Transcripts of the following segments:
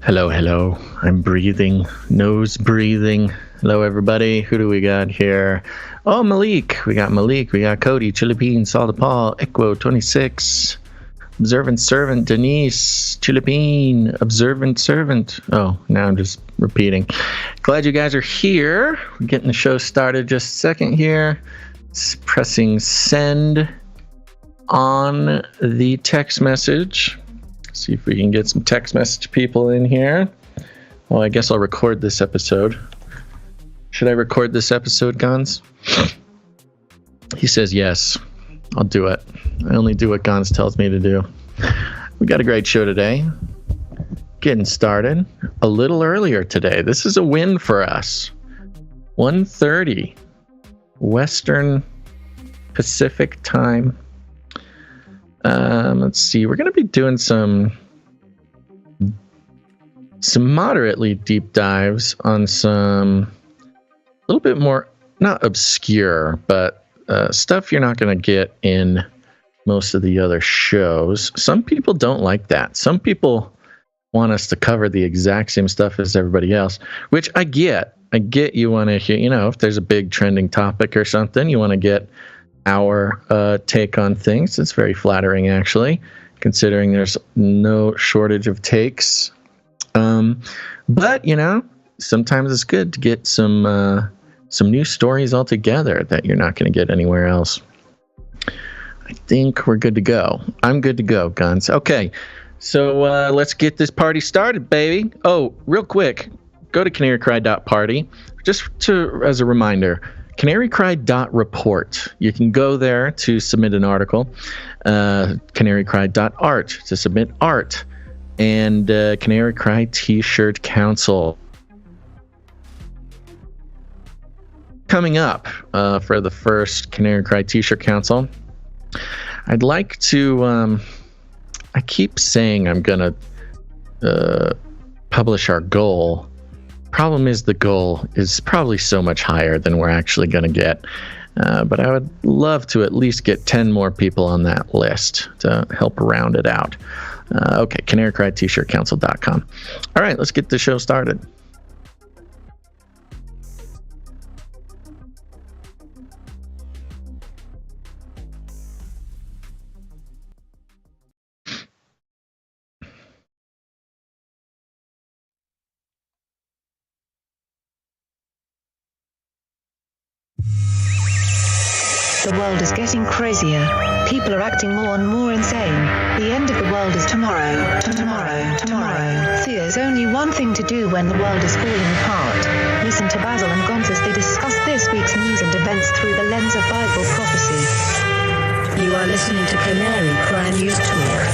Hello, hello. I'm breathing, nose breathing. Hello, everybody. Who do we got here? Oh, Malik. We got Malik. We got Cody, Chilipine, Saul DePaul, Equo 26, Observant Servant, Denise, Chilipine, Observant Servant. Oh, now I'm just repeating. Glad you guys are here. We're getting the show started just a second here. Pressing send on the text message. See if we can get some text message people in here. Well, I guess I'll record this episode. Should I record this episode, Gons? He says yes. I'll do it. I only do what Gons tells me to do. We got a great show today. Getting started a little earlier today. This is a win for us. 1:30 Western Pacific time. Let's see. We're going to be doing some moderately deep dives on some a little bit more, not obscure, but stuff you're not going to get in most of the other shows. Some people don't like that. Some people want us to cover the exact same stuff as everybody else, which I get. I get you want to hear, if there's a big trending topic or something, you want to get our take on things. It's very flattering, actually, considering there's no shortage of takes. But sometimes it's good to get some new stories altogether that you're not going to get anywhere else. I think we're good to go. I'm good to go, Guns. Okay, so let's get this party started, baby. Oh, real quick, go to canarycry.party. Just as a reminder, canarycry.report. You can go there to submit an article. Canarycry.art to submit art. And Canary Cry T-shirt Council. Coming up for the first Canary Cry T-shirt Council, I'd like to... I keep saying I'm going to publish our goal. Problem is, the goal is probably so much higher than we're actually going to get. But I would love to at least get 10 more people on that list to help round it out. Okay, canarycrytshirtcouncil.com. All right, let's get the show started. The world is getting crazier. People are acting more and more insane. The end of the world is tomorrow. Tomorrow. There's only one thing to do when the world is falling apart. Listen to Basil and Gonz as they discuss this week's news and events through the lens of Bible prophecy. You are listening to Canary Cry News Talk.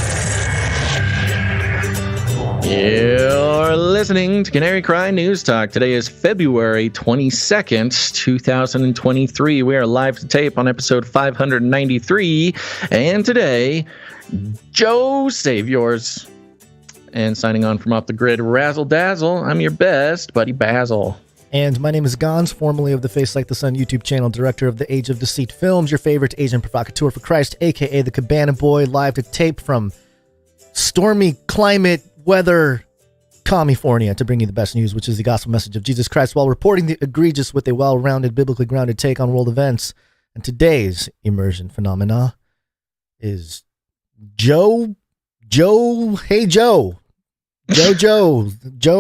You're listening to Canary Cry News Talk. Today is February 22nd, 2023. We are live to tape on episode 593. And today, Joe Save Yours. And signing on from off the grid, Razzle Dazzle. I'm your best buddy, Basil. And my name is Gonz, formerly of the Face Like the Sun YouTube channel, director of the Age of Deceit Films, your favorite Asian provocateur for Christ, a.k.a. the Cabana Boy, live to tape from stormy climate weather, California, to bring you the best news, which is the gospel message of Jesus Christ, while reporting the egregious with a well-rounded, biblically grounded take on world events. And today's immersion phenomena is Joe, hey Joe, Joe,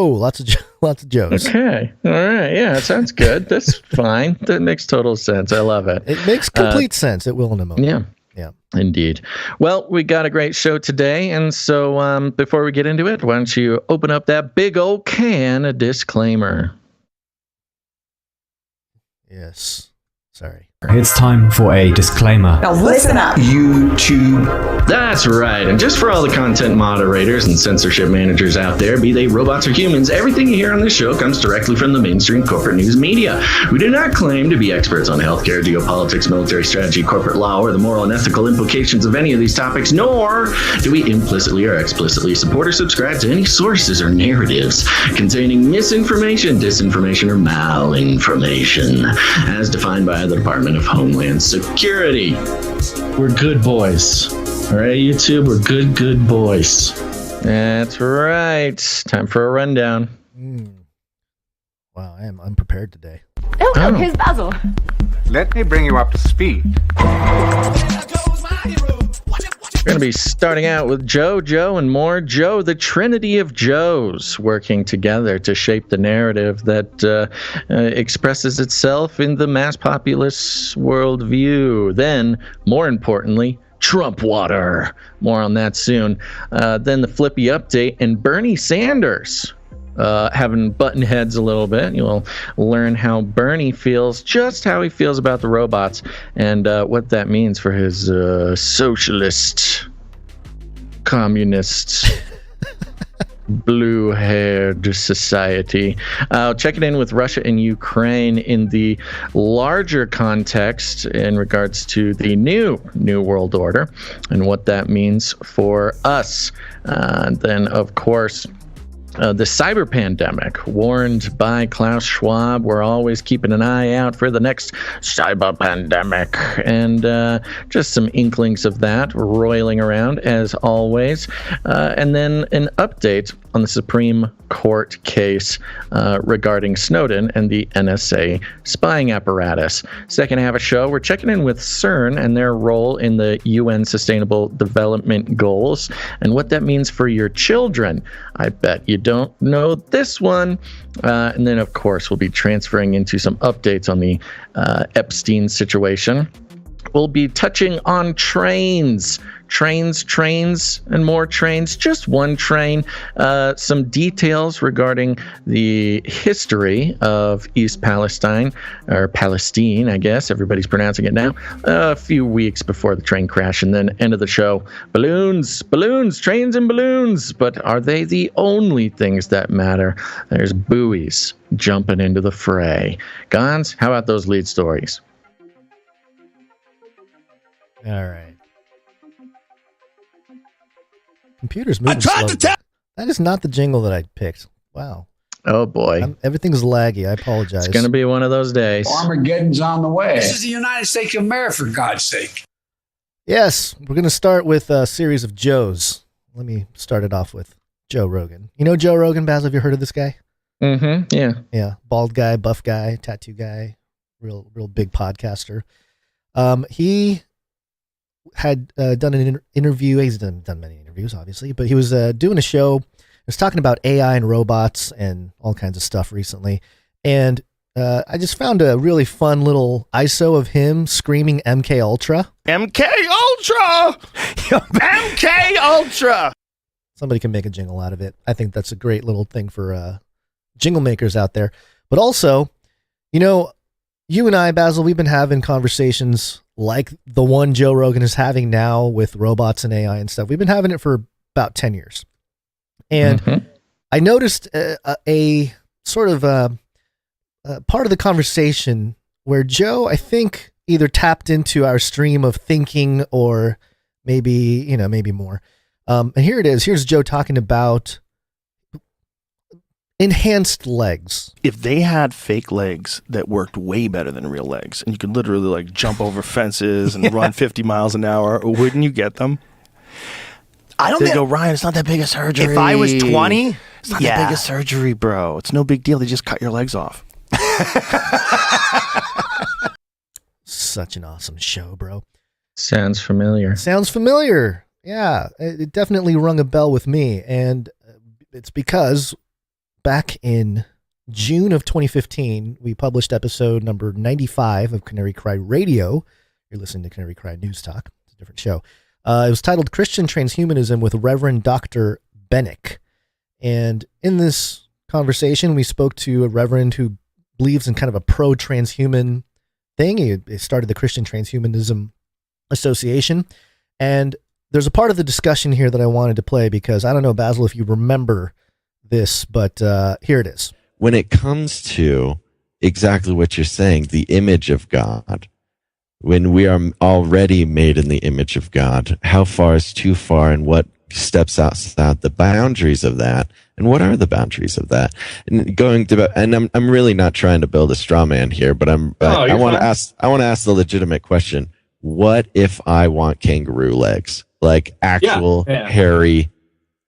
lots of Joes. Okay, all right, yeah, that sounds good. That's fine. That makes total sense. I love it. It makes complete sense. It will in a moment. Yeah, indeed. Well, we got a great show today, and so before we get into it, why don't you open up that big old can of disclaimer? Yes. Sorry. It's time for a disclaimer. Now listen up. YouTube. That's right. And just for all the content moderators and censorship managers out there, be they robots or humans, everything you hear on this show comes directly from the mainstream corporate news media. We do not claim to be experts on healthcare, geopolitics, military strategy, corporate law, or the moral and ethical implications of any of these topics, nor do we implicitly or explicitly support or subscribe to any sources or narratives containing misinformation, disinformation, or malinformation, as defined by the Department of Homeland Security. We're good boys. All right, YouTube, we're good boys. That's right. Time for a rundown. Wow, I am unprepared today. Oh, here's Basil. Let me bring you up to speed. We're going to be starting out with Joe, and more Joe, the Trinity of Joes, working together to shape the narrative that expresses itself in the mass populace worldview. Then, more importantly, Trump water. More on that soon. Then the FLIPPY update and Bernie Sanders. Having button heads a little bit. You'll learn how Bernie feels, just how he feels about the robots, and what that means for his socialist, communist, blue-haired society. Checking in with Russia and Ukraine in the larger context in regards to the new world order and what that means for us. Then, of course, the cyber pandemic, warned by Klaus Schwab. We're always keeping an eye out for the next cyber pandemic, and just some inklings of that roiling around as always. And then an update on the Supreme Court case regarding Snowden and the NSA spying apparatus. Second half of show, we're checking in with CERN and their role in the UN Sustainable Development Goals and what that means for your children. I bet you don't know this one. And then, of course, we'll be transferring into some updates on the Epstein situation. We'll be touching on trains, and more trains, just one train. Some details regarding the history of East Palestine, or Palestine, I guess. Everybody's pronouncing it now. A few weeks before the train crash, and then end of the show. Balloons, trains and balloons. But are they the only things that matter? There's buoys jumping into the fray. Gons, how about those lead stories? All right. Computer's moving slow. That is not the jingle that I picked. Wow. Oh, boy. Everything's laggy. I apologize. It's going to be one of those days. Armageddon's on the way. This is the United States of America, for God's sake. Yes, we're going to start with a series of Joes. Let me start it off with Joe Rogan. You know Joe Rogan, Basil? Have you heard of this guy? Mm-hmm, yeah. Yeah, bald guy, buff guy, tattoo guy, real big podcaster. He had done an interview. He's done many interviews, obviously, but he was doing a show. He was talking about AI and robots and all kinds of stuff recently. And I just found a really fun little ISO of him screaming MK Ultra. MK Ultra! MK Ultra! Somebody can make a jingle out of it. I think that's a great little thing for jingle makers out there. But also, you know, you and I, Basil, we've been having conversations like the one Joe Rogan is having now with robots and AI and stuff. We've been having it for about 10 years. And I noticed a sort of part of the conversation where Joe, I think, either tapped into our stream of thinking or maybe more. And here it is. Here's Joe talking about enhanced legs. If they had fake legs that worked way better than real legs, and you could literally like jump over fences and run 50 miles an hour, wouldn't you get them? I don't They go, Ryan, it's not that big a surgery. If I was 20, it's not that big a surgery, bro. It's no big deal. They just cut your legs off. such an awesome show, bro. Sounds familiar. Sounds familiar. Yeah, it definitely rung a bell with me. And it's because back in June of 2015, we published episode number 95 of Canary Cry Radio. You're listening to Canary Cry News Talk. It's a different show. It was titled Christian Transhumanism with Reverend Dr. Benek. And in this conversation, we spoke to a reverend who believes in kind of a pro-transhuman thing. He started the Christian Transhumanism Association. And there's a part of the discussion here that I wanted to play because I don't know, Basil, if you remember this, but here it is. When it comes to exactly what you're saying, the image of God, when we are already made in the image of God, how far is too far and what steps outside the boundaries of that? And what are the boundaries of that? And I'm really not trying to build a straw man here, but I want to ask the legitimate question. What if I want kangaroo legs? Like actual hairy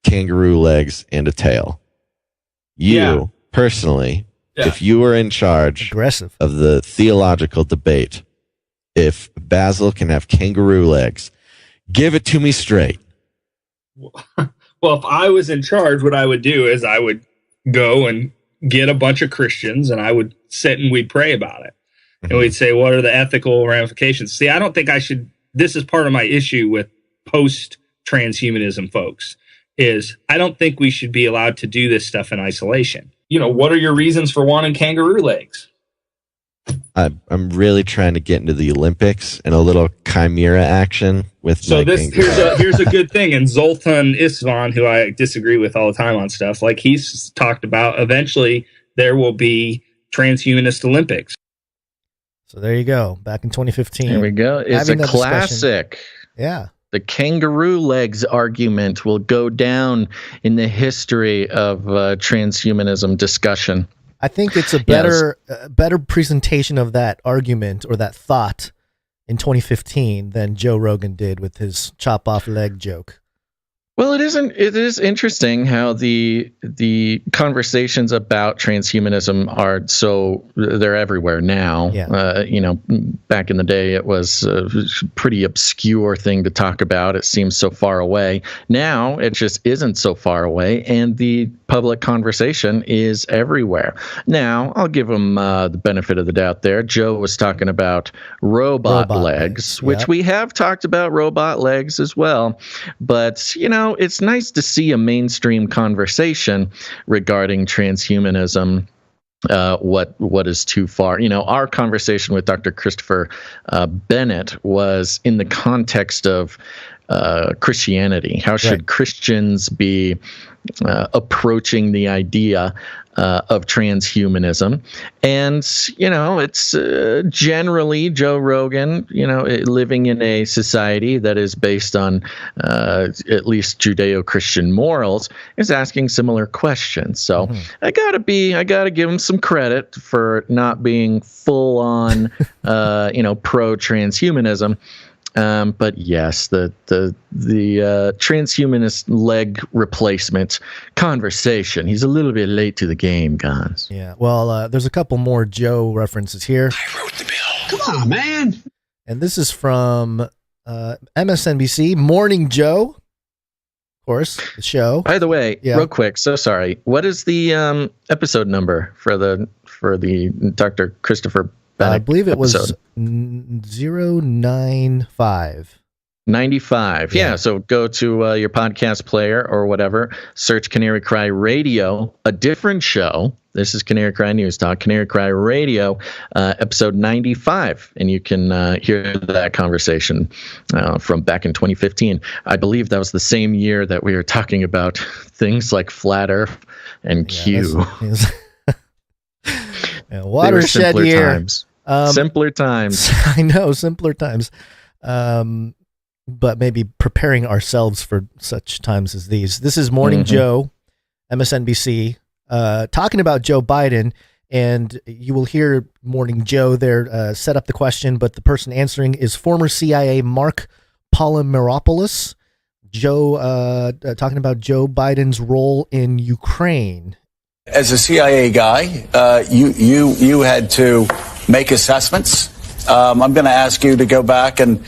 kangaroo legs and a tail? Personally, if you were in charge of the theological debate, if Basil can have kangaroo legs, give it to me straight. Well, if I was in charge, what I would do is I would go and get a bunch of Christians and I would sit and we'd pray about it. And we'd say, what are the ethical ramifications? See, I don't think I should, this is part of my issue with post-transhumanism folks, is I don't think we should be allowed to do this stuff in isolation. You know, what are your reasons for wanting kangaroo legs? I'm really trying to get into the Olympics and a little chimera action with. So here's a good thing. And Zoltan Isvan, who I disagree with all the time on stuff, like he's talked about, eventually there will be transhumanist Olympics. So there you go. Back in 2015. There we go. It's a classic. Yeah. The kangaroo legs argument will go down in the history of transhumanism discussion. I think it's a better presentation of that argument or that thought in 2015 than Joe Rogan did with his chop off leg joke. Well, it is interesting how the conversations about transhumanism are they're everywhere now. Yeah. Back in the day, it was a pretty obscure thing to talk about. It seems so far away. Now, it just isn't so far away, and the public conversation is everywhere. Now, I'll give him the benefit of the doubt there. Joe was talking about robot legs, which we have talked about robot legs as well. But, it's nice to see a mainstream conversation regarding transhumanism. What is too far? Our conversation with Dr. Christopher Bennett was in the context of Christianity. How should Christians be approaching the idea of transhumanism? And, it's generally Joe Rogan, living in a society that is based on at least Judeo-Christian morals, is asking similar questions. So I gotta give him some credit for not being full on, pro-transhumanism. But yes, the transhumanist leg replacement conversation. He's a little bit late to the game, guys. Yeah. Well, there's a couple more Joe references here. I wrote the bill. Come on, man. And this is from MSNBC, Morning Joe. Of course, the show. By the way, real quick, so sorry. What is the episode number for the Dr. Christopher Benek I believe it episode? Was 095. 95. Yeah. So go to your podcast player or whatever, search Canary Cry Radio, a different show. This is Canary Cry News Talk, Canary Cry Radio, episode 95. And you can hear that conversation from back in 2015. I believe that was the same year that we were talking about things like Flat Earth and Q. Watershed year. Times. Simpler times. I know, simpler times. But maybe preparing ourselves for such times as these. This is Morning Joe, MSNBC, talking about Joe Biden, and you will hear Morning Joe there set up the question, but the person answering is former CIA Marc Polymeropoulos. Joe talking about Joe Biden's role in Ukraine. As a CIA guy, you had to make assessments I'm going to ask you to go back and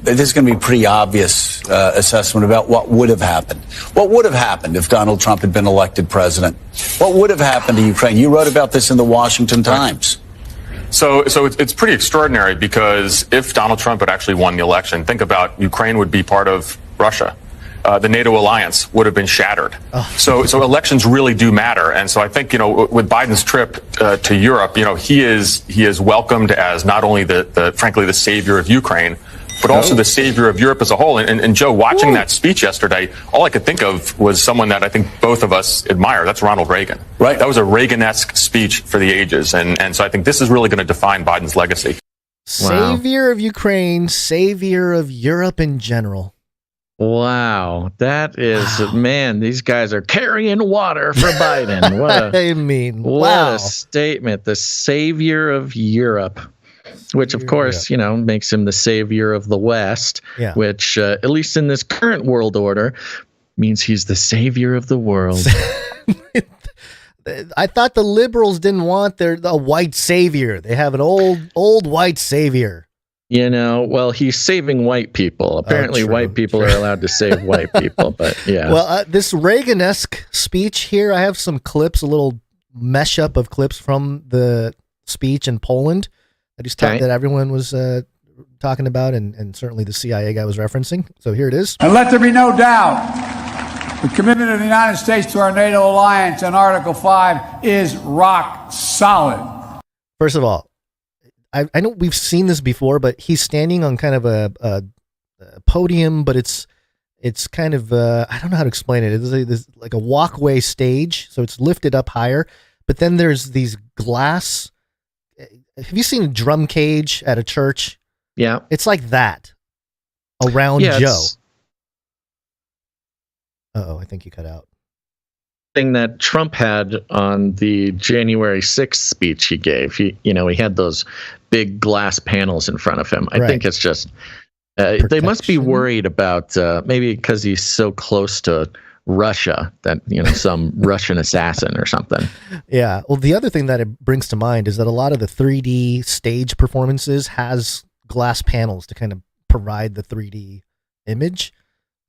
this is going to be a pretty obvious assessment about what would have happened. What would have happened if Donald Trump had been elected president? What would have happened to Ukraine? You wrote about this in the Washington Times. So it's pretty extraordinary because if Donald Trump had actually won the election, think about Ukraine would be part of Russia. The NATO alliance would have been shattered. So elections really do matter. And so I think, with Biden's trip to Europe, he is welcomed as not only frankly the savior of Ukraine, but also the savior of Europe as a whole. And Joe, watching that speech yesterday, all I could think of was someone that I think both of us admire. That's Ronald Reagan. Right. That was a Reagan-esque speech for the ages. And so I think this is really going to define Biden's legacy. Savior of Ukraine, savior of Europe in general. Wow, that is man. These guys are carrying water for Biden. What a statement! The savior of Europe, which of course makes him the savior of the West. Yeah. Which, at least in this current world order, means he's the savior of the world. I thought the liberals didn't want a white savior. They have an old white savior. Well, he's saving white people. Apparently, white people are allowed to save white people, but yeah. Well, this Reagan-esque speech here, I have some clips, a little mesh up of clips from the speech in Poland that everyone was talking about, and certainly the CIA guy was referencing. So here it is. And let there be no doubt, the commitment of the United States to our NATO alliance and Article 5 is rock solid. First of all, I know we've seen this before, but he's standing on kind of a podium, but it's kind of I don't know how to explain it. It's like a walkway stage, so it's lifted up higher. But then there's these glass. Have you seen a drum cage at a church? Yeah, it's like that around Joe. I think you cut out. Thing that Trump had on the January 6th speech he gave. He had those big glass panels in front of him. I think it's just they must be worried about maybe because he's so close to Russia that some Russian assassin or something. Yeah. Well, the other thing that it brings to mind is that a lot of the 3D stage performances has glass panels to kind of provide the 3D image.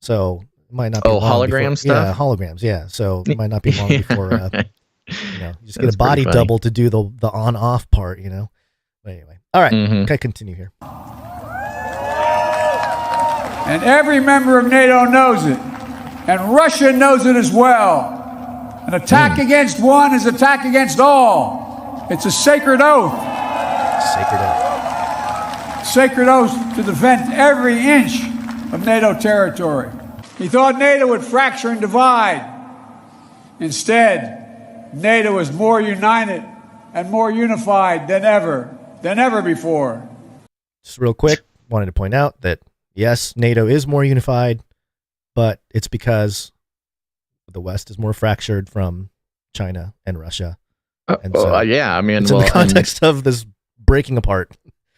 So it might not be hologram stuff? Yeah, holograms, yeah. So it might not be long before you just get a body double to do the on-off part, But anyway. All right, okay, continue here. And every member of NATO knows it. And Russia knows it as well. An attack against one is attack against all. It's a sacred oath. Sacred oath. Sacred oath to defend every inch of NATO territory. He thought NATO would fracture and divide. Instead, NATO is more united and more unified than ever before. Just real quick, wanted to point out that, yes, NATO is more unified, but it's because the West is more fractured from China and Russia. And it's in the context of this breaking apart.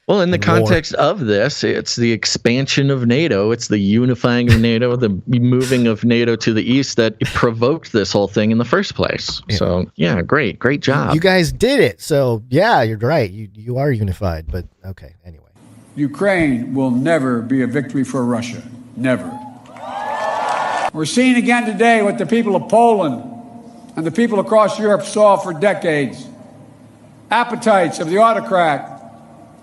Well, in the context of this, it's the expansion of NATO. It's the unifying of NATO, the moving of NATO to the east that provoked this whole thing in the first place. Yeah. So, great job. You guys did it. So, yeah, you're right. You are unified. But, okay, anyway. Ukraine will never be a victory for Russia. Never. We're seeing again today what the people of Poland and the people across Europe saw for decades. Appetites of the autocrat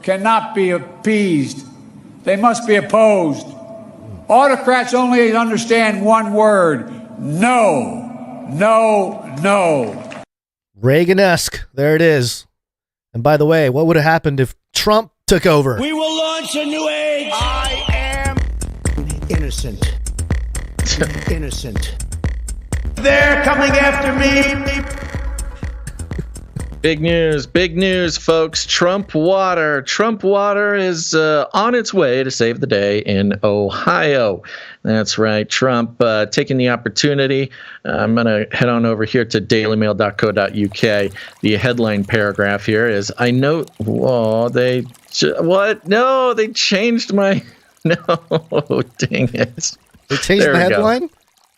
cannot be appeased. They must be opposed. Autocrats only understand one word: no, no, no. Reagan-esque. There it is. And by the way, what would have happened if Trump took over? We will launch a new age. I am innocent. Innocent. They're coming after me. Big news, folks. Trump water is on its way to save the day in Ohio. That's right. Trump taking the opportunity. I'm going to head on over here to dailymail.co.uk. The headline paragraph here is, I note, they changed my, no, dang it. They changed the headline?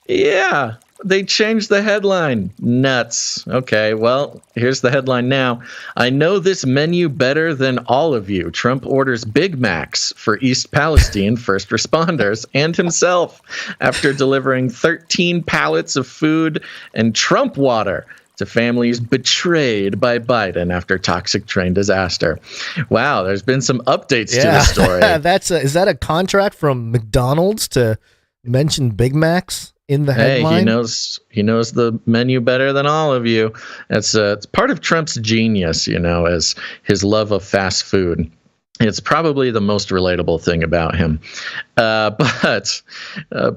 Yeah. They changed the headline. Nuts. Okay, well, here's the headline now. I know this menu better than all of you. Trump orders Big Macs for East Palestine first responders and himself after delivering 13 pallets of food and Trump water to families betrayed by Biden after toxic train disaster. Wow, there's been some updates to the story. Is that a contract from McDonald's to mention Big Macs in the headline? Hey, he knows the menu better than all of you. It's part of Trump's genius, as his love of fast food. It's probably the most relatable thing about him. But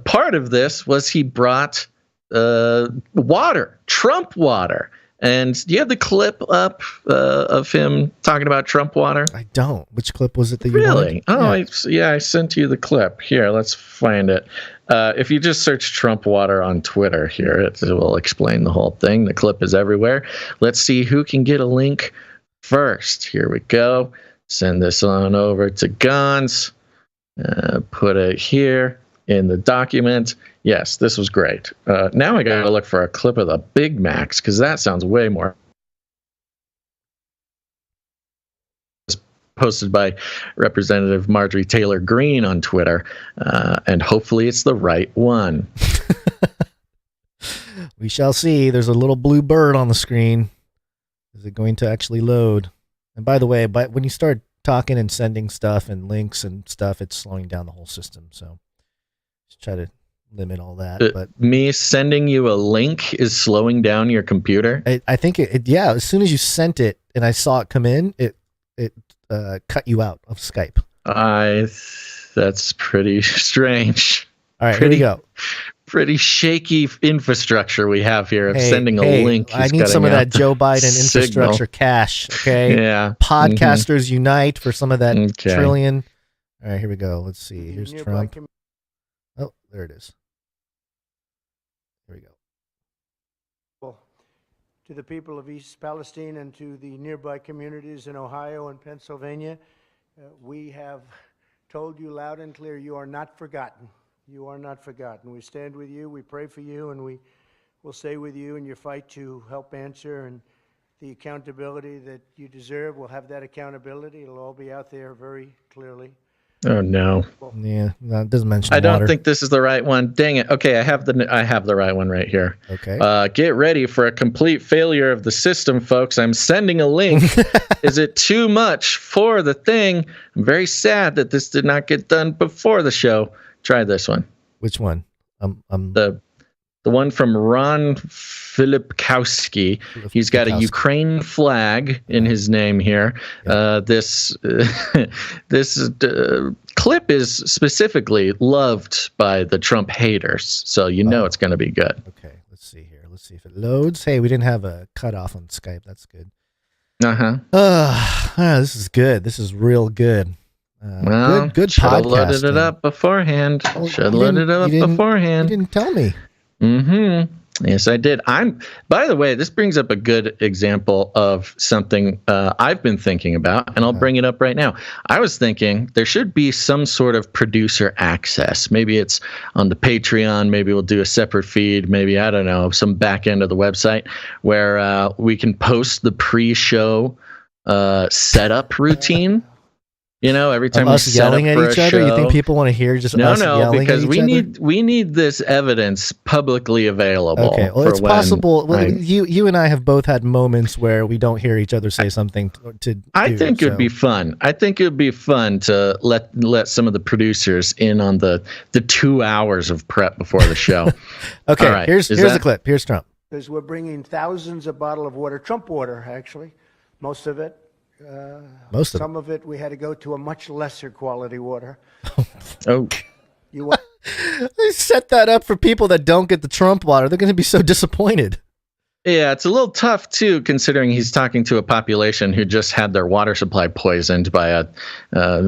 part of this was he brought water, Trump water. And do you have the clip up of him talking about Trump water? I don't. Which clip was it that you Really? wanted? Oh, I sent you the clip. Here, let's find it. If you just search Trump water on Twitter here, it will explain the whole thing. The clip is everywhere. Let's see who can get a link first. Here we go. Send this on over to Gons. Put it here in the document. Yes, this was great. Now I got to look for a clip of the Big Macs because that sounds way more. Posted by Representative Marjorie Taylor Greene on Twitter, and hopefully it's the right one. We shall see. There's a little blue bird on the screen. Is it going to actually load? And by the way, when you start talking and sending stuff and links and stuff, it's slowing down the whole system. So just try to limit all that. But me sending you a link is slowing down your computer? I think yeah, as soon as you sent it and I saw it come in, it cut you out of Skype. That's pretty strange. All right, here we go. Pretty shaky infrastructure we have here of sending a link. I need some of that Joe Biden infrastructure cash. Okay. Yeah. Podcasters unite for some of that trillion. All right, here we go. Let's see. Here's Trump. Oh, there it is. Here we go. To the people of East Palestine and to the nearby communities in Ohio and Pennsylvania, we have told you loud and clear, you are not forgotten. You are not forgotten. We stand with you, we pray for you, and we will stay with you in your fight to help answer, and the accountability that you deserve. We'll have that accountability. It'll all be out there very clearly. Oh no! Yeah, no, it doesn't mention. I don't think this is the right one. Dang it! Okay, I have the right one right here. Okay. Get ready for a complete failure of the system, folks. I'm sending a link. Is it too much for the thing? I'm very sad that this did not get done before the show. Try this one. Which one? The one from Ron Filipkowski. He's got a Ukraine flag in his name here. This clip is specifically loved by the Trump haters, so it's going to be good. Okay, let's see here. Let's see if it loads. Hey, we didn't have a cutoff on Skype. That's good. This is good. This is real good. Good should have podcasting. loaded it up beforehand. Should have loaded it up beforehand. You didn't tell me. Yes, I did. By the way, this brings up a good example of something I've been thinking about, and I'll bring it up right now. I was thinking there should be some sort of producer access. Maybe it's on the Patreon. Maybe we'll do a separate feed. Maybe, I don't know, some back end of the website where we can post the pre-show setup routine. Every time we set yelling up at for each a other, show, you think people want to hear just us yelling because at each other? we need this evidence publicly available. Okay, well, it's possible. You and I have both had moments where we don't hear each other say something I think it would be fun. I think it would be fun to let some of the producers in on the 2 hours of prep before the show. Okay, all right. here's the clip. Here's Trump. Because we're bringing thousands of bottles of water, Trump water, actually, most of it. Some of it we had to go to a much lesser quality water. Oh, they set that up for people that don't get the Trump water. They're going to be so disappointed. Yeah, it's a little tough too, considering he's talking to a population who just had their water supply poisoned by a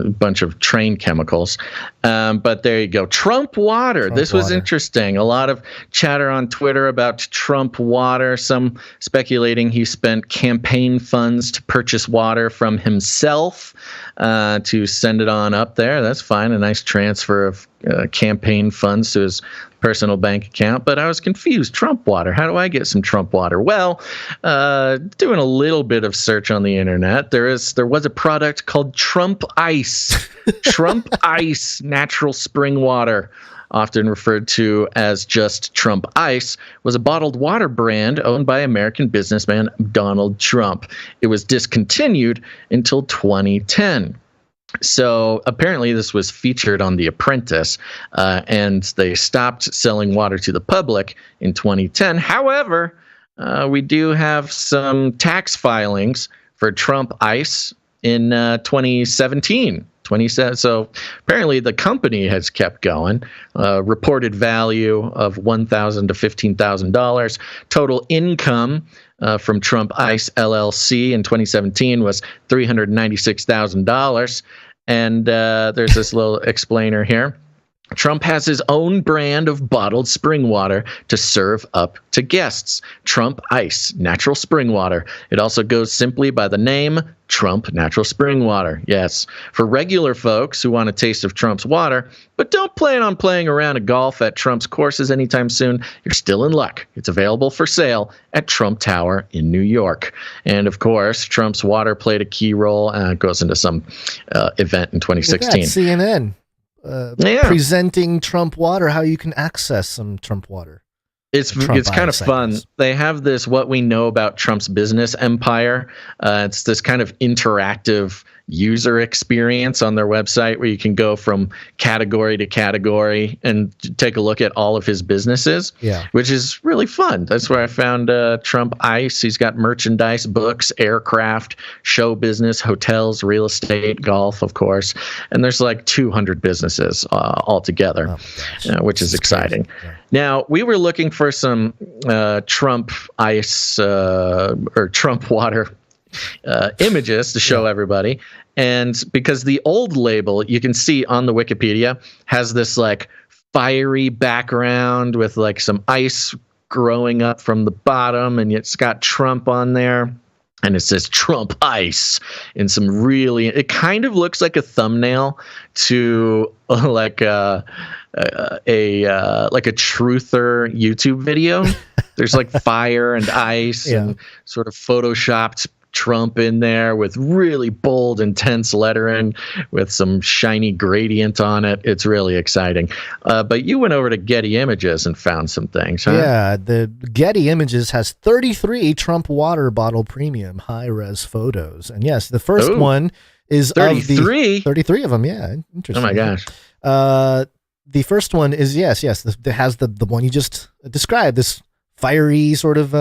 bunch of train chemicals. But there you go. Trump water. This was interesting. A lot of chatter on Twitter about Trump water. Some speculating he spent campaign funds to purchase water from himself to send it on up there. That's fine. A nice transfer of campaign funds to his personal bank account. But I was confused. Trump water. How do I get some Trump water? Well, doing a little bit of search on the internet, there was a product called Trump Ice. Trump Ice natural spring water, often referred to as just Trump Ice, was a bottled water brand owned by American businessman Donald Trump. It was discontinued until 2010. So apparently this was featured on The Apprentice, and they stopped selling water to the public in 2010. However, we do have some tax filings for Trump Ice in 2017. So apparently the company has kept going. Reported value of $1,000 to $15,000. Total income from Trump Ice LLC in 2017 was $396,000. And there's this little explainer here. Trump has his own brand of bottled spring water to serve up to guests. Trump Ice Natural Spring Water. It also goes simply by the name Trump Natural Spring Water. Yes, for regular folks who want a taste of Trump's water, but don't plan on playing around at golf at Trump's courses anytime soon, you're still in luck. It's available for sale at Trump Tower in New York. And of course, Trump's water played a key role, and it goes into some event in 2016. CNN. Presenting Trump water, how you can access some Trump water. It's kind of fun. They have this what we know about Trump's business empire. It's this kind of interactive user experience on their website where you can go from category to category and take a look at all of his businesses, which is really fun. That's where I found Trump Ice. He's got merchandise, books, aircraft, show business, hotels, real estate, golf, of course. And there's like 200 businesses altogether, which is exciting. Yeah. Now, we were looking for some Trump Ice or Trump water images to show everybody. And because the old label, you can see on the Wikipedia, has this like fiery background with like some ice growing up from the bottom, and it's got Trump on there. And it says Trump Ice in some really, it kind of looks like a thumbnail to like a truther YouTube video. There's like fire and ice and sort of photoshopped Trump in there with really bold, intense lettering with some shiny gradient on it. It's really exciting. But you went over to Getty Images and found some things, huh? Yeah, the Getty Images has 33 Trump water bottle premium high-res photos. And yes, the first one is 33? 33 of them, yeah. Interesting. Oh my gosh. The first one is, it has the one you just described, this fiery sort of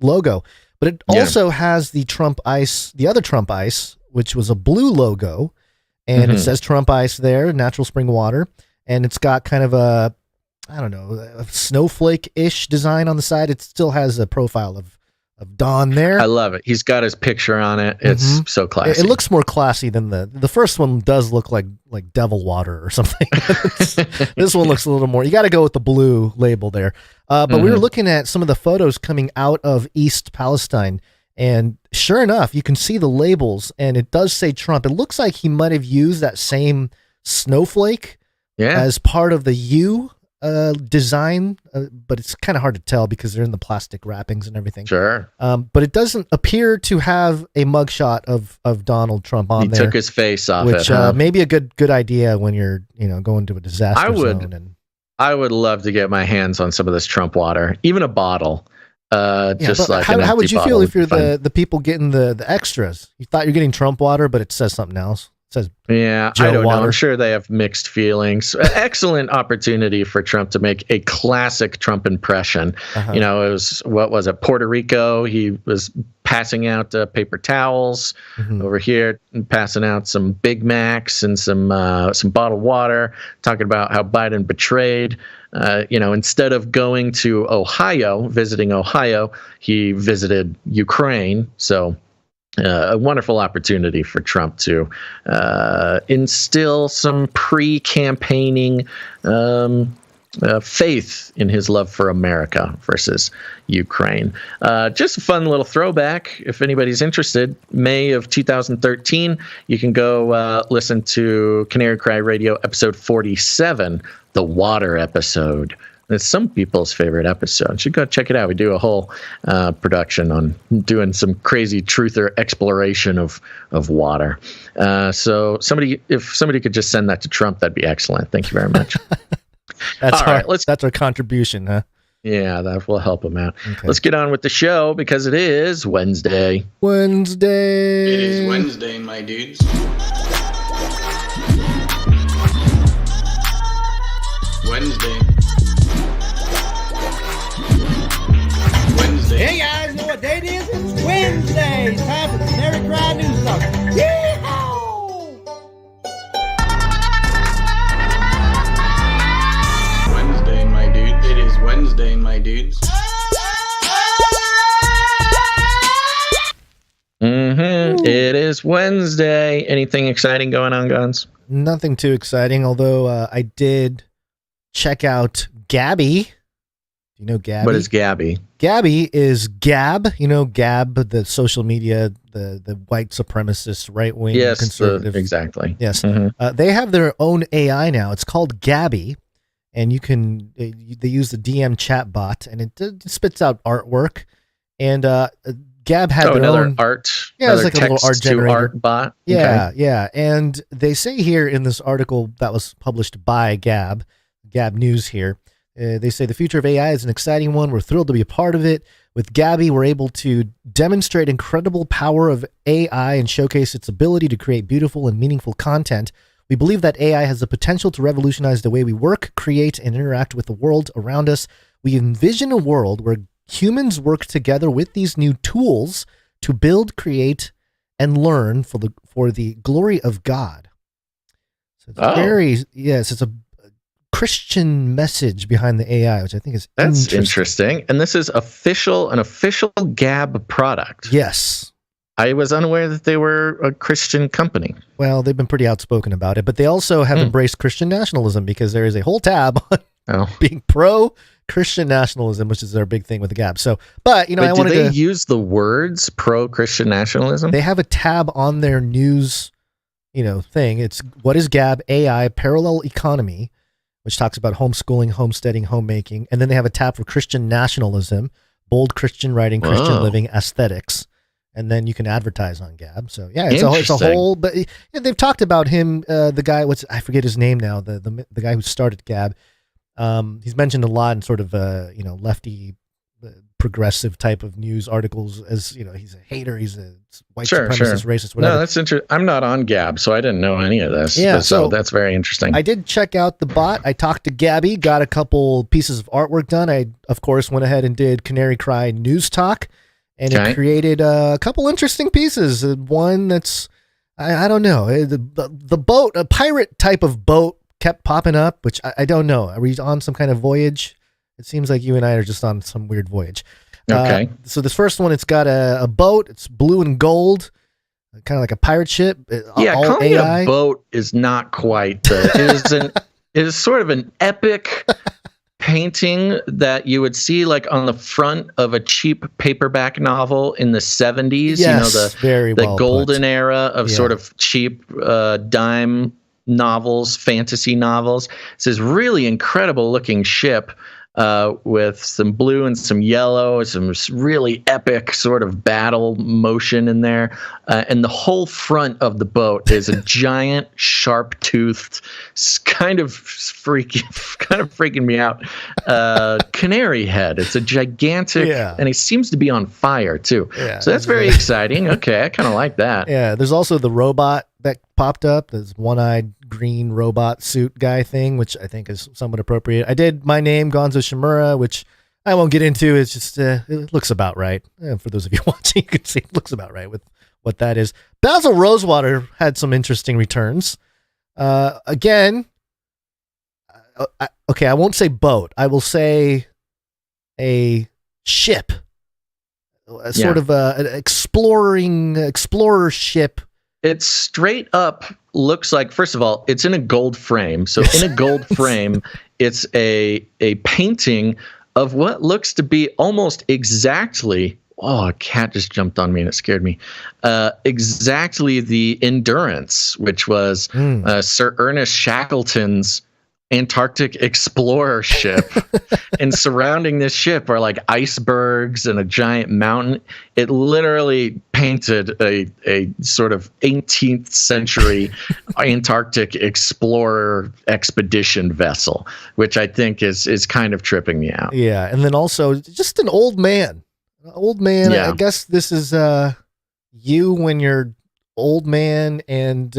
logo. But it also has the Trump Ice, the other Trump Ice, which was a blue logo, and it says Trump Ice there, natural spring water, and it's got kind of a snowflake-ish design on the side. It still has a profile of Don there. I love it. He's got his picture on it. It's so classy. It looks more classy than the first one does look like devil water or something. This one looks a little more, you got to go with the blue label there. But we were looking at some of the photos coming out of East Palestine, and sure enough, you can see the labels, and it does say Trump. It looks like he might have used that same snowflake as part of the U design, but it's kind of hard to tell because they're in the plastic wrappings and everything. Sure. But it doesn't appear to have a mugshot of Donald Trump on there. He took his face off which, may be a good idea when you're going to a disaster zone. I would love to get my hands on some of this Trump water, even a bottle. How would you feel if you're the people getting the extras? You thought you're getting Trump water, but it says something else. Says I don't know. I'm sure they have mixed feelings. Excellent opportunity for Trump to make a classic Trump impression. It was, Puerto Rico. He was passing out paper towels over here, and passing out some Big Macs and some bottled water, talking about how Biden betrayed. Instead of going to visiting Ohio, he visited Ukraine. So a wonderful opportunity for Trump to instill some pre-campaigning faith in his love for America versus Ukraine. Just a fun little throwback. If anybody's interested, May of 2013, you can go listen to Canary Cry Radio episode 47, the water episode. It's some people's favorite episode. You should go check it out. We do a whole production on doing some crazy truther exploration of water. So if somebody could just send that to Trump, that'd be excellent. Thank you very much. That's our contribution, huh? Yeah, that will help him out. Okay. Let's get on with the show because it is Wednesday. It is Wednesday, my dudes. Wednesday. Hey guys, know what day it is? It's Wednesday. It's time for the Canary Cry News Talk. Yeehaw! Wednesday, my dude. It is Wednesday, my dudes. It is Wednesday. Anything exciting going on, Guns? Nothing too exciting, although I did check out Gabby. You know Gabby? What is Gabby? Gabby is Gab. You know Gab, the social media, the white supremacist right-wing conservative. Exactly. Yes. They have their own AI now. It's called Gabby, and they use the DM chat bot, and it spits out artwork. And Gab had their own art. Yeah, it's like a little art generator. Art bot. Yeah, okay. yeah. And they say here in this article that was published by Gab News here, they say the future of AI is an exciting one. We're thrilled to be a part of it. With Gabby, we're able to demonstrate incredible power of AI and showcase its ability to create beautiful and meaningful content. We believe that AI has the potential to revolutionize the way we work, create, and interact with the world around us. We envision a world where humans work together with these new tools to build, create, and learn for the glory of God. So it's it's a Christian message behind the AI, which I think is interesting. And this is an official Gab product. Yes. I was unaware that they were a Christian company. Well, they've been pretty outspoken about it, but they also have embraced Christian nationalism because there is a whole tab on being pro-Christian nationalism, which is their big thing with the Gab. So, but I wanted to use the words pro-Christian nationalism. They have a tab on their news, thing. It's what is Gab AI parallel economy, which talks about homeschooling, homesteading, homemaking. And then they have a tab for Christian nationalism, bold Christian writing, Christian living, aesthetics. And then you can advertise on Gab. So yeah, it's a whole, but they've talked about him, the guy, I forget his name now, the guy who started Gab. He's mentioned a lot in sort of, lefty, progressive type of news articles as, he's a hater, he's a white supremacist, racist, whatever. No, that's interesting. I'm not on Gab, so I didn't know any of this. Yeah, so that's very interesting. I did check out the bot. I talked to Gabby, got a couple pieces of artwork done. I, of course, went ahead and did Canary Cry News Talk, and it created a couple interesting pieces. One that's, I don't know, the boat, a pirate type of boat kept popping up, which I don't know. Are we on some kind of voyage? It seems like you and I are just on some weird voyage. Okay. So this first one, it's got a boat. It's blue and gold, kind of like a pirate ship. Calling AI. It a boat is not quite. It is sort of an epic painting that you would see like on the front of a cheap paperback novel in the 70s. Yes, the golden era of sort of cheap dime novels, fantasy novels. It's this really incredible looking ship with some blue and some yellow, some really epic sort of battle motion in there. And the whole front of the boat is a giant, sharp-toothed, kind of freaking me out, canary head. It's a gigantic, and it seems to be on fire too. Yeah, so that's very exciting. Okay, I kind of like that. Yeah, there's also the robot that popped up. There's one-eyed green robot suit guy thing, which I think is somewhat appropriate. I did My Name, Gonzo Shimura, which I won't get into. It's just, it looks about right. For those of you watching, you can see it looks about right with what that is. Basil Rosewater had some interesting returns. Again, I won't say boat. I will say a ship. Sort of an explorer ship. It straight up looks like, first of all, it's in a gold frame. So in a gold frame It's a painting of what looks to be almost exactly. Oh, a cat just jumped on me and it scared me. Exactly the Endurance, which was Sir Ernest Shackleton's Antarctic explorer ship. And surrounding this ship are like icebergs and a giant mountain. It literally painted a sort of 18th century Antarctic explorer expedition vessel, which I think is kind of tripping me out. Yeah. And then also just an old man. Yeah. I guess this is you when you're old man and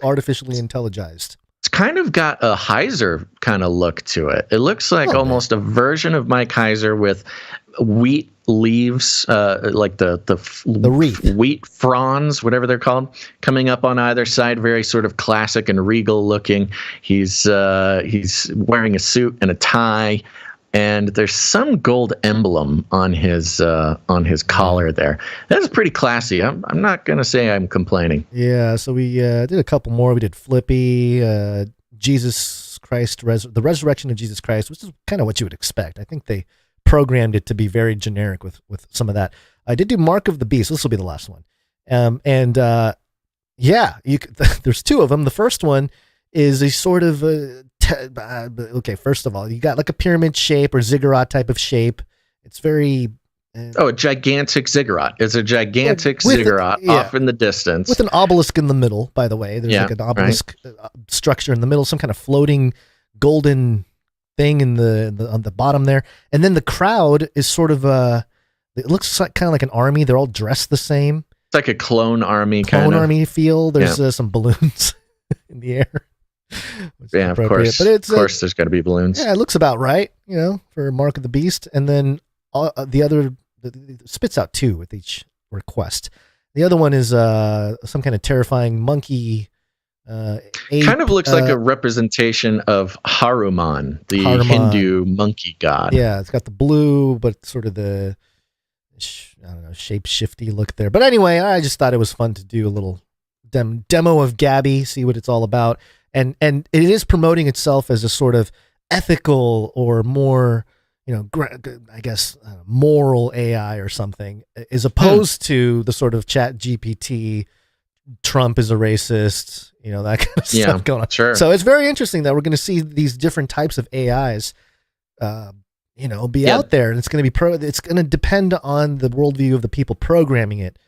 artificially intelligized. It's kind of got a Heiser kind of look to it. It looks like almost a version of Mike Heiser with wheat leaves, like the wreath. Wheat fronds, whatever they're called, coming up on either side. Very sort of classic and regal looking. He's wearing a suit and a tie. And there's some gold emblem on his collar there. That's pretty classy. I'm not going to say I'm complaining. Yeah, so we did a couple more. We did Flippy, Jesus Christ, the Resurrection of Jesus Christ, which is kind of what you would expect. I think they programmed it to be very generic with some of that. I did do Mark of the Beast. This will be the last one. There's two of them. The first one is a sort of okay, first of all, you got like a pyramid shape or ziggurat type of shape. It's very a gigantic ziggurat. It's a gigantic ziggurat off in the distance with an obelisk in the middle. By the way, there's like an obelisk structure in the middle, some kind of floating golden thing on the bottom there, and then the crowd is sort of it looks like kind of like an army. They're all dressed the same. It's like a clone army feel. There's some balloons in the air. Yeah, of course. But of course, there's got to be balloons. Yeah, it looks about right, for Mark of the Beast. And then the other spits out two with each request. The other one is some kind of terrifying monkey. Ape, kind of looks like a representation of Hanuman, the Hindu monkey god. Yeah, it's got the blue, but sort of the shape-shifty look there. But anyway, I just thought it was fun to do a little demo of Gabby, see what it's all about. And it is promoting itself as a sort of ethical or more, I guess, moral AI or something, as opposed to the sort of Chat GPT, Trump is a racist, that kind of stuff going on. Sure. So it's very interesting that we're going to see these different types of AIs, be out there, and it's going to be it's going to depend on the worldview of the people programming it.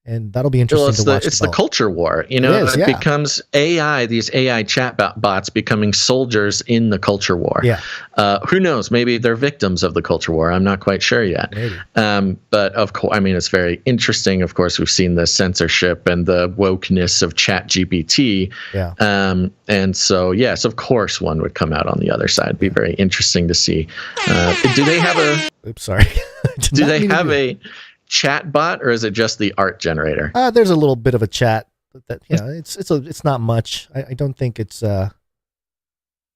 And that'll be interesting to watch. It's the culture war, It becomes AI, these AI chat bots becoming soldiers in the culture war. Yeah. Who knows? Maybe they're victims of the culture war. I'm not quite sure yet. Maybe. But of course, it's very interesting. Of course, we've seen the censorship and the wokeness of Chat GPT. Yeah. And so, yes, of course, one would come out on the other side. It'd be very interesting to see. Do they have a? Oops, sorry. Do they have a chat bot, or is it just the art generator? There's a little bit of a chat, but it's not much. I don't think it's right.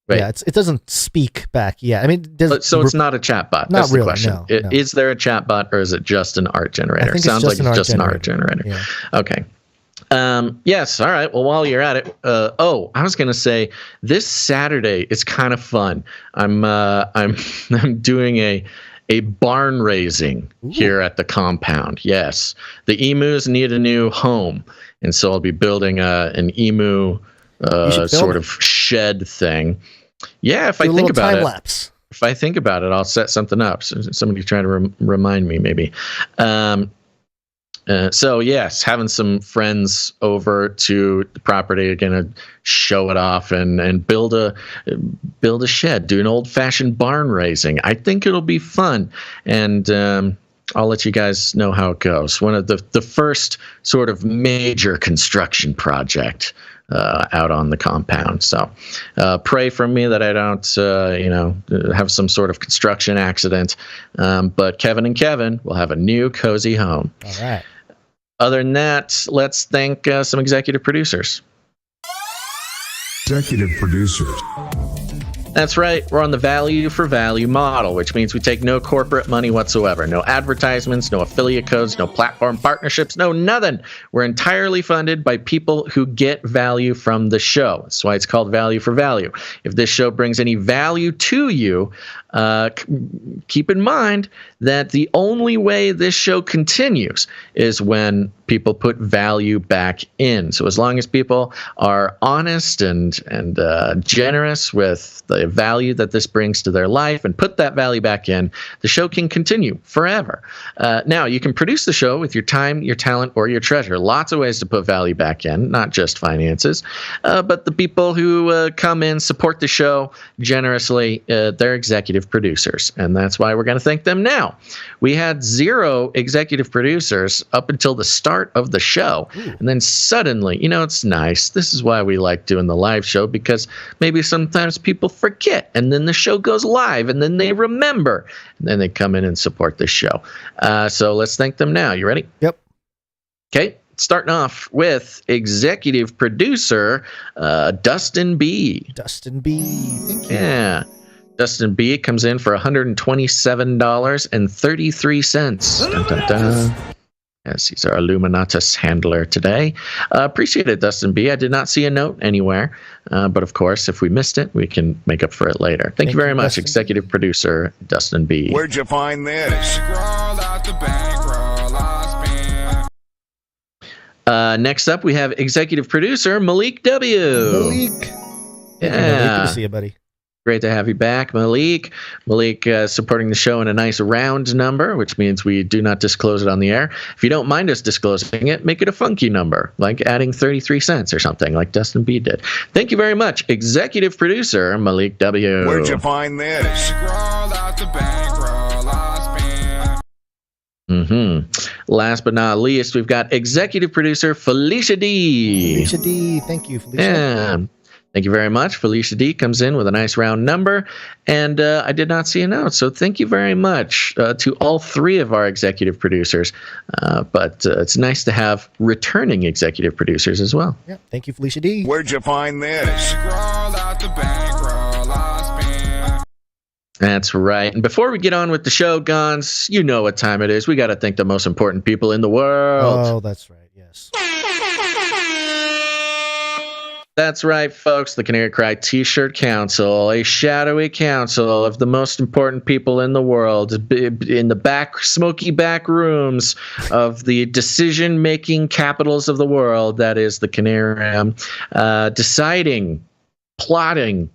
It doesn't speak back yet. So it's not a chat bot. Not That's really. The question. No. Is there a chat bot, or is it just an art generator? I think Sounds like it's just an art generator. generator. Yeah. Okay. Yes. All right. Well, while you're at it, I was going to say this Saturday is kind of fun. I'm doing a barn raising here at the compound. Yes, the emus need a new home, and so I'll be building an emu sort of shed thing. Yeah, if I think about it, if I think about it, I'll set something up. So somebody try to remind me, maybe. So yes, having some friends over to the property, gonna show it off and build a shed, do an old fashioned barn raising. I think it'll be fun, and I'll let you guys know how it goes. One of the first sort of major construction project out on the compound. So pray for me that I don't have some sort of construction accident. But Kevin and Kevin will have a new cozy home. All right. Other than that, let's thank some executive producers. Executive producers. That's right. We're on the value for value model, which means we take no corporate money whatsoever. No advertisements, no affiliate codes, no platform partnerships, no nothing. We're entirely funded by people who get value from the show. That's why it's called value for value. If this show brings any value to you, keep in mind that the only way this show continues is when people put value back in. So as long as people are honest and generous with the value that this brings to their life and put that value back in, the show can continue forever. Now, you can produce the show with your time, your talent, or your treasure. Lots of ways to put value back in, not just finances. But the people who come in, support the show generously, they're executive producers. And that's why we're going to thank them now. We had 0 executive producers up until the start of the show. And then suddenly, it's nice. This is why we like doing the live show, because maybe sometimes people forget, and then the show goes live, and then they remember, and then they come in and support the show. So let's thank them now. You ready? Yep. Okay. Starting off with executive producer Dustin B. Dustin B. Thank you. Yeah. Dustin B comes in for $127.33. Dun, dun, dun. Yes, he's our Illuminatus handler today. Appreciate it, Dustin B. I did not see a note anywhere, but of course, if we missed it, we can make up for it later. Thank you very much, Dustin. Executive Producer Dustin B. Where'd you find this? Next up, we have Executive Producer Malik W. Malik. Yeah. Good to see you, buddy. Great to have you back, Malik. Malik supporting the show in a nice round number, which means we do not disclose it on the air. If you don't mind us disclosing it, make it a funky number, like adding 33 cents or something, like Dustin B did. Thank you very much, Executive Producer Malik W. Where'd you find this? Last but not least, we've got Executive Producer Felicia D. Felicia D. Thank you, Felicia. Yeah. Thank you very much. Felicia D comes in with a nice round number, and I did not see a note, so thank you very much to all 3 of our executive producers. But it's nice to have returning executive producers as well. Yeah, thank you, Felicia D. Where'd you find this? That's right. And before we get on with the show, Gons, you know what time it is. We got to thank the most important people in the world. Oh, that's right. Yes. That's right, folks. The Canary Cry T-Shirt Council, a shadowy council of the most important people in the world, in the back, smoky back rooms of the decision-making capitals of the world. That is the Canary, deciding, plotting,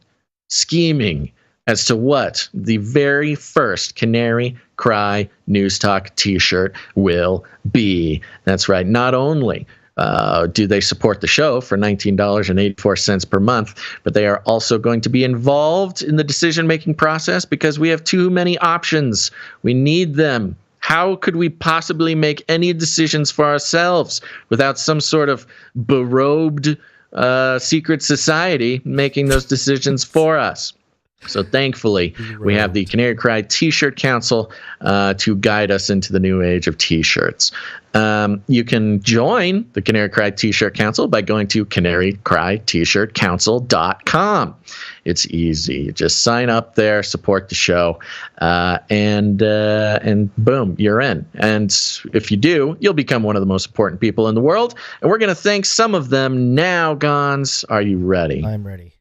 scheming as to what the very first Canary Cry News Talk T-shirt will be. That's right. Not only do they support the show for $19.84 per month, but they are also going to be involved in the decision-making process because we have too many options. We need them. How could we possibly make any decisions for ourselves without some sort of berobed secret society making those decisions for us? So thankfully, we have the Canary Cry T-Shirt Council to guide us into the new age of T-shirts. You can join the Canary Cry T-Shirt Council by going to canarycrytshirtcouncil.com. It's easy. You just sign up there, support the show, and boom, you're in. And if you do, you'll become one of the most important people in the world. And we're going to thank some of them now, Gons. Are you ready? I'm ready.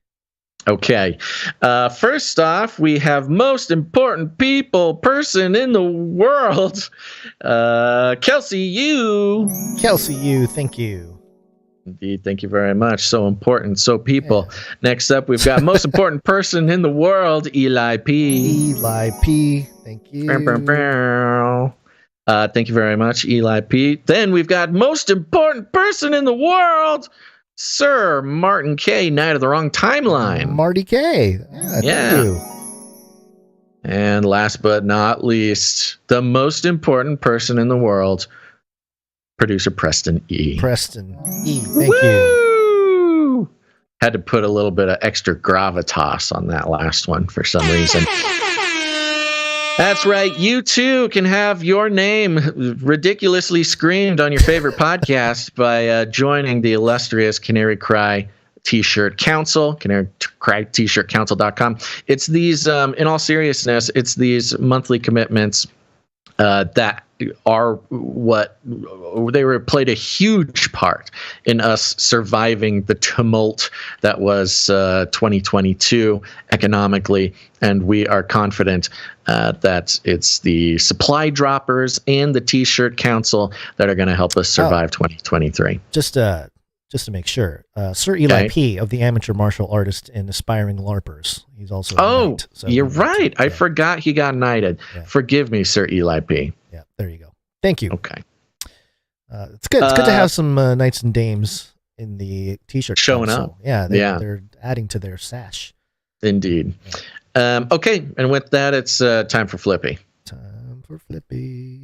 Okay. First off, we have most important person in the world, Kelsey Yu. Kelsey Yu, thank you. Indeed, thank you very much. So important, so people. Yeah. Next up, we've got most important person in the world, Eli P. Eli P, thank you. Thank you very much, Eli P. Then we've got most important person in the world, Sir Martin K, Night of the Wrong Timeline. Marty K. Yeah. Thank you. And last but not least, the most important person in the world, producer Preston E. Preston E. Thank you. Had to put a little bit of extra gravitas on that last one for some reason. That's right. You too can have your name ridiculously screamed on your favorite podcast by joining the illustrious Canary Cry T-shirt council, T-shirtcouncil.com. It's these, in all seriousness, it's these monthly commitments that are what played a huge part in us surviving the tumult that was 2022 economically, and we are confident that it's the supply droppers and the T-shirt council that are going to help us survive 2023. Just to make sure, Sir Eli P. of the Amateur Martial Artist and Aspiring LARPers. He's also a knight, so you're right. I forgot he got knighted. Yeah. Forgive me, Sir Eli P. Yeah, there you go. Thank you. Okay. It's good. It's good to have some knights and dames in the T-shirt showing council. up. Yeah, they're adding to their sash. Indeed. Yeah. Okay, and with that, it's time for Flippy. Time for Flippy.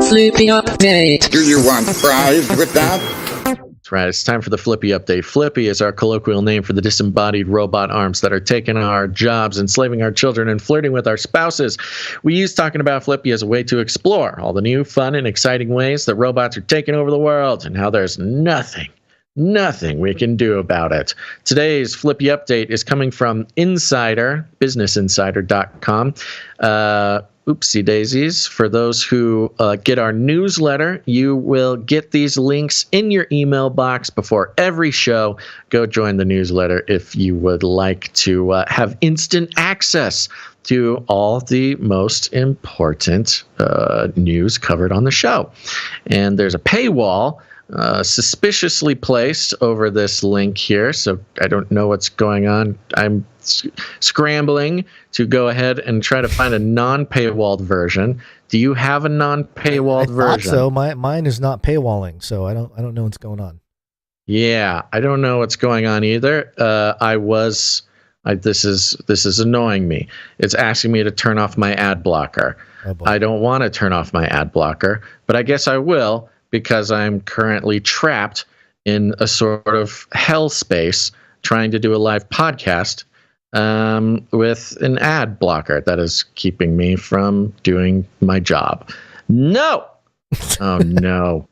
Flippy update. Do you want fries with that? That's right. It's time for the Flippy update. Flippy is our colloquial name for the disembodied robot arms that are taking our jobs, enslaving our children, and flirting with our spouses. We use talking about Flippy as a way to explore all the new, fun, and exciting ways that robots are taking over the world and how there's nothing we can do about it. Today's Flippy update is coming from Insider, businessinsider.com. Oopsie daisies. For those who get our newsletter, you will get these links in your email box before every show. Go join the newsletter if you would like to have instant access to all the most important news covered on the show. And there's a paywall suspiciously placed over this link here, so I don't know what's going on. I'm scrambling to go ahead and try to find a non-paywalled version. Do you have a non-paywalled version? So mine is not paywalling, so I don't know what's going on. Yeah, I don't know what's going on either. This is annoying me. It's asking me to turn off my ad blocker. Oh, boy. I don't want to turn off my ad blocker, but I guess I will, because I'm currently trapped in a sort of hell space trying to do a live podcast with an ad blocker that is keeping me from doing my job. No! Oh, no.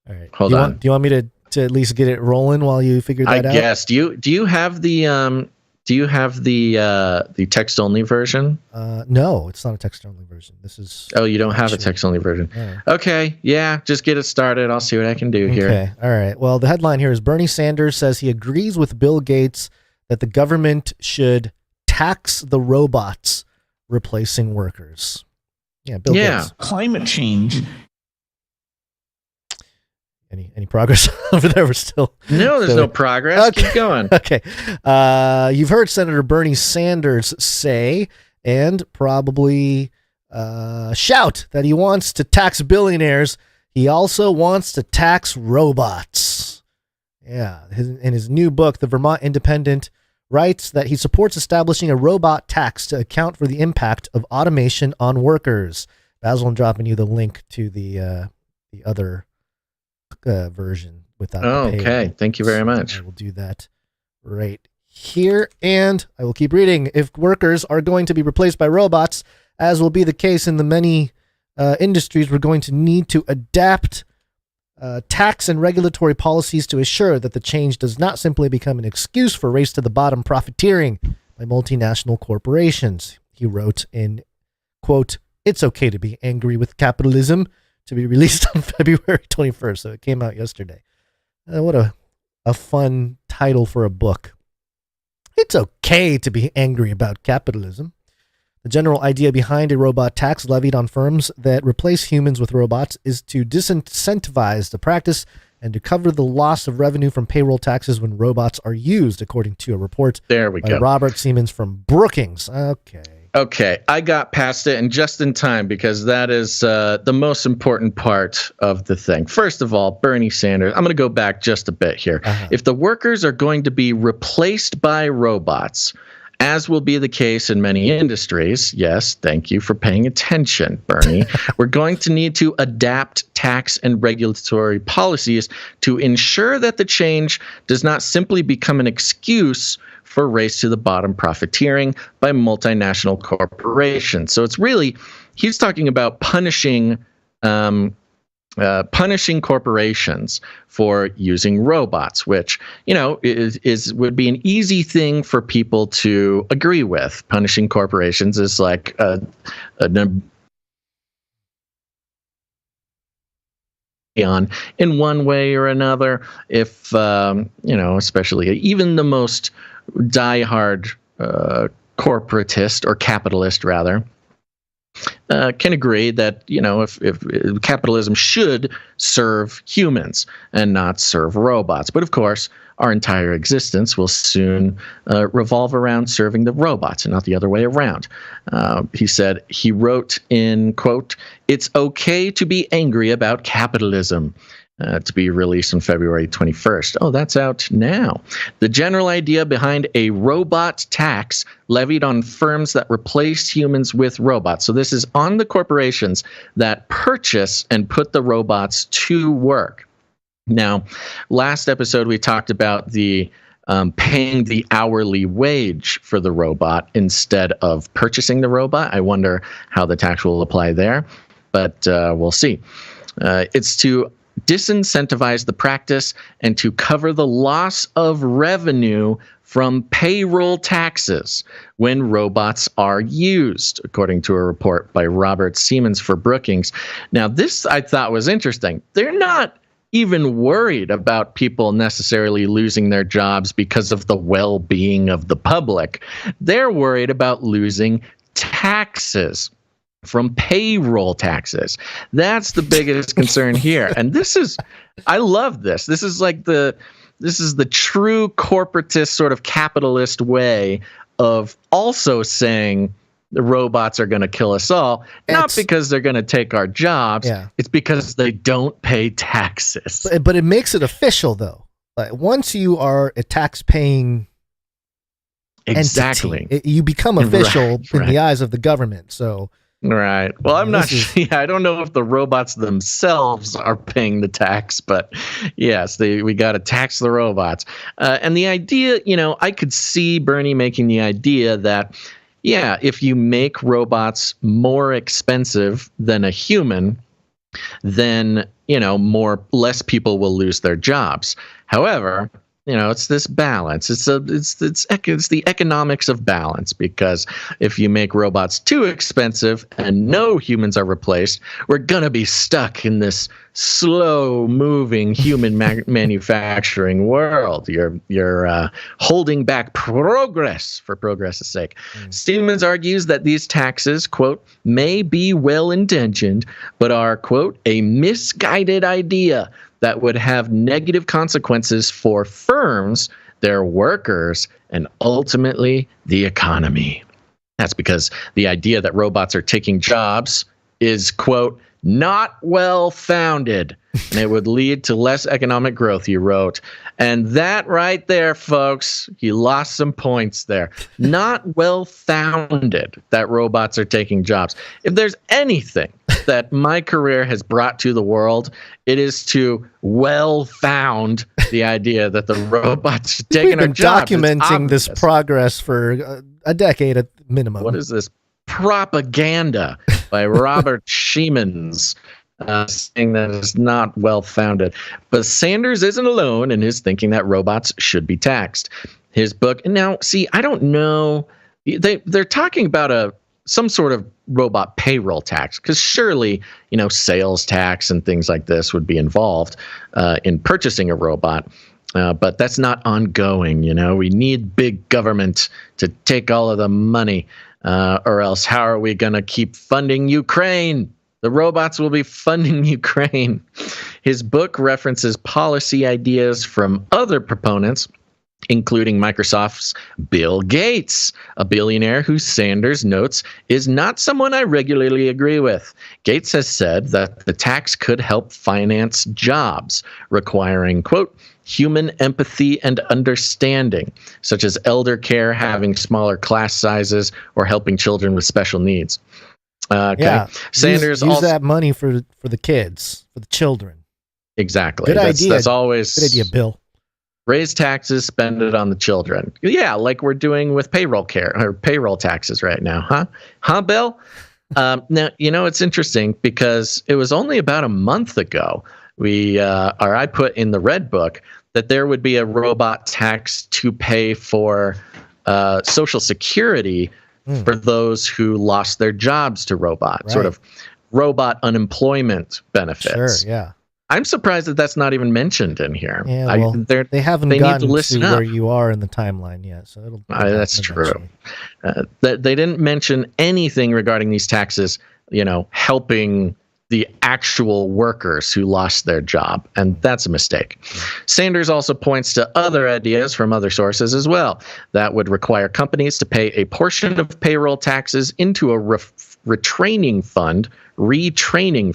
All right. Hold on. Do you want me to at least get it rolling while you figure that out? I guess. Do you have the text only version? No, it's not a text only version. This is. Oh, you don't have a text only version. No. Okay, yeah, just get it started. I'll see what I can do here. Okay, all right. Well, the headline here is Bernie Sanders says he agrees with Bill Gates that the government should tax the robots replacing workers. Yeah, Bill Gates. Climate change. Any progress over there? We're still no. There's no progress. Okay. Keep going. Okay. You've heard Senator Bernie Sanders say and probably shout that he wants to tax billionaires. He also wants to tax robots. Yeah. In his new book, The Vermont Independent writes that he supports establishing a robot tax to account for the impact of automation on workers. Basil, I'm dropping you the link to the other version without the paywall. Okay, thank you very much. I will do that right here, and I will keep reading. If workers are going to be replaced by robots, as will be the case in the many industries, we're going to need to adapt tax and regulatory policies to assure that the change does not simply become an excuse for race to the bottom profiteering by multinational corporations. He wrote in, quote, "It's okay to be angry with capitalism," to be released on February 21st. So it came out yesterday. What a fun title for a book. It's okay to be angry about capitalism. The general idea behind a robot tax levied on firms that replace humans with robots is to disincentivize the practice and to cover the loss of revenue from payroll taxes when robots are used, according to a report by Robert Siemens from Brookings. Okay, I got past it and just in time because that is the most important part of the thing. First of all, Bernie Sanders, I'm going to go back just a bit here. If the workers are going to be replaced by robots, as will be the case in many industries, yes, thank you for paying attention, Bernie, we're going to need to adapt tax and regulatory policies to ensure that the change does not simply become an excuse for race to the bottom profiteering by multinational corporations. So it's really, he's talking about punishing punishing corporations for using robots, which, you know, would be an easy thing for people to agree with. Punishing corporations is like in one way or another. If you know, especially even the most diehard corporatist or capitalist, rather, can agree that, you know, if capitalism should serve humans and not serve robots. But of course, our entire existence will soon revolve around serving the robots and not the other way around. He wrote in, quote, "It's okay to be angry about capitalism." To be released on February 21st. Oh, that's out now. The general idea behind a robot tax levied on firms that replace humans with robots. So this is on the corporations that purchase and put the robots to work. Now, last episode we talked about the paying the hourly wage for the robot instead of purchasing the robot. I wonder how the tax will apply there, but we'll see. It's to disincentivize the practice and to cover the loss of revenue from payroll taxes when robots are used, according to a report by Robert Siemens for Brookings. Now, this I thought was interesting. They're not even worried about people necessarily losing their jobs because of the well-being of the public. They're worried about losing taxes from payroll taxes. That's the biggest concern here. And I love this. This is the true corporatist sort of capitalist way of also saying the robots are going to kill us all, not because they're going to take our jobs. Yeah. It's because they don't pay taxes. But it makes it official, though. Like, once you are a tax-paying entity, you become official in the eyes of the government. So. Right. Well, I'm not sure. I don't know if the robots themselves are paying the tax, but yes, we got to tax the robots. And the idea, you know, I could see Bernie making the idea that, yeah, if you make robots more expensive than a human, then, you know, less people will lose their jobs. However, you know, it's this balance. It's the economics of balance, because if you make robots too expensive and no humans are replaced, we're gonna be stuck in this slow-moving human manufacturing world. You're holding back progress for progress' sake. Stevens argues that these taxes, quote, may be well-intentioned, but are, quote, a misguided idea that would have negative consequences for firms, their workers, and ultimately the economy. That's because the idea that robots are taking jobs is, quote, not well-founded, and it would lead to less economic growth, he wrote. And that right there, folks, he lost some points there. Not well-founded that robots are taking jobs. If there's anything that my career has brought to the world, it is to well-found the idea that the robots are taking our jobs. We've been documenting this progress for a decade at minimum. What is this? Propaganda by Robert Siemens, saying that it's not well-founded. But Sanders isn't alone in his thinking that robots should be taxed. His book, now, see, I don't know, they're talking about some sort of robot payroll tax, because surely, you know, sales tax and things like this would be involved in purchasing a robot. But that's not ongoing, you know. We need big government to take all of the money, or else how are we going to keep funding Ukraine? The robots will be funding Ukraine. His book references policy ideas from other proponents, including Microsoft's Bill Gates, a billionaire who Sanders notes is not someone I regularly agree with. Gates has said that the tax could help finance jobs, requiring, quote, human empathy and understanding, such as elder care, having smaller class sizes, or helping children with special needs. Okay. Yeah, Sanders use that money for the kids, for the children. Exactly. Good idea. That's always good idea, Bill. Raise taxes, spend it on the children. Yeah, like we're doing with payroll care or payroll taxes right now, huh? Huh, Bill? Now, it's interesting because it was only about a month ago I put in the Red Book that there would be a robot tax to pay for Social Security for those who lost their jobs to robots, sort of robot unemployment benefits. Sure, yeah. I'm surprised that that's not even mentioned in here. Yeah, well, they haven't gotten to where you are in the timeline yet, so it'll. That's true. They didn't mention anything regarding these taxes, helping the actual workers who lost their job, and that's a mistake. Sanders also points to other ideas from other sources as well that would require companies to pay a portion of payroll taxes into a retraining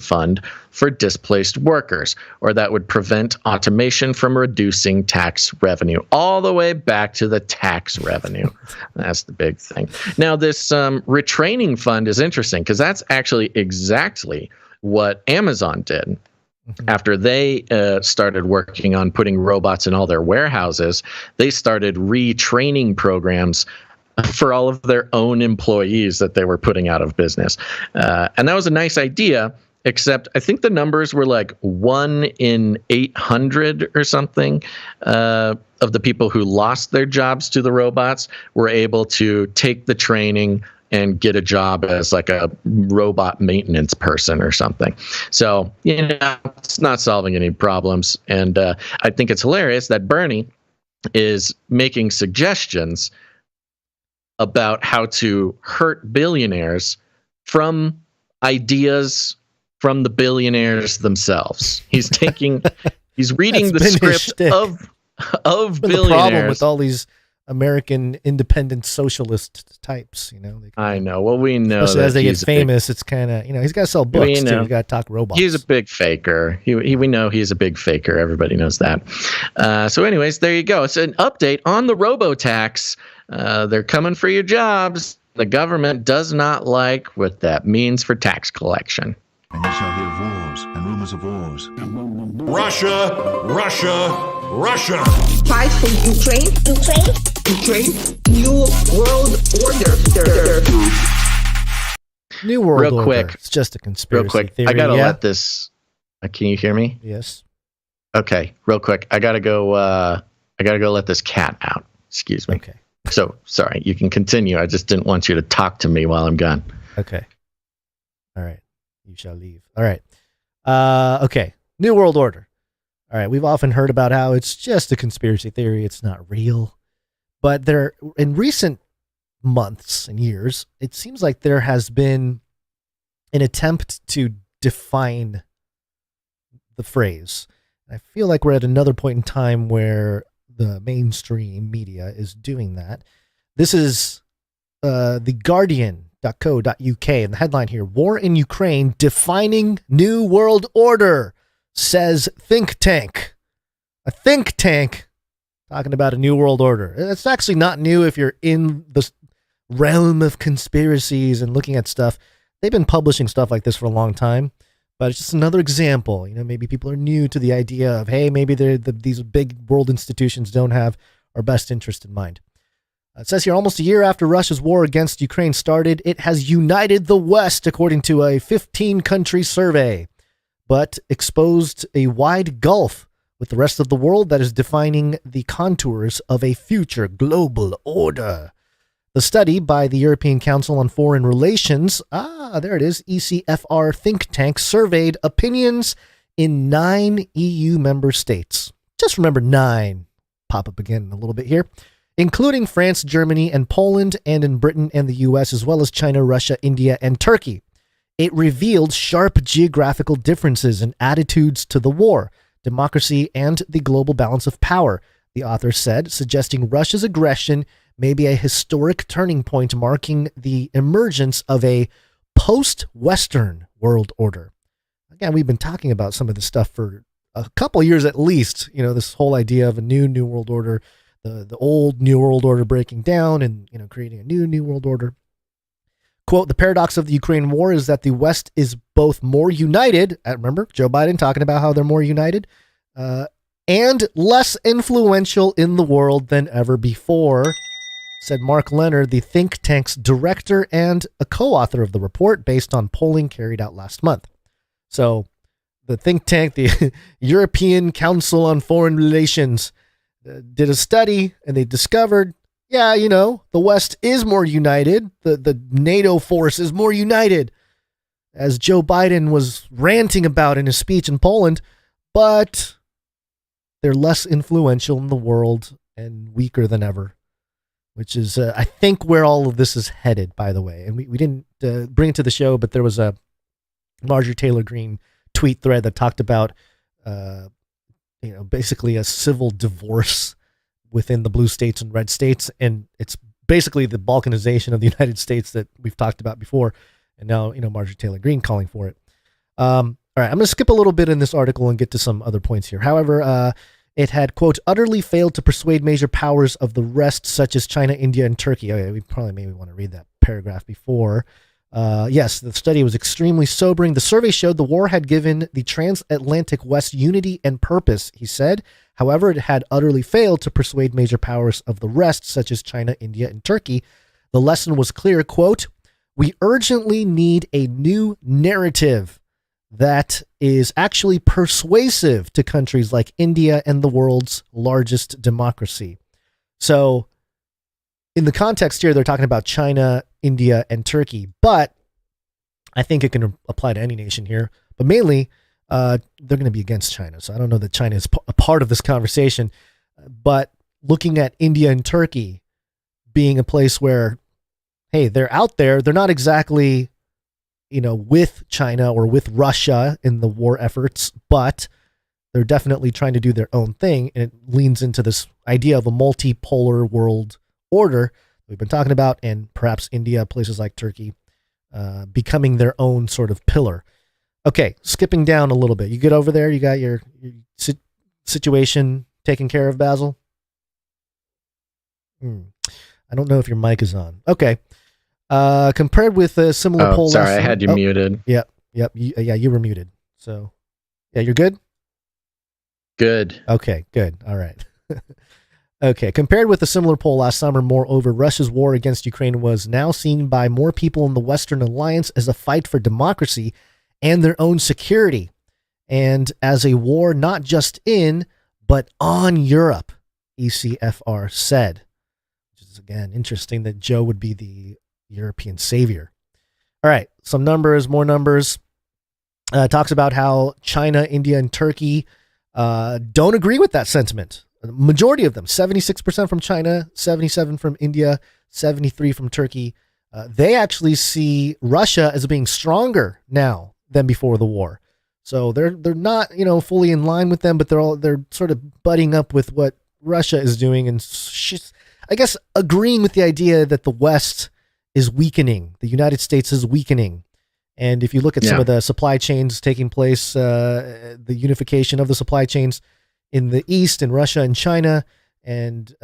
fund for displaced workers, or that would prevent automation from reducing tax revenue, all the way back to the tax revenue. That's the big thing. Now, this retraining fund is interesting because that's actually exactly what Amazon did. After they started working on putting robots in all their warehouses, they started retraining programs for all of their own employees that they were putting out of business. And that was a nice idea, except I think the numbers were like 1 in 800 or something of the people who lost their jobs to the robots were able to take the training and get a job as like a robot maintenance person or something. So, it's not solving any problems. And I think it's hilarious that Bernie is making suggestions about how to hurt billionaires from ideas from the billionaires themselves. He's reading the script of billionaires. The problem with all these American independent socialist types, I know. Well, we know especially as they get famous, it's kind of, he's got to sell books too. He's got to talk robots. He's a big faker. We know he's a big faker. Everybody knows that. So anyways, there you go. It's an update on the robo-tax. They're coming for your jobs. The government does not like what that means for tax collection. And you shall hear wars and rumors of wars. Russia, Russia, Russia. Fight for Ukraine. New world order. New world real order. Quick. It's just a conspiracy real quick. theory. I gotta let this. Can you hear me? Yes. Okay. Real quick. I gotta go let this cat out. Excuse me. Okay. So sorry. You can continue. I just didn't want you to talk to me while I'm gone. Okay. All right. You shall leave. All right. Okay. New world order. All right. We've often heard about how it's just a conspiracy theory. It's not real. But in recent months and years, it seems like there has been an attempt to define the phrase. I feel like we're at another point in time where the mainstream media is doing that. This is the Guardian.co.uk, and the headline here: War in Ukraine defining new world order, says think tank. A think tank talking about a new world order. It's actually not new if you're in the realm of conspiracies and looking at stuff. They've been publishing stuff like this for a long time, but it's just another example. Maybe people are new to the idea of, hey, maybe these big world institutions don't have our best interest in mind. It says here, almost a year after Russia's war against Ukraine started, it has united the West, according to a 15-country survey, but exposed a wide gulf with the rest of the world that is defining the contours of a future global order. The study by the European Council on Foreign Relations, there it is, ECFR think tank, surveyed opinions in 9 EU member states. Just remember 9. Pop up again in a little bit here. Including France, Germany, and Poland, and in Britain and the US, as well as China, Russia, India, and Turkey. It revealed sharp geographical differences in attitudes to the war, democracy, and the global balance of power, the author said, suggesting Russia's aggression may be a historic turning point marking the emergence of a post-Western world order. Again, we've been talking about some of this stuff for a couple years at least, this whole idea of a new world order, the old new world order breaking down and, creating a new world order. Quote, the paradox of the Ukraine war is that the West is both more united, remember Joe Biden talking about how they're more united, and less influential in the world than ever before. said Marc Leonard, the think tank's director and a co-author of the report based on polling carried out last month. So the think tank, the European Council on Foreign Relations, did a study, and they discovered, the West is more united. The NATO force is more united, as Joe Biden was ranting about in his speech in Poland, but they're less influential in the world and weaker than ever, which is, I think, where all of this is headed, by the way. And we didn't bring it to the show, but there was a Marjorie Taylor Greene tweet thread that talked about, basically a civil divorce within the blue states and red states. And it's basically the balkanization of the United States that we've talked about before. And now, Marjorie Taylor Greene calling for it. All right, I'm going to skip a little bit in this article and get to some other points here. However, it had, quote, utterly failed to persuade major powers of the rest, such as China, India, and Turkey. Oh, yeah, we probably maybe want to read that paragraph before. Yes, the study was extremely sobering. The survey showed the war had given the transatlantic West unity and purpose, he said. However, it had utterly failed to persuade major powers of the rest, such as China, India, and Turkey. The lesson was clear, quote, we urgently need a new narrative that is actually persuasive to countries like India and the world's largest democracy. So in the context here, they're talking about China, India, and Turkey, but I think it can apply to any nation here, but mainly they're going to be against China. So I don't know that China is a part of this conversation, but looking at India and Turkey being a place where, hey, they're out there, they're not exactly, with China or with Russia in the war efforts, but they're definitely trying to do their own thing. And it leans into this idea of a multipolar world order we've been talking about, and perhaps India, places like Turkey, becoming their own sort of pillar. Okay, skipping down a little bit. You get over there, you got your situation taken care of, Basil? I don't know if your mic is on. Okay. Compared with a similar poll. Sorry, I had you muted. Yep. You were muted. So, yeah, you're good? Good. Okay, good. All right. Okay, compared with a similar poll last summer, moreover, Russia's war against Ukraine was now seen by more people in the Western alliance as a fight for democracy and their own security, and as a war not just in, but on Europe, ECFR said. Which is, again, interesting that Joe would be the European savior. All right, some numbers, more numbers. Talks about how China, India, and Turkey don't agree with that sentiment. The majority of them, 76% from China, 77% from India, 73% from Turkey. They actually see Russia as being stronger now than before the war. So they're not, fully in line with them, but they're sort of butting up with what Russia is doing, and I guess agreeing with the idea that the West is weakening, the United States is weakening. And if you look at some of the supply chains taking place, the unification of the supply chains in the East, in Russia and China, and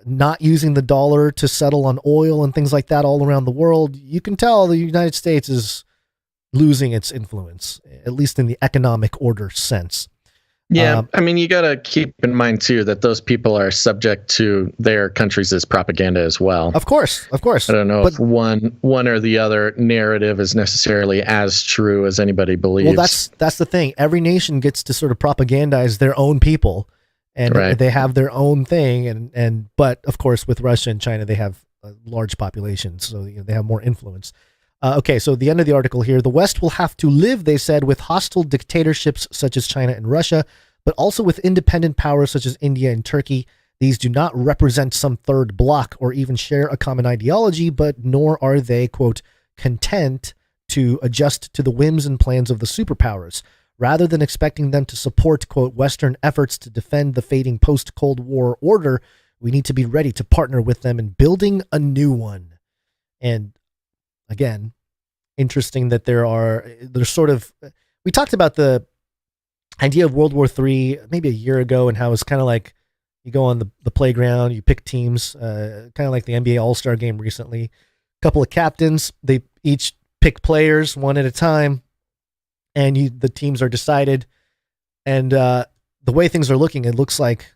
not using the dollar to settle on oil and things like that all around the world, you can tell the United States is losing its influence, at least in the economic order sense. Yeah, you got to keep in mind, too, that those people are subject to their countries' propaganda as well. Of course. I don't know if one or the other narrative is necessarily as true as anybody believes. Well, that's the thing. Every nation gets to sort of propagandize their own people, and they have their own thing. But, of course, with Russia and China, they have large populations, so they have more influence. Okay, so the end of the article here. The West will have to live, they said, with hostile dictatorships such as China and Russia, but also with independent powers such as India and Turkey. These do not represent some third bloc or even share a common ideology, but nor are they, quote, content to adjust to the whims and plans of the superpowers. Rather than expecting them to support, quote, Western efforts to defend the fading post-Cold War order, we need to be ready to partner with them in building a new one. And again, interesting that there's sort of, we talked about the idea of World War III maybe a year ago, and how it's kind of like you go on the playground, you pick teams, kind of like the NBA All-Star game recently. A couple of captains, they each pick players one at a time, and the teams are decided. And the way things are looking, it looks like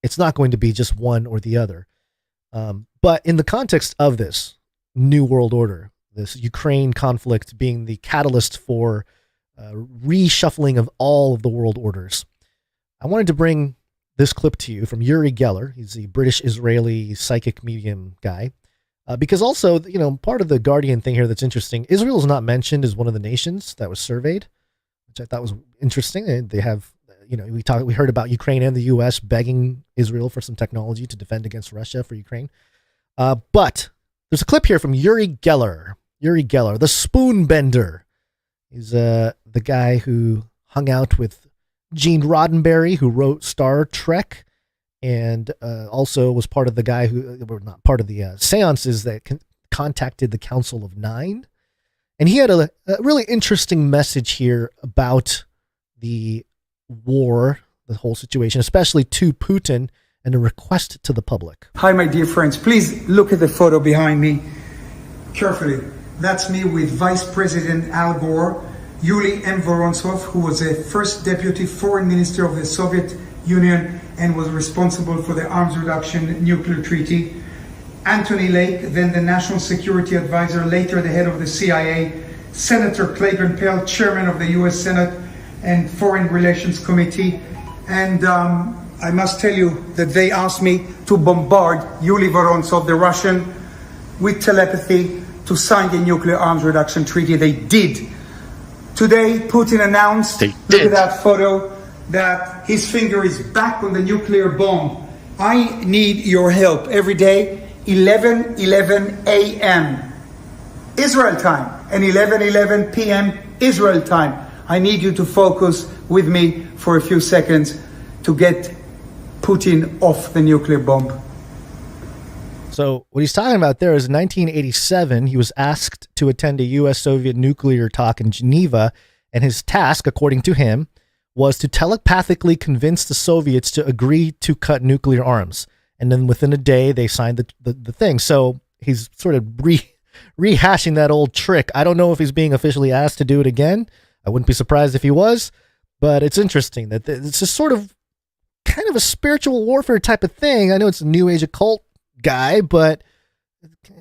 it's not going to be just one or the other. But But in the context of this new world order, this Ukraine conflict being the catalyst for reshuffling of all of the world orders, I wanted to bring this clip to you from Uri Geller. He's the British-Israeli psychic medium guy. Because also, part of the Guardian thing here that's interesting, Israel is not mentioned as one of the nations that was surveyed, which I thought was interesting. And they have, we heard about Ukraine and the U.S. begging Israel for some technology to defend against Russia for Ukraine. But there's a clip here from Uri Geller, the spoon bender. He's the guy who hung out with Gene Roddenberry, who wrote Star Trek, and also was part of the guy who were not part of the seances that contacted the Council of Nine. And he had a really interesting message here about the war, the whole situation, especially to Putin, and a request to the public. Hi, my dear friends. Please look at the photo behind me carefully. That's me with Vice President Al Gore, Yuli M. Vorontsov, who was the first deputy foreign minister of the Soviet Union and was responsible for the arms reduction nuclear treaty. Anthony Lake, then the national security advisor, later the head of the CIA. Senator Claiborne Pell, chairman of the U.S. Senate and Foreign Relations Committee. And I must tell you that they asked me to bombard Yuli Vorontsov, the Russian, with telepathy to sign the nuclear arms reduction treaty. They did. Today, Putin announced, look at that photo, that his finger is back on the nuclear bomb. I need your help every day, 11:11 a.m. Israel time and 11:11 p.m. Israel time. I need you to focus with me for a few seconds to get Putin off the nuclear bomb. So what he's talking about there is in 1987, he was asked to attend a U.S.-Soviet nuclear talk in Geneva, and his task, according to him, was to telepathically convince the Soviets to agree to cut nuclear arms. And then within a day, they signed the thing. So he's sort of rehashing that old trick. I don't know if he's being officially asked to do it again. I wouldn't be surprised if he was, but it's interesting that it's just sort of kind of a spiritual warfare type of thing. I know it's a new age occult guy, but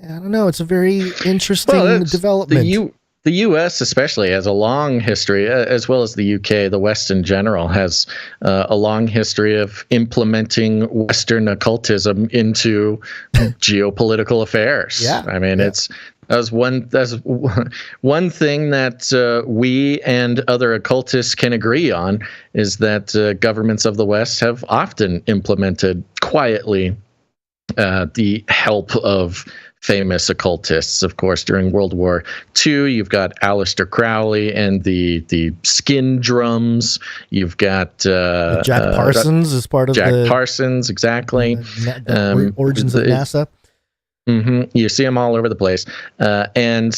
I don't know. It's a very interesting development. The U.S. especially has a long history, as well as the UK, the West in general, has a long history of implementing Western occultism into geopolitical affairs. Yeah. I mean, that's one thing that we and other occultists can agree on is that governments of the West have often implemented quietly the help of famous occultists. Of course, during World War II, you've got Aleister Crowley and the skin drums. You've got Jack Parsons is part of Jack Parsons, exactly. Origins of NASA. Mm-hmm. You see him all over the place, and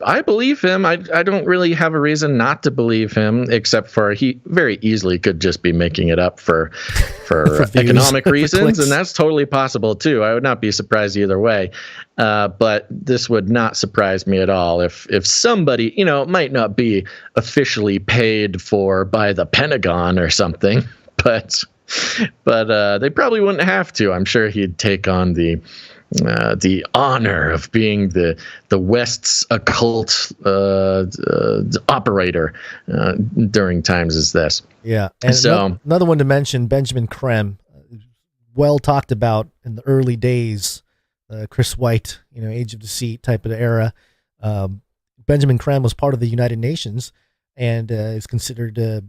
I believe him. I don't really have a reason not to believe him, except for he very easily could just be making it up for economic reasons, and that's totally possible too. I would not be surprised either way. But this would not surprise me at all if somebody, it might not be officially paid for by the Pentagon or something, but they probably wouldn't have to. I'm sure he'd take on the honor of being the West's occult operator during times as this. Yeah, and so another one to mention, Benjamin Creme, well talked about in the early days, Chris White, Age of Deceit type of era. Benjamin Creme was part of the United Nations and is considered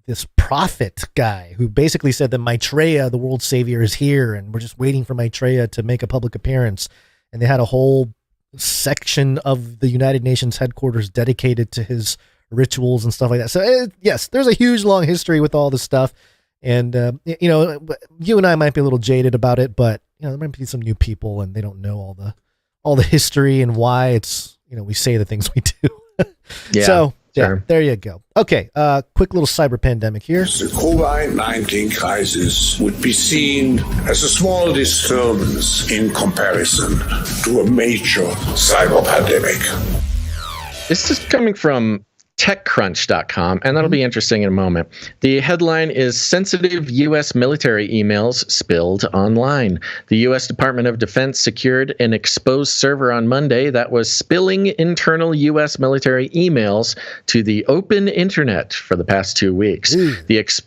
this prophet guy who basically said that Maitreya, the world savior, is here, and we're just waiting for Maitreya to make a public appearance. And they had a whole section of the United Nations headquarters dedicated to his rituals and stuff like that. So yes, there's a huge long history with all this stuff. And, you and I might be a little jaded about it, but there might be some new people and they don't know all the history and why it's, we say the things we do. Yeah. So, sure. There you go. Okay, quick little cyber pandemic here. The COVID-19 crisis would be seen as a small disturbance in comparison to a major cyber pandemic. This is coming from TechCrunch.com, and that'll be interesting in a moment. The headline is Sensitive U.S. Military Emails Spilled Online. The U.S. Department of Defense secured an exposed server on Monday that was spilling internal U.S. military emails to the open internet for the past 2 weeks. The exposed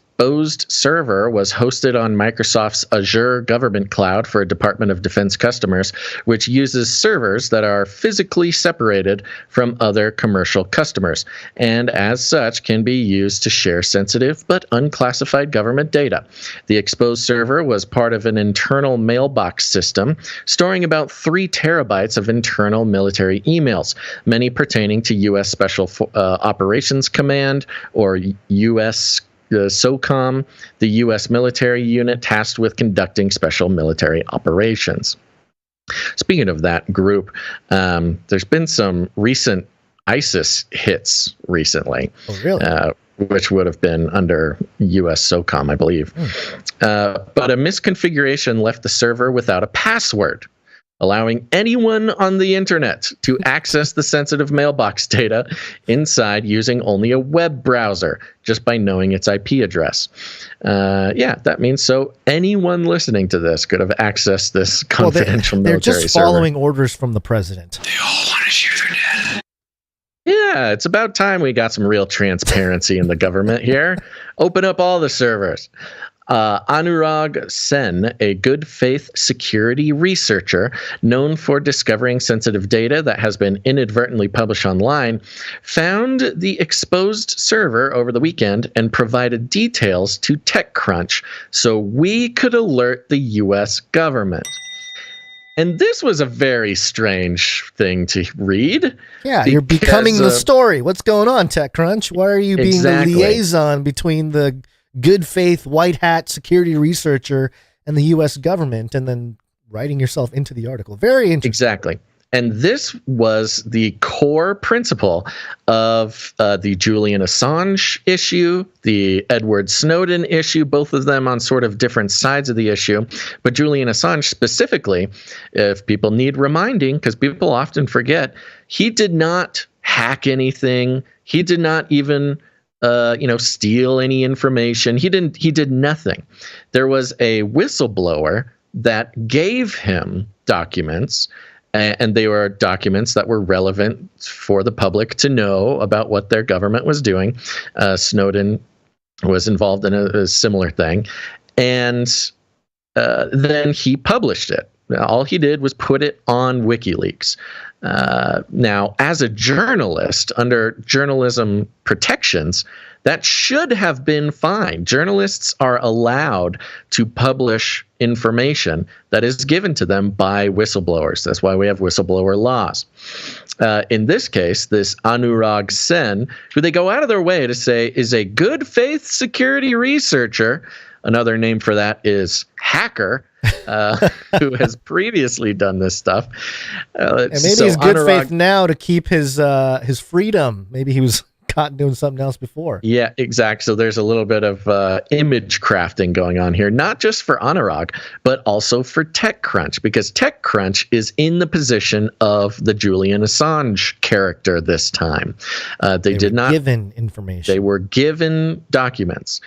server was hosted on Microsoft's Azure government cloud for Department of Defense customers, which uses servers that are physically separated from other commercial customers, and as such can be used to share sensitive but unclassified government data. The exposed server was part of an internal mailbox system, storing about 3 terabytes of internal military emails, many pertaining to U.S. Special Operations Command, or U.S. SOCOM, the U.S. military unit tasked with conducting special military operations. Speaking of that group, there's been some recent ISIS hits recently. Oh, really? Which would have been under U.S. SOCOM, I believe. But a misconfiguration left the server without a password, allowing anyone on the internet to access the sensitive mailbox data inside using only a web browser, just by knowing its IP address. That means so anyone listening to this could have accessed this confidential military server. They're just following orders from the president. They all want to share their data. Yeah, it's about time we got some real transparency in the government here. Open up all the servers. Anurag Sen, a good faith security researcher known for discovering sensitive data that has been inadvertently published online, found the exposed server over the weekend and provided details to TechCrunch so we could alert the U.S. government. And this was a very strange thing to read. Yeah, you're becoming the story. What's going on, TechCrunch? Why are you being the liaison between the good faith white hat security researcher and the U.S. government, and then writing yourself into the article? Very interesting. Exactly. And this was the core principle of the Julian Assange issue, the Edward Snowden issue, both of them on sort of different sides of the issue. But Julian Assange specifically, if people need reminding, because people often forget, he did not hack anything. He did not even steal any information. He did nothing. There was a whistleblower that gave him documents, and they were documents that were relevant for the public to know about what their government was doing. Snowden was involved in a similar thing. And then he published it. All he did was put it on WikiLeaks. Now, as a journalist, under journalism protections, that should have been fine. Journalists are allowed to publish information that is given to them by whistleblowers. That's why we have whistleblower laws. In this case, this Anurag Sen, who they go out of their way to say is a good faith security researcher, another name for that is hacker, who has previously done this stuff. And maybe he's good faith now to keep his freedom. Maybe he was caught doing something else before. Yeah, exactly. So there's a little bit of image crafting going on here, not just for Anurag, but also for TechCrunch, because TechCrunch is in the position of the Julian Assange character this time. They did not given information. They were given documents.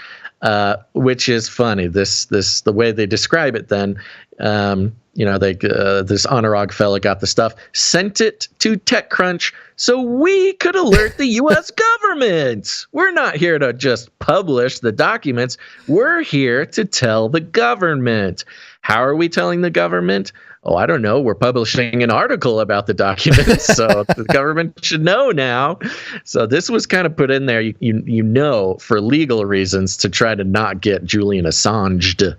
Which is funny. The way they describe it then, this Anurag fella got the stuff, sent it to TechCrunch so we could alert the U.S. government. We're not here to just publish the documents. We're here to tell the government. How are we telling the government? Oh, I don't know. We're publishing an article about the documents, so the government should know now. So this was kind of put in there, for legal reasons, to try to not get Julian Assanged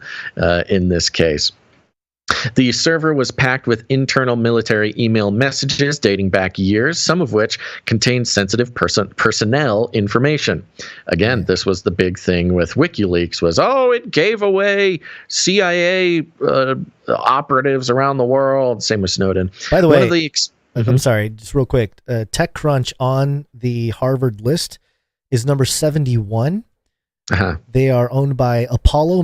in this case. The server was packed with internal military email messages dating back years, some of which contained sensitive personnel information. Again, this was the big thing with WikiLeaks was, it gave away CIA operatives around the world. Same with Snowden. By the way, I'm sorry, just real quick. TechCrunch on the Harvard list is number 71. They are owned by Apollo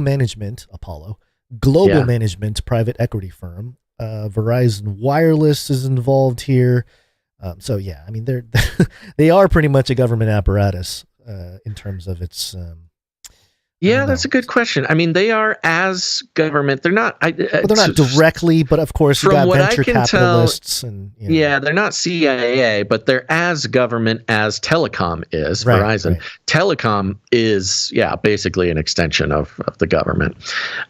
Global Management private equity firm. Verizon Wireless is involved here. So yeah, I mean they are pretty much a government apparatus in terms of its. Yeah, that's a good question. I mean, they are as government. They're not. Well, they're not directly, but of course, you got venture capitalists and. Yeah, they're not CIA, but they're as government as telecom is. Right, Verizon. right. Telecom is, basically an extension of the government.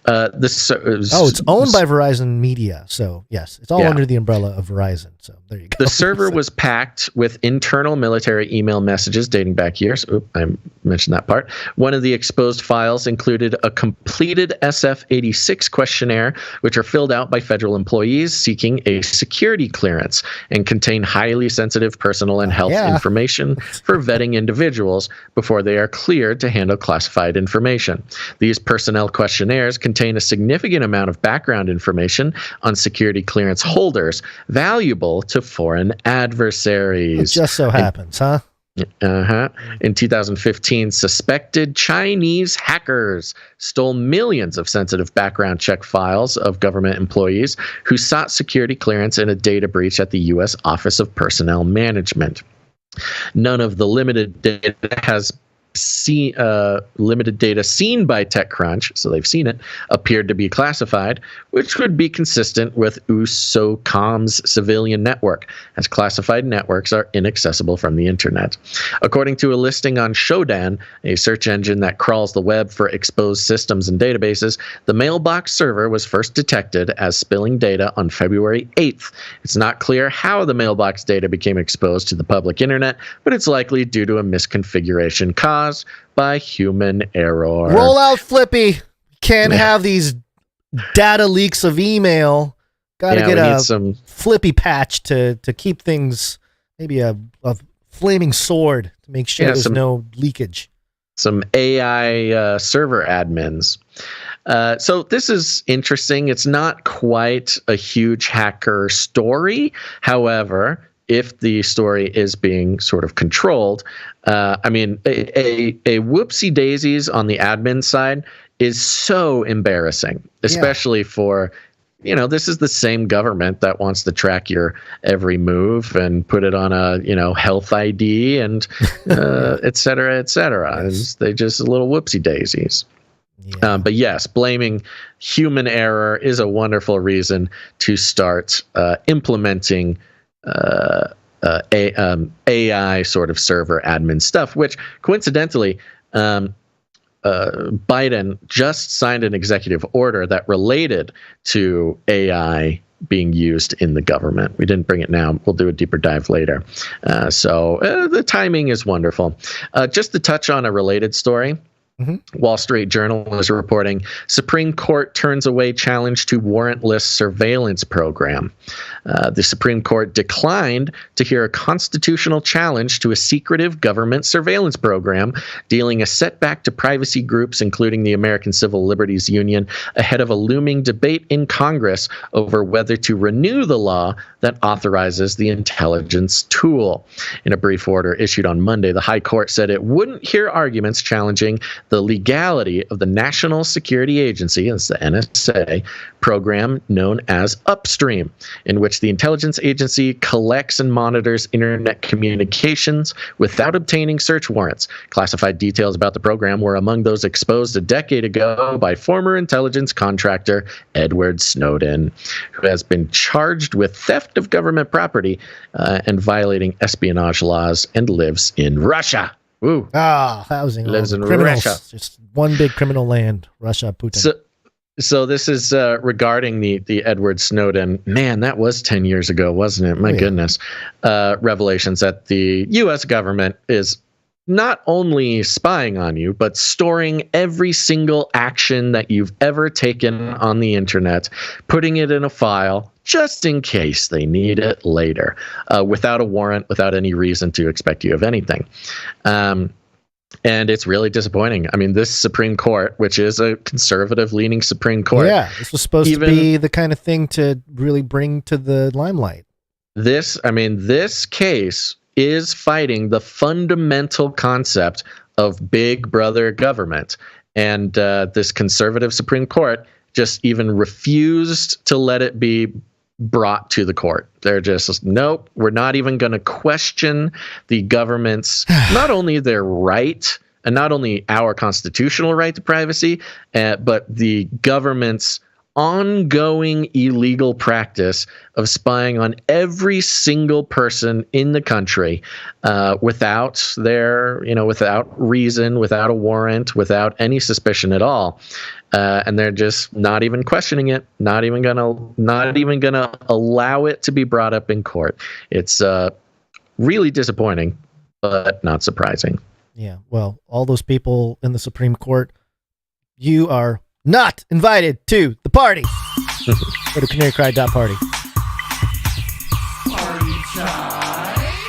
It's owned by Verizon Media, so yes, it's all under the umbrella of Verizon. So there you go. The server was packed with internal military email messages dating back years. I mentioned that part. One of the exposed files included a completed SF-86 questionnaire, which are filled out by federal employees seeking a security clearance and contain highly sensitive personal and health information for vetting individuals before they are cleared to handle classified information. These personnel questionnaires contain a significant amount of background information on security clearance holders, valuable to foreign adversaries. It just so happens, huh? In 2015, suspected Chinese hackers stole millions of sensitive background check files of government employees who sought security clearance in a data breach at the U.S. Office of Personnel Management. None of the limited data seen by TechCrunch, so they've seen it, appeared to be classified, which would be consistent with USOCOM's civilian network, as classified networks are inaccessible from the internet. According to a listing on Shodan, a search engine that crawls the web for exposed systems and databases, the mailbox server was first detected as spilling data on February 8th. It's not clear how the mailbox data became exposed to the public internet, but it's likely due to a misconfiguration caused by human error. Roll out FLIPPY. Can't have these data leaks of email. Got to get some FLIPPY patch to keep things, maybe a flaming sword to make sure there's no leakage. Some AI server admins. So this is interesting. It's not quite a huge hacker story. However, if the story is being sort of controlled, I mean, a whoopsie daisies on the admin side is so embarrassing, especially for, this is the same government that wants to track your every move and put it on a, health ID and et cetera, et cetera. Yes. They just little whoopsie daisies. Yeah. But yes, blaming human error is a wonderful reason to start implementing AI sort of server admin stuff, which coincidentally, Biden just signed an executive order that related to AI being used in the government. We didn't bring it now. We'll do a deeper dive later. So the timing is wonderful. Just to touch on a related story. Mm-hmm. Wall Street Journal is reporting Supreme Court turns away challenge to warrantless surveillance program. The Supreme Court declined to hear a constitutional challenge to a secretive government surveillance program, dealing a setback to privacy groups, including the American Civil Liberties Union, ahead of a looming debate in Congress over whether to renew the law that authorizes the intelligence tool. In a brief order issued on Monday, the High Court said it wouldn't hear arguments challenging the legality of the National Security Agency, that's the NSA, program known as Upstream, in which the intelligence agency collects and monitors internet communications without obtaining search warrants. Classified details about the program were among those exposed a decade ago by former intelligence contractor Edward Snowden, who has been charged with theft of government property and violating espionage laws and lives in Russia. Ooh. Housing. Lives in criminals. Russia. Just one big criminal land. Russia, Putin. So this is regarding the Edward Snowden. Man, that was 10 years ago, wasn't it? My goodness. Revelations that the U.S. government is not only spying on you, but storing every single action that you've ever taken on the internet, putting it in a file, just in case they need it later, without a warrant, without any reason to expect you of anything. And it's really disappointing. I mean, this Supreme Court, which is a conservative-leaning Supreme Court. Yeah, this was supposed to be the kind of thing to really bring to the limelight. This case is fighting the fundamental concept of big brother government. And this conservative Supreme Court just even refused to let it be brought to the court. They're just, nope, we're not even going to question the government's, not only their right, and not only our constitutional right to privacy, but the government's ongoing illegal practice of spying on every single person in the country without reason, without a warrant, without any suspicion at all. And they're just not even questioning it, not even gonna allow it to be brought up in court. It's really disappointing, but not surprising. Yeah, well, all those people in the Supreme Court, you are not invited to the party. Go to canarycry.party.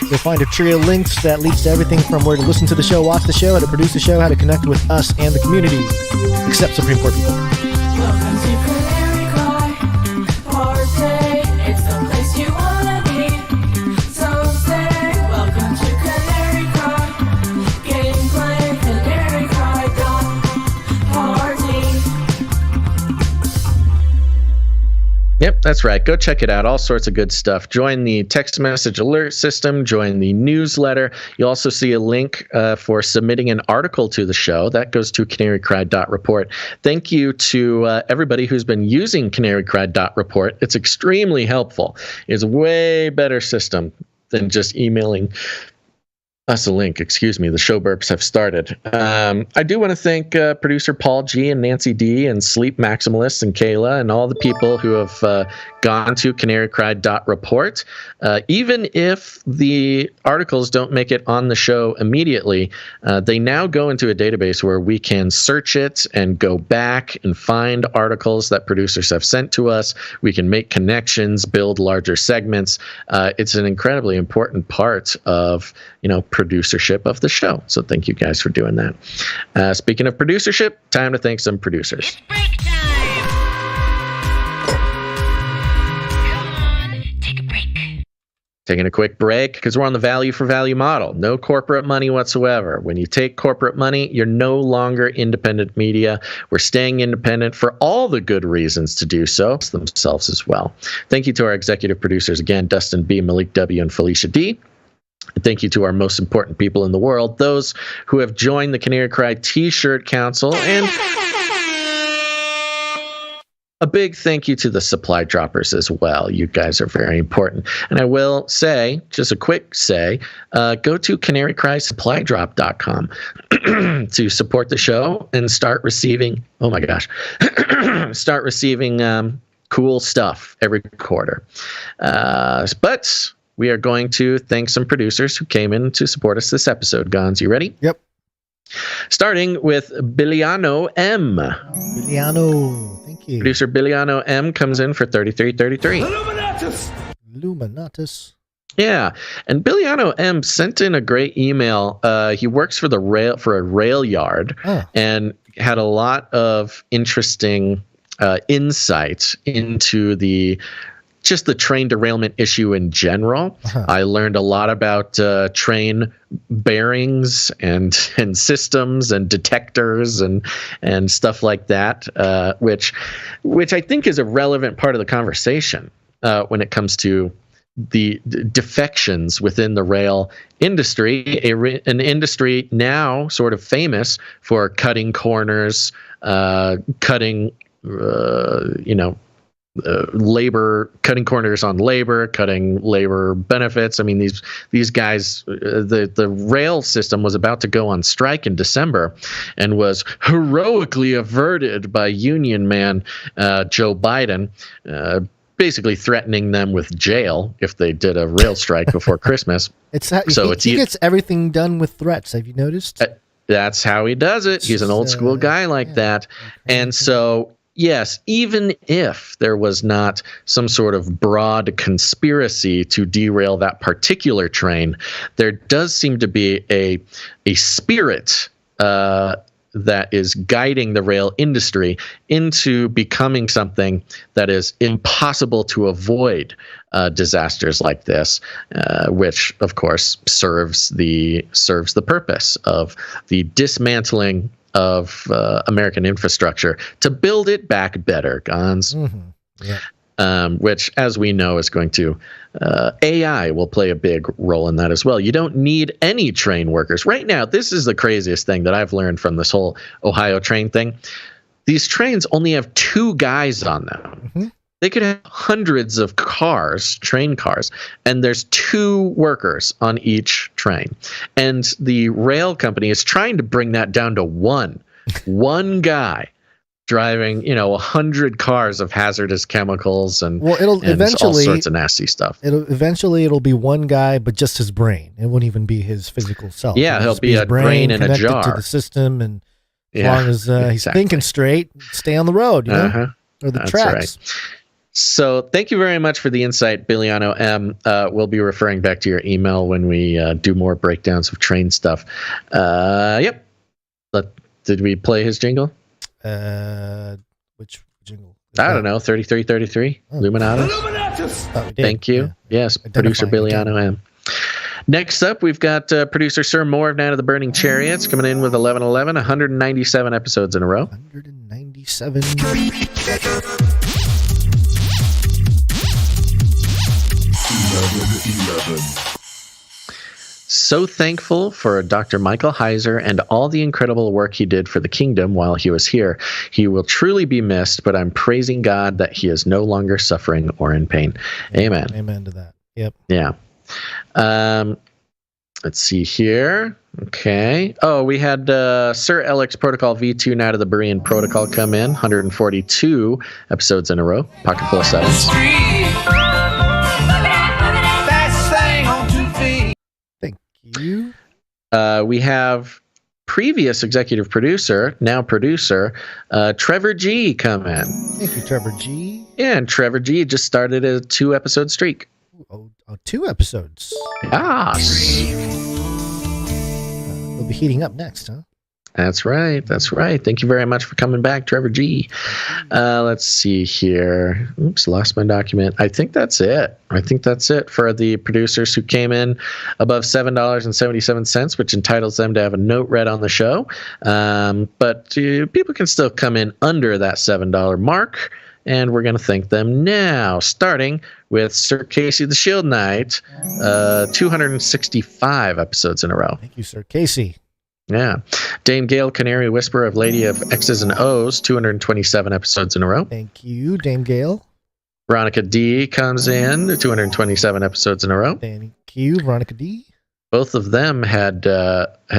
You'll find a trio of links that leads to everything from where to listen to the show, watch the show, how to produce the show, how to connect with us and the community, except Supreme Court people. Welcome to Canary Cry Party. It's the place you wanna be. So say welcome to Canary Cry. Gameplay canarycry.party. Yep, that's right. Go check it out. All sorts of good stuff. Join the text message alert system. Join the newsletter. You'll also see a link for submitting an article to the show. That goes to canarycry.report. Thank you to everybody who's been using canarycry.report. It's extremely helpful. It's a way better system than just emailing us a link. Excuse me, the show burps have started. I do want to thank producer Paul G and Nancy D and Sleep Maximalist and Kayla and all the people who have gone to canarycry.report. Even if the articles don't make it on the show immediately, they now go into a database where we can search it and go back and find articles that producers have sent to us. We can make connections, build larger segments. It's an incredibly important part of, producership of the show. So thank you guys for doing that. Speaking of producership, time to thank some producers. Taking a quick break because we're on the value for value model. No corporate money whatsoever. When you take corporate money, you're no longer independent media. We're staying independent for all the good reasons to do so themselves as well. Thank you to our executive producers again, Dustin B, Malik W, and Felicia D. Thank you to our most important people in the world, those who have joined the Canary Cry T-Shirt Council, and a big thank you to the supply droppers as well. You guys are very important. And I will say, just a quick say, go to canarycrysupply.com to support the show and start receiving, cool stuff every quarter. But we are going to thank some producers who came in to support us this episode. Gons, you ready? Yep. Starting with Biliano M. Biliano, thank you. Producer Biliano M comes in for $33.33. Illuminatus. Yeah, and Biliano M sent in a great email. He works for a rail yard and had a lot of interesting insights into the train derailment issue in general. I learned a lot about train bearings and systems and detectors and stuff like that, which I think is a relevant part of the conversation when it comes to the defections within the rail industry, an industry now sort of famous for cutting corners, cutting cutting corners on labor, cutting labor benefits. I mean, these guys, the rail system was about to go on strike in December and was heroically averted by union man Joe Biden, basically threatening them with jail if they did a rail strike before Christmas. He gets everything done with threats. Have you noticed? That's how he does it. He's an old school guy like that. And so, yes, even if there was not some sort of broad conspiracy to derail that particular train, there does seem to be a spirit that is guiding the rail industry into becoming something that is impossible to avoid disasters like this, which, of course, serves the purpose of the dismantling of American infrastructure to build it back better, Gons. Mm-hmm. Yeah. which, as we know, is going to AI will play a big role in that as well. You don't need any train workers. Right now, this is the craziest thing that I've learned from this whole Ohio train thing. These trains only have 2 guys on them. Mm-hmm. They could have hundreds of cars, train cars, and there's 2 workers on each train. And the rail company is trying to bring that down to one guy driving, 100 cars of hazardous chemicals and all sorts of nasty stuff. It'll be one guy, but just his brain. It won't even be his physical self. Yeah, he'll be a brain in a jar to the system, and as long as he's thinking straight, stay on the road, or the tracks. Right. So thank you very much for the insight, Biliano M. We'll be referring back to your email when we do more breakdowns of train stuff. Yep. Did we play his jingle? Which jingle? I don't know. 3333. Illuminatus. Thank you. Yeah. Yes, producer Biliano M. Next up, we've got producer Sir Moore of Night of the Burning Chariots coming in with 1111, 197 episodes in a row. 197. So thankful for Dr. Michael Heiser and all the incredible work he did for the kingdom while he was here. He will truly be missed, but I'm praising God that he is no longer suffering or in pain. Amen. Amen to that. Yep. Yeah. Let's see here. Okay. Oh, we had Sir Alex Protocol V2 Night of the Berean Protocol come in. 142 episodes in a row. Pocket full of sevens. You. We have previous executive producer, now producer, Trevor G come in. Thank you, Trevor G. Yeah, and Trevor G just started a 2-episode streak. Oh, 2 episodes. Yes. We'll be heating up next, huh? That's right. That's right. Thank you very much for coming back, Trevor G. Let's see here. Oops, lost my document. I think that's it. For the producers who came in above $7.77, which entitles them to have a note read on the show. But people can still come in under that $7 mark, and we're going to thank them now, starting with Sir Casey the Shield Knight, 265 episodes in a row. Thank you, Sir Casey. Yeah. Dame Gail, Canary Whisperer of Lady of X's and O's, 227 episodes in a row. Thank you, Dame Gail. Veronica D comes in, 227 episodes in a row. Thank you, Veronica D. Both of them had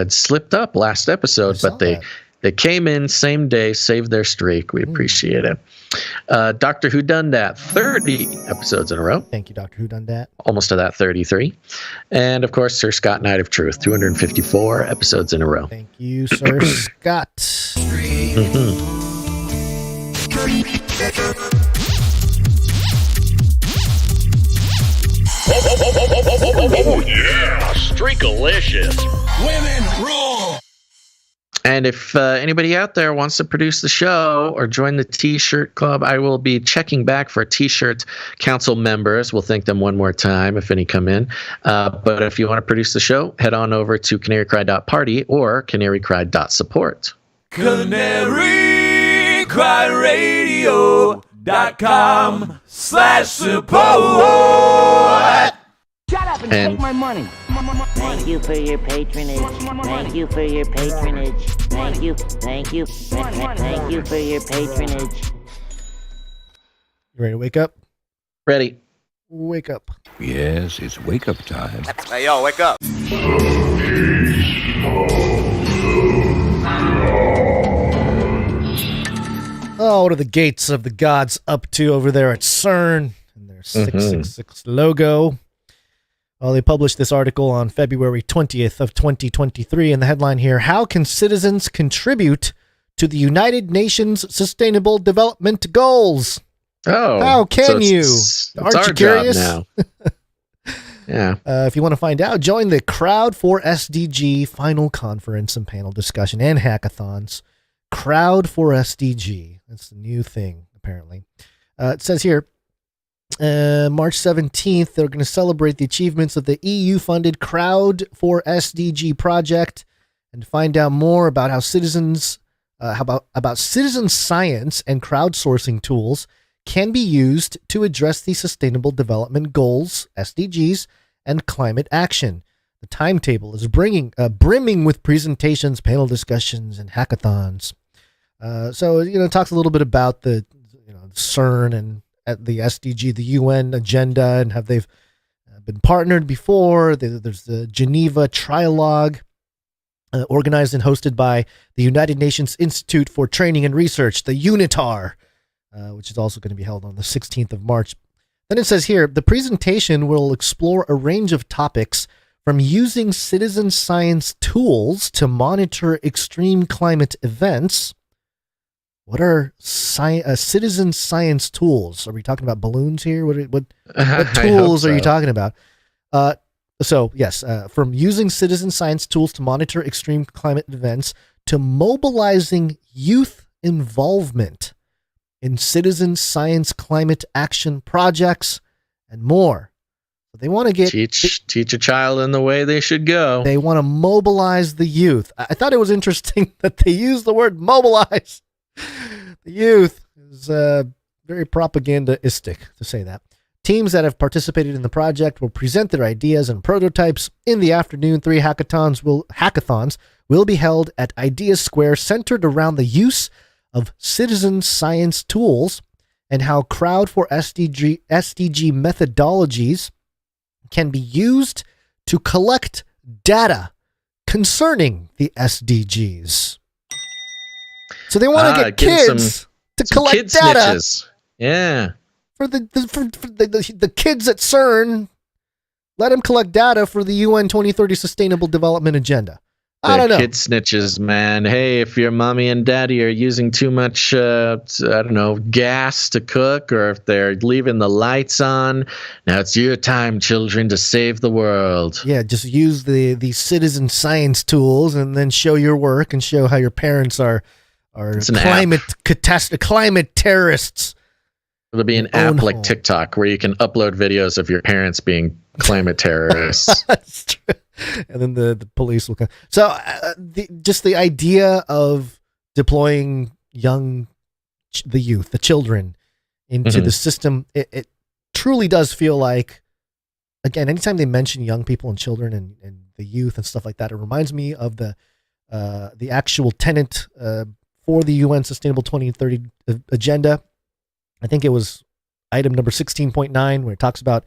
slipped up last episode, but they came in same day, saved their streak. We appreciate it. Doctor Who Done That, 30 episodes in a row. Thank you, Doctor Who Done That. Almost to that 33. And, of course, Sir Scott Knight of Truth, 254 episodes in a row. Thank you, Sir Scott. Mm-hmm. Oh, yeah, Streakalicious. Women rule. And if anybody out there wants to produce the show or join the T-shirt club, I will be checking back for T-shirt council members. We'll thank them one more time if any come in. But if you want to produce the show, head on over to canarycry.party or canarycry.support. CanaryCryRadio.com/support. Shut up and take my money. Thank you for your patronage. Thank you for your patronage. Thank you for your patronage. You ready to wake up? Ready. Wake up. Yes, it's wake up time. Hey, yo, wake up. Oh, what are the gates of the gods up to over there at CERN? And their 666 logo. Well, they published this article on February 20th of 2023, and the headline here, How Can Citizens Contribute to the United Nations Sustainable Development Goals? Oh. How can you? Aren't our you curious? job now. Yeah. If you want to find out, join the Crowd for SDG final conference and panel discussion and hackathons. Crowd for SDG. That's the new thing, apparently. It says here, March 17th, they're going to celebrate the achievements of the EU-funded Crowd for SDG project and find out more about how citizens, about citizen science and crowdsourcing tools can be used to address the Sustainable Development Goals, SDGs, and climate action. The timetable is brimming with presentations, panel discussions, and hackathons. So, it talks a little bit about the CERN and the SDG, the UN agenda, and have they've been partnered before. There's the Geneva Trialogue, organized and hosted by the United Nations Institute for Training and Research, the UNITAR, which is also going to be held on the 16th of March. Then it says here, the presentation will explore a range of topics from using citizen science tools to monitor extreme climate events. What are citizen science tools? Are we talking about balloons here? What tools are you talking about? So yes, from using citizen science tools to monitor extreme climate events to mobilizing youth involvement in citizen science climate action projects and more. They want to teach a child in the way they should go. They want to mobilize the youth. I thought it was interesting that they use the word mobilize. The youth is very propagandistic to say that. Teams that have participated in the project will present their ideas and prototypes in the afternoon. 3 hackathons will be held at Idea Square, centered around the use of citizen science tools and how crowd for SDG methodologies can be used to collect data concerning the SDGs. So they want to get kids to collect kid data. Snitches. Yeah. For the kids at CERN, let them collect data for the UN 2030 Sustainable Development Agenda. I don't know. Kid snitches, man. Hey, if your mommy and daddy are using too much, gas to cook, or if they're leaving the lights on, now it's your time, children, to save the world. Yeah, just use the citizen science tools and then show your work and show how your parents are climate terrorists. It'll be an app like TikTok where you can upload videos of your parents being climate terrorists. That's true. And then the police will come. So just the idea of deploying the youth, the children, into the system, it truly does feel like, again, anytime they mention young people and children and the youth and stuff like that, it reminds me of the actual tenet for the UN Sustainable 2030 Agenda. I think it was item number 16.9, where it talks about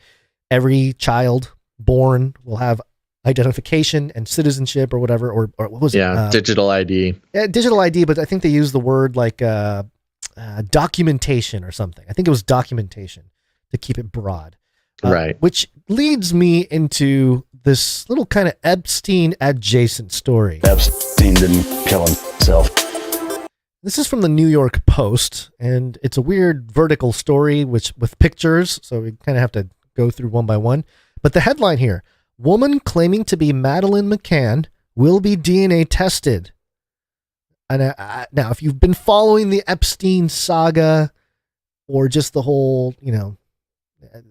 every child born will have identification and citizenship or whatever, or what was it? Yeah, digital ID. Yeah, digital ID, but I think they use the word like documentation or something. I think it was documentation to keep it broad. Right. Which leads me into this little kind of Epstein adjacent story. Epstein didn't kill himself. This is from the New York Post, and it's a weird vertical story with pictures, so we kind of have to go through one by one. But the headline here, woman claiming to be Madeleine McCann will be DNA tested. And now, if you've been following the Epstein saga or just the whole,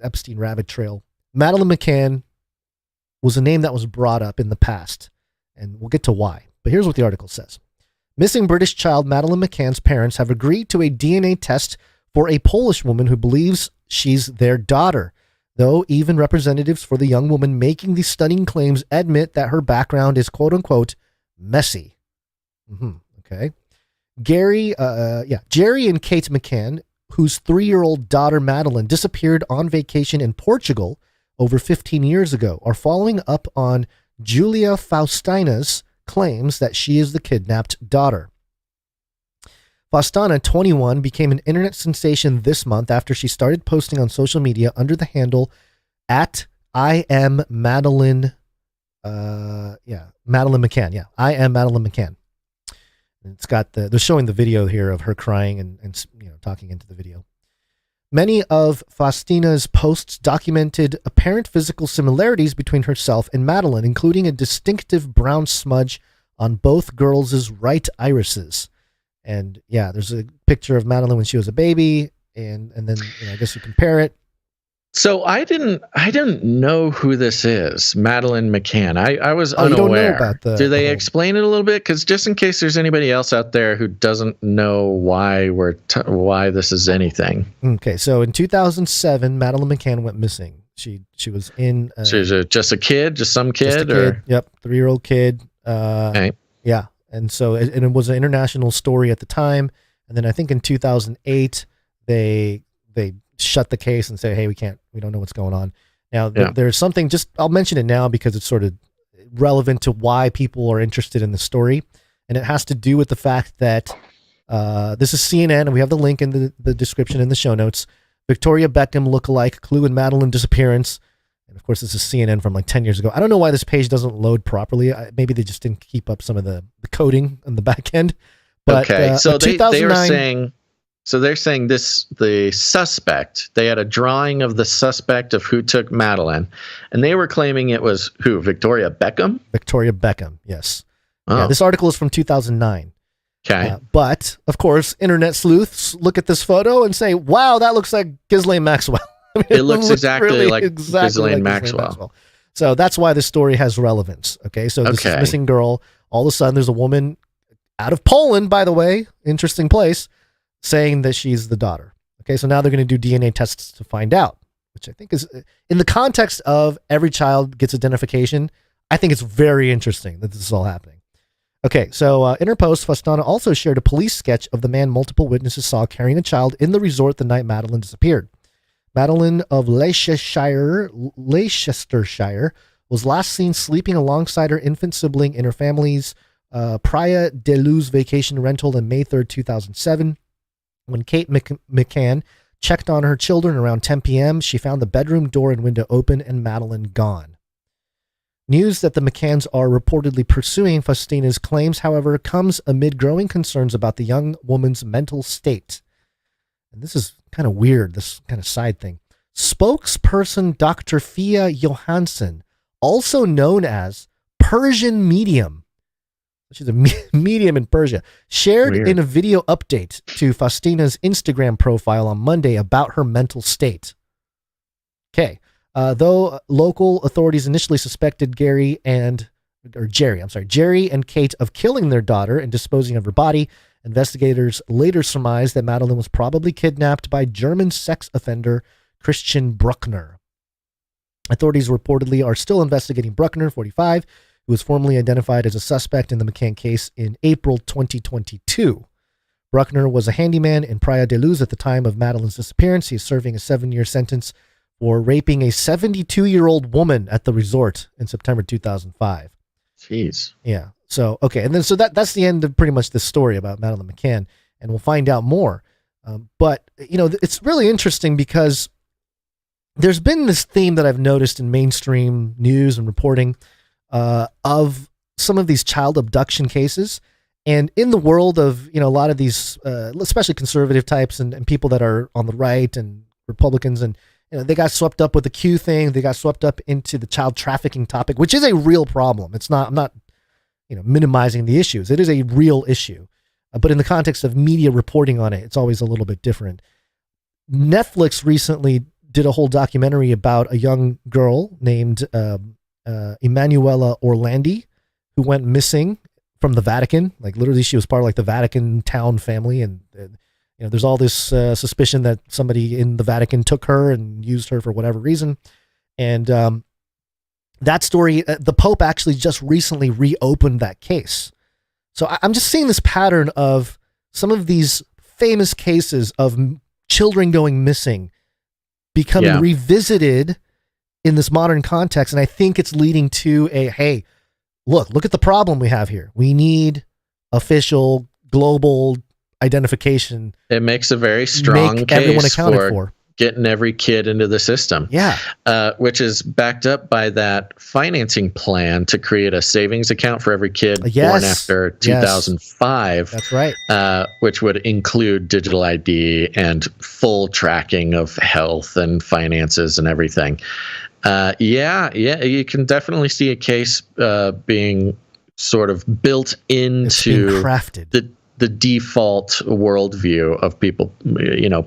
Epstein rabbit trail, Madeleine McCann was a name that was brought up in the past, and we'll get to why. But here's what the article says. Missing British child Madeleine McCann's parents have agreed to a DNA test for a Polish woman who believes she's their daughter, though even representatives for the young woman making the stunning claims admit that her background is quote-unquote messy. Okay. Jerry and Kate McCann, whose 3-year-old daughter Madeleine disappeared on vacation in Portugal over 15 years ago, are following up on Julia Faustina's claims that she is the kidnapped daughter. Faustina, 21, became an internet sensation this month after she started posting on social media under the handle at I am Madeleine. Madeleine McCann. Yeah, I am Madeleine McCann. And it's got they're showing the video here of her crying and talking into the video. Many of Faustina's posts documented apparent physical similarities between herself and Madeleine, including a distinctive brown smudge on both girls' right irises. And yeah, there's a picture of Madeleine when she was a baby, and then I guess you compare it. So I didn't know who this is, Madeleine McCann. I was unaware. You don't know about Do they explain it a little bit? Because just in case there's anybody else out there who doesn't know why why this is anything. Okay, so in 2007, Madeleine McCann went missing. She was in. She was just a kid, just some kid, just a kid. or Yep, 3-year-old kid. Okay. Yeah, and so it was an international story at the time, and then I think in 2008 they shut the case and say, hey, we don't know what's going on. Now there's something, I'll mention it now because it's sort of relevant to why people are interested in the story. And it has to do with the fact that this is CNN, and we have the link in the description in the show notes. Victoria Beckham lookalike, clue in Madeleine disappearance. And of course, this is CNN from like 10 years ago. I don't know why this page doesn't load properly. Maybe they just didn't keep up some of the coding on the back end. But, okay, so they were 2009 saying... So they're saying the suspect, they had a drawing of the suspect of who took Madeleine, and they were claiming it was who? Victoria Beckham? Victoria Beckham, yes. Oh. Yeah, this article is from 2009. Okay. But, of course, internet sleuths look at this photo and say, wow, that looks like Ghislaine Maxwell. I mean, it looks exactly like Ghislaine Maxwell. So that's why this story has relevance. Okay, so this is missing girl. All of a sudden, there's a woman out of Poland, by the way, interesting place, saying that she's the daughter. Okay, so now they're going to do DNA tests to find out, which I think is, in the context of every child gets identification, I think it's very interesting that this is all happening. Okay, so in her post, Fastana also shared a police sketch of the man multiple witnesses saw carrying a child in the resort the night Madeleine disappeared. Madeleine of Leicestershire was last seen sleeping alongside her infant sibling in her family's Praia de Luz vacation rental on May 3rd, 2007. When Kate McCann checked on her children around 10 p.m., she found the bedroom door and window open and Madeleine gone. News that the McCanns are reportedly pursuing Faustina's claims, however, comes amid growing concerns about the young woman's mental state. And this is kind of weird, this kind of side thing. Spokesperson Dr. Fia Johansson, also known as Persian Medium, she's a medium in Persia, shared in a video update to Faustina's Instagram profile on Monday about her mental state. Okay. Though local authorities initially suspected Jerry and Kate of killing their daughter and disposing of her body, investigators later surmised that Madeleine was probably kidnapped by German sex offender Christian Bruckner. Authorities reportedly are still investigating Bruckner, 45, who was formally identified as a suspect in the McCann case in April 2022. Bruckner was a handyman in Praia de Luz at the time of Madeleine's disappearance. He is serving a 7-year sentence for raping a 72-year-old woman at the resort in September 2005. Jeez. Yeah. So, okay. And then, so that's the end of pretty much this story about Madeleine McCann, and we'll find out more. But, you know, it's really interesting because there's been this theme that I've noticed in mainstream news and reporting of some of these child abduction cases. And in the world of, you know, a lot of these, especially conservative types and people that are on the right and Republicans, and, you know, they got swept up with the Q thing. They got swept up into the child trafficking topic, which is a real problem. It's not, I'm not, you know, minimizing the issues. It is a real issue. But in the context of media reporting on it, it's always a little bit different. Netflix recently did a whole documentary about a young girl named Emanuela Orlandi, who went missing from the Vatican. Like, literally, she was part of like the Vatican town family, and you know, there's all this suspicion that somebody in the Vatican took her and used her for whatever reason. And that story, the Pope actually just recently reopened that case. So I'm just seeing this pattern of some of these famous cases of children going missing becoming revisited in this modern context. And I think it's leading to a, hey, look at the problem we have here. We need official global identification. It makes a very strong case everyone accounted for getting every kid into the system. Yeah. Which is backed up by that financing plan to create a savings account for every kid born after 2005. That's right. Which would include digital ID and full tracking of health and finances and everything. You can definitely see a case being sort of built into crafted. the default worldview of people,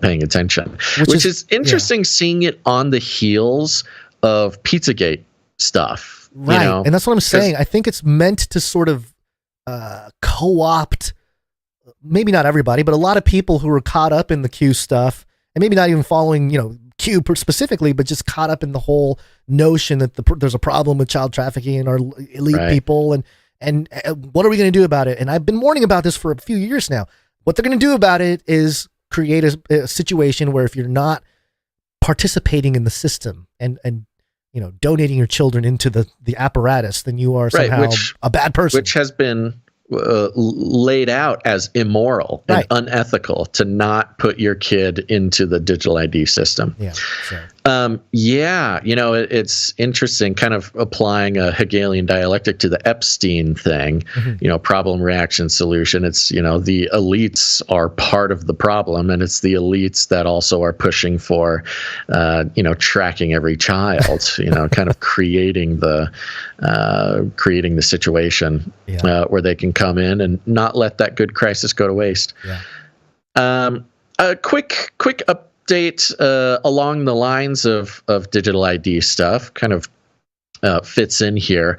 paying attention, which is interesting, seeing it on the heels of Pizzagate stuff. Right. And that's what I'm saying. I think it's meant to sort of co-opt, maybe not everybody, but a lot of people who are caught up in the Q stuff, and maybe not even following, Q specifically, but just caught up in the whole notion that there's a problem with child trafficking and our elite people, and what are we going to do about it? And I've been warning about this for a few years now. What they're going to do about it is create a situation where if you're not participating in the system and donating your children into the apparatus, then you are somehow a bad person. Which has been laid out as immoral and unethical to not put your kid into the digital ID system. It's interesting, kind of applying a Hegelian dialectic to the Epstein thing, problem, reaction, solution. It's, the elites are part of the problem, and it's the elites that also are pushing for, tracking every child, kind of creating the situation where they can come in and not let that good crisis go to waste. A quick update along the lines of digital ID stuff, kind of fits in here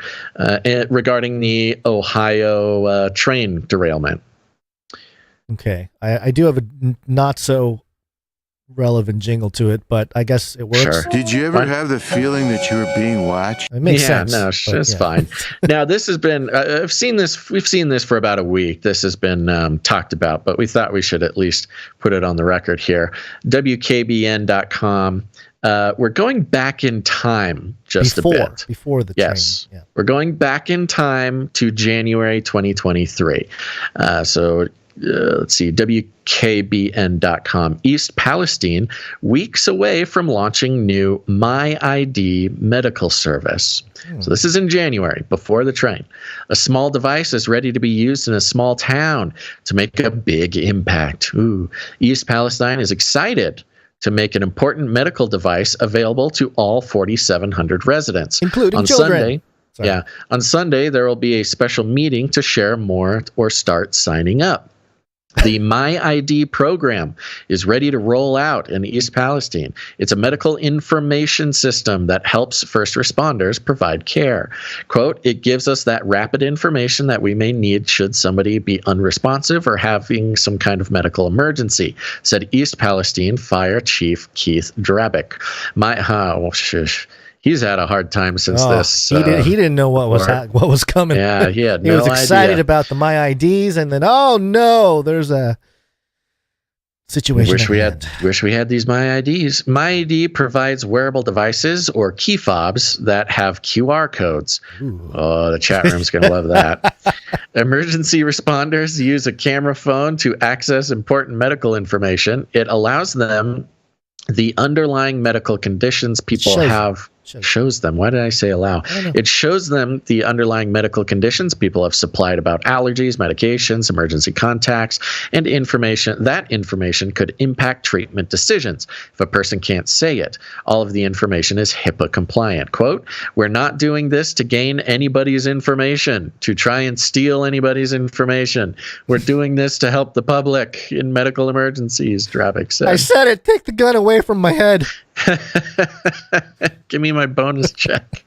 regarding the Ohio train derailment. Okay, I do have a not so relevant jingle to it, but I guess it works. Sure. Did you ever have the feeling that you were being watched? It makes sense. No, it's fine. Now, this has been, we've seen this for about a week. This has been talked about, but we thought we should at least put it on the record here. WKBN.com. We're going back in time a bit. Before the train. Yes. Yeah. We're going back in time to January 2023. Let's see, WKBN.com. East Palestine, weeks away from launching new MyID medical service. So this is in January, before the train. A small device is ready to be used in a small town to make a big impact. East Palestine is excited to make an important medical device available to all 4,700 residents. Including children. On Sunday, there will be a special meeting to share more or start signing up. The MyID program is ready to roll out in East Palestine. It's a medical information system that helps first responders provide care. Quote, it gives us that rapid information that we may need should somebody be unresponsive or having some kind of medical emergency, said East Palestine Fire Chief Keith Drabek. He's had a hard time since this. He didn't know what was coming. Yeah, he had no idea. He was excited about the MyIDs, and then there's a situation. Wish we had these MyIDs. MyID provides wearable devices or key fobs that have QR codes. Oh, the chat room's gonna love that. Emergency responders use a camera phone to access important medical information. It allows them the underlying medical conditions people have. Shows them. Why did I say allow? It shows them the underlying medical conditions people have supplied about allergies, medications, emergency contacts, and information. That information could impact treatment decisions if a person can't say it. All of the information is HIPAA compliant. Quote, we're not doing this to gain anybody's information, to try and steal anybody's information. We're doing this to help the public in medical emergencies, Drabek said. I said it. Take the gun away from my head. Give me my bonus check.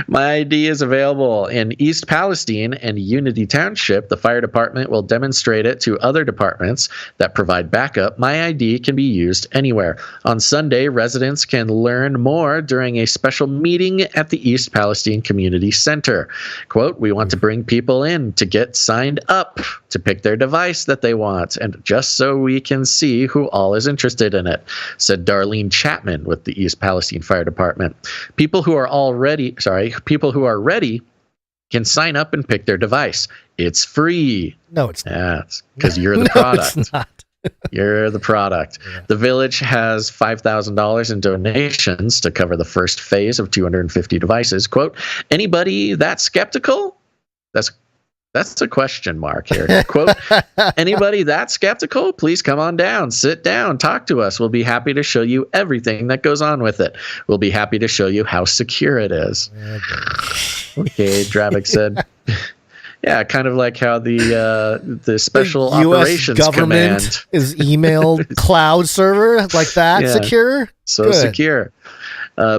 MyID is available in East Palestine and Unity Township. The fire department will demonstrate it to other departments that provide backup. MyID can be used anywhere. On Sunday, residents can learn more during a special meeting at the East Palestine Community Center. Quote, we want to bring people in to get signed up to pick their device that they want, and just so we can see who all is interested in it, said Darlene Chapman with the East Palestine Fire Department. People who are ready can sign up and pick their device. It's free. No, it's not. Yeah, it's because you're the product. It's not. You're the product. Yeah. The village has $5,000 in donations to cover the first phase of 250 devices. Quote, anybody that's skeptical? That's a question mark here. Quote, anybody that's skeptical, please come on down, sit down, talk to us. We'll be happy to show you everything that goes on with it. We'll be happy to show you how secure it is. Okay, Drabek said. Yeah, kind of like how the Special The US Operations government Command is email cloud server like that Yeah, secure. so Good. secure.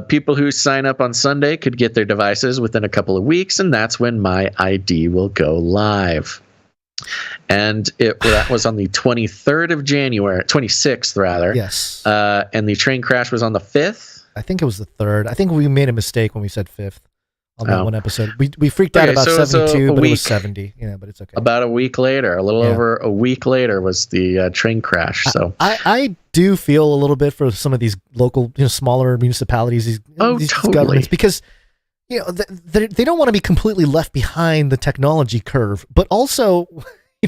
People who sign up on Sunday could get their devices within a couple of weeks, and that's when my ID will go live. And that was on the 23rd of January, 26th rather. Yes. And the train crash was on the 5th. I think it was the 3rd. I think we made a mistake when we said 5th on that Oh. one episode. We freaked out Okay, about so it was 72, a but it week. was 70. Yeah, but it's okay. About a week later, a little Yeah. over a week later, was the train crash. So I do feel a little bit for some of these local, smaller municipalities, these totally. governments, because they don't want to be completely left behind the technology curve, but also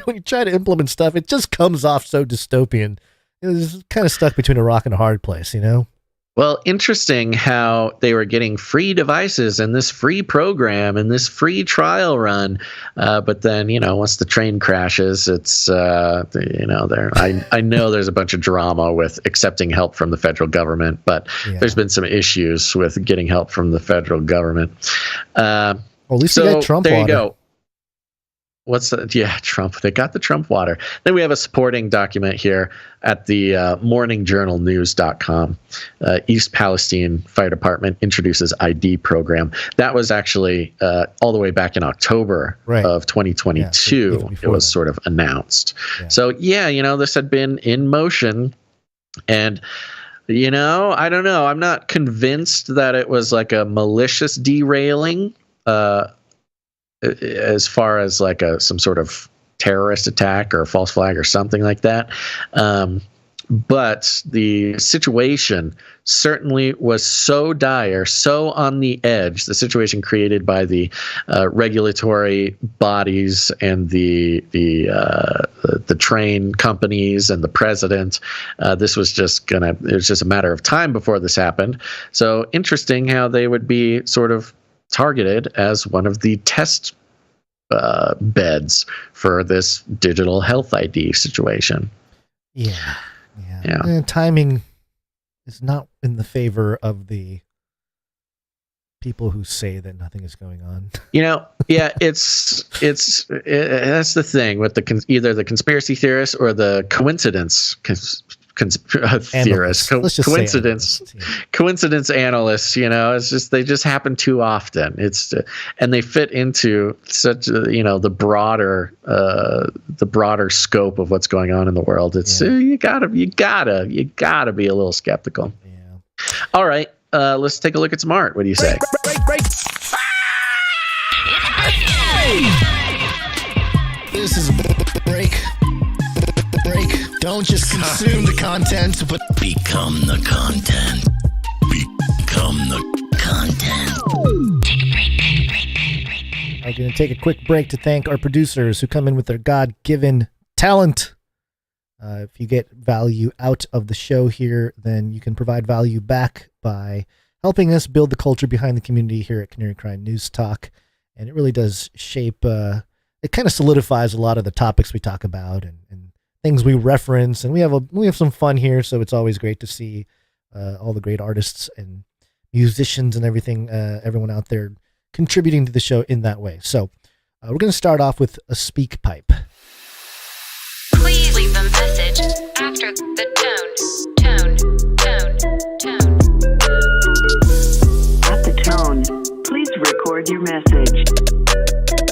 when you try to implement stuff, it just comes off so dystopian. It's kind of stuck between a rock and a hard place, Well, interesting how they were getting free devices and this free program and this free trial run, but then once the train crashes, it's there. I know there's a bunch of drama with accepting help from the federal government, but there's been some issues with getting help from the federal government. Well, at least you got Trump there water. you go. What's that? Yeah, Trump. They got the Trump water. Then we have a supporting document here at the morningjournalnews.com. East Palestine Fire Department introduces ID program. That was actually all the way back in October of 2022. It was sort of announced. Yeah. So, this had been in motion. And, I don't know. I'm not convinced that it was like a malicious derailing as far as like some sort of terrorist attack or a false flag or something like that. But the situation certainly was so dire, so on the edge, the situation created by the regulatory bodies and the train companies and the president. This was it was just a matter of time before this happened. So interesting how they would be sort of targeted as one of the test beds for this digital health ID situation. Yeah. And timing is not in the favor of the people who say that nothing is going on. It's that's the thing with either the conspiracy theorists or the coincidence theorists, coincidence analysts. It's just they just happen too often. And they fit into such the broader scope of what's going on in the world. It's you gotta be a little skeptical. Yeah. All right, let's take a look at some art. What do you say? This is break. Don't just consume the content, but become the content. Become the content. I'm going to take a quick break to thank our producers who come in with their God-given talent. If you get value out of the show here, then you can provide value back by helping us build the culture behind the community here at Canary Crime News Talk. And it really does shape, it kind of solidifies a lot of the topics we talk about and things we reference, and we have some fun here. So it's always great to see all the great artists and musicians and everything, everyone out there contributing to the show in that way. So we're going to start off with a speak pipe. Please leave a message after the tone. At the tone, please record your message.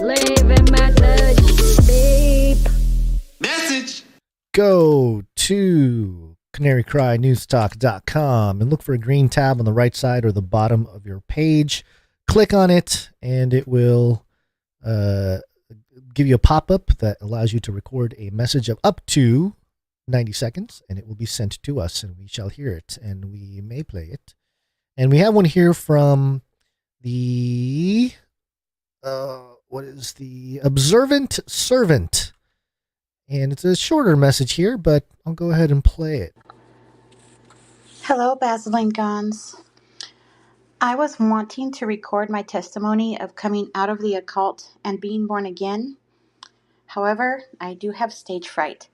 Leave a message. Beep. Message. Go to canarycrynewstalk.com and look for a green tab on the right side or the bottom of your page. Click on it, and it will give you a pop-up that allows you to record a message of up to 90 seconds, and it will be sent to us, and we shall hear it, and we may play it. And we have one here from the Observant Servant. And it's a shorter message here, but I'll go ahead and play it. Hello, Basil and Gons. I was wanting to record my testimony of coming out of the occult and being born again. However, I do have stage fright.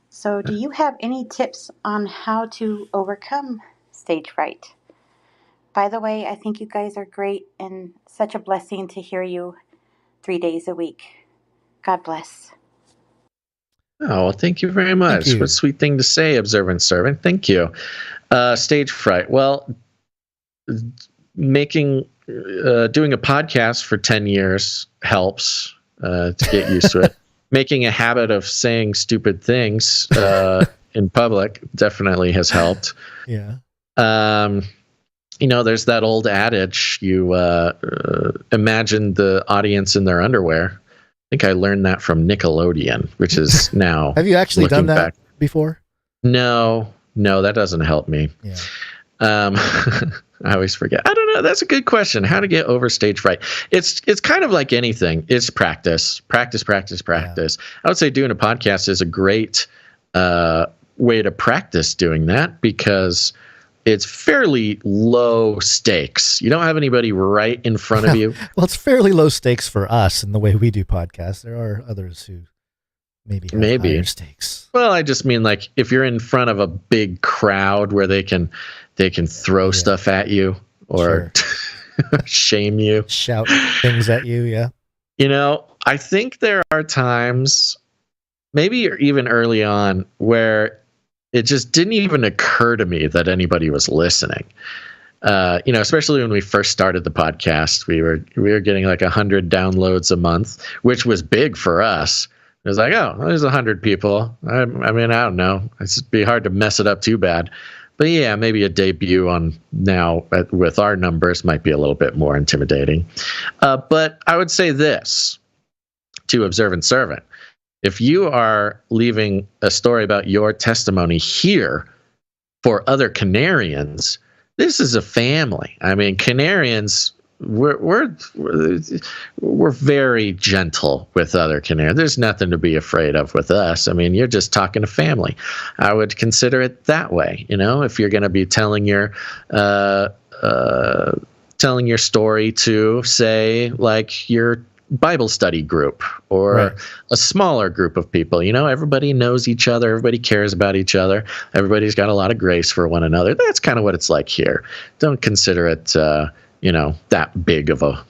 So do you have any tips on how to overcome stage fright? By the way, I think you guys are great and such a blessing to hear you 3 days a week. God bless. Oh, well, thank you very much. you. What a sweet thing to say, observant servant. Thank you. Stage fright. Well, doing a podcast for 10 years helps to get used to it. Making a habit of saying stupid things in public definitely has helped. Yeah. There's that old adage, you imagine the audience in their underwear. I think I learned that from Nickelodeon, which is now. Have you actually done that back. before? No, that doesn't help me. Yeah. I always forget. I don't know. That's a good question. How to get over stage fright? It's kind of like anything. It's practice. Yeah. I would say doing a podcast is a great way to practice doing that because it's fairly low stakes. You don't have anybody right in front of you. Well, it's fairly low stakes for us in the way we do podcasts. There are others who maybe have higher stakes. Well, I just mean like if you're in front of a big crowd where they can throw stuff at you or shame you, shout things at you. Yeah. I think there are times, maybe even early on, where it just didn't even occur to me that anybody was listening. Especially when we first started the podcast, we were getting like 100 downloads a month, which was big for us. It was like, oh, there's 100 people. I mean, I don't know. It'd be hard to mess it up too bad. But yeah, maybe a debut on now with our numbers might be a little bit more intimidating. But I would say this to observant servant. If you are leaving a story about your testimony here for other Canarians, this is a family. I mean, Canarians, we're very gentle with other Canarians. There's nothing to be afraid of with us. I mean, you're just talking to family. I would consider it that way. If you're going to be telling your story to, say, like your Bible study group or a smaller group of people. Everybody knows each other. Everybody cares about each other. Everybody's got a lot of grace for one another. That's kind of what it's like here. Don't consider it, that big of a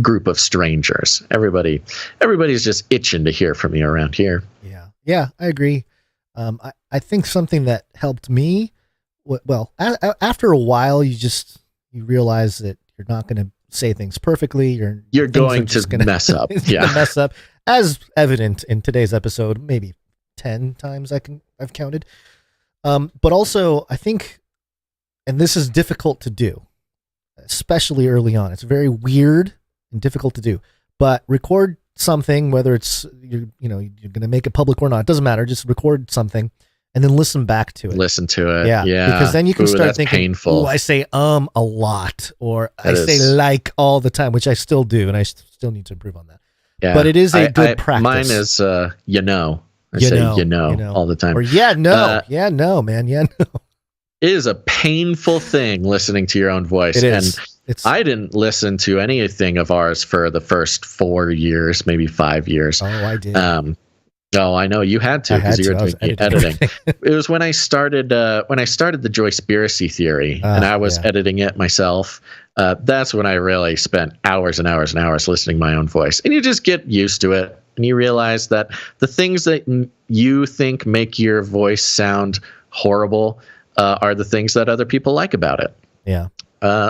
group of strangers. Everybody's just itching to hear from you around here. Yeah, I agree. I think something that helped me, after a while, you realize that you're not going to say things perfectly. You're going to mess up. Yeah, mess up, as evident in today's episode. Maybe 10 times I've counted. But also, I think, and this is difficult to do, especially early on. It's very weird and difficult to do. But record something, whether it's you're going to make it public or not, it doesn't matter. Just record something. And then listen back to it. Listen to it. Yeah. Because then you can start thinking, painful. I say a lot, or I say like all the time, which I still do, and I still need to improve on that. Yeah. But it is a good practice. Mine is, I say all the time. Or man. It is a painful thing listening to your own voice. It is. And I didn't listen to anything of ours for the first 4 years, maybe 5 years. Oh, I did. No, I know you had to because you were doing editing. It was when I started the Joyspiracy theory, and I was editing it myself. That's when I really spent hours and hours and hours listening to my own voice, and you just get used to it, and you realize that the things that you think make your voice sound horrible are the things that other people like about it. Yeah.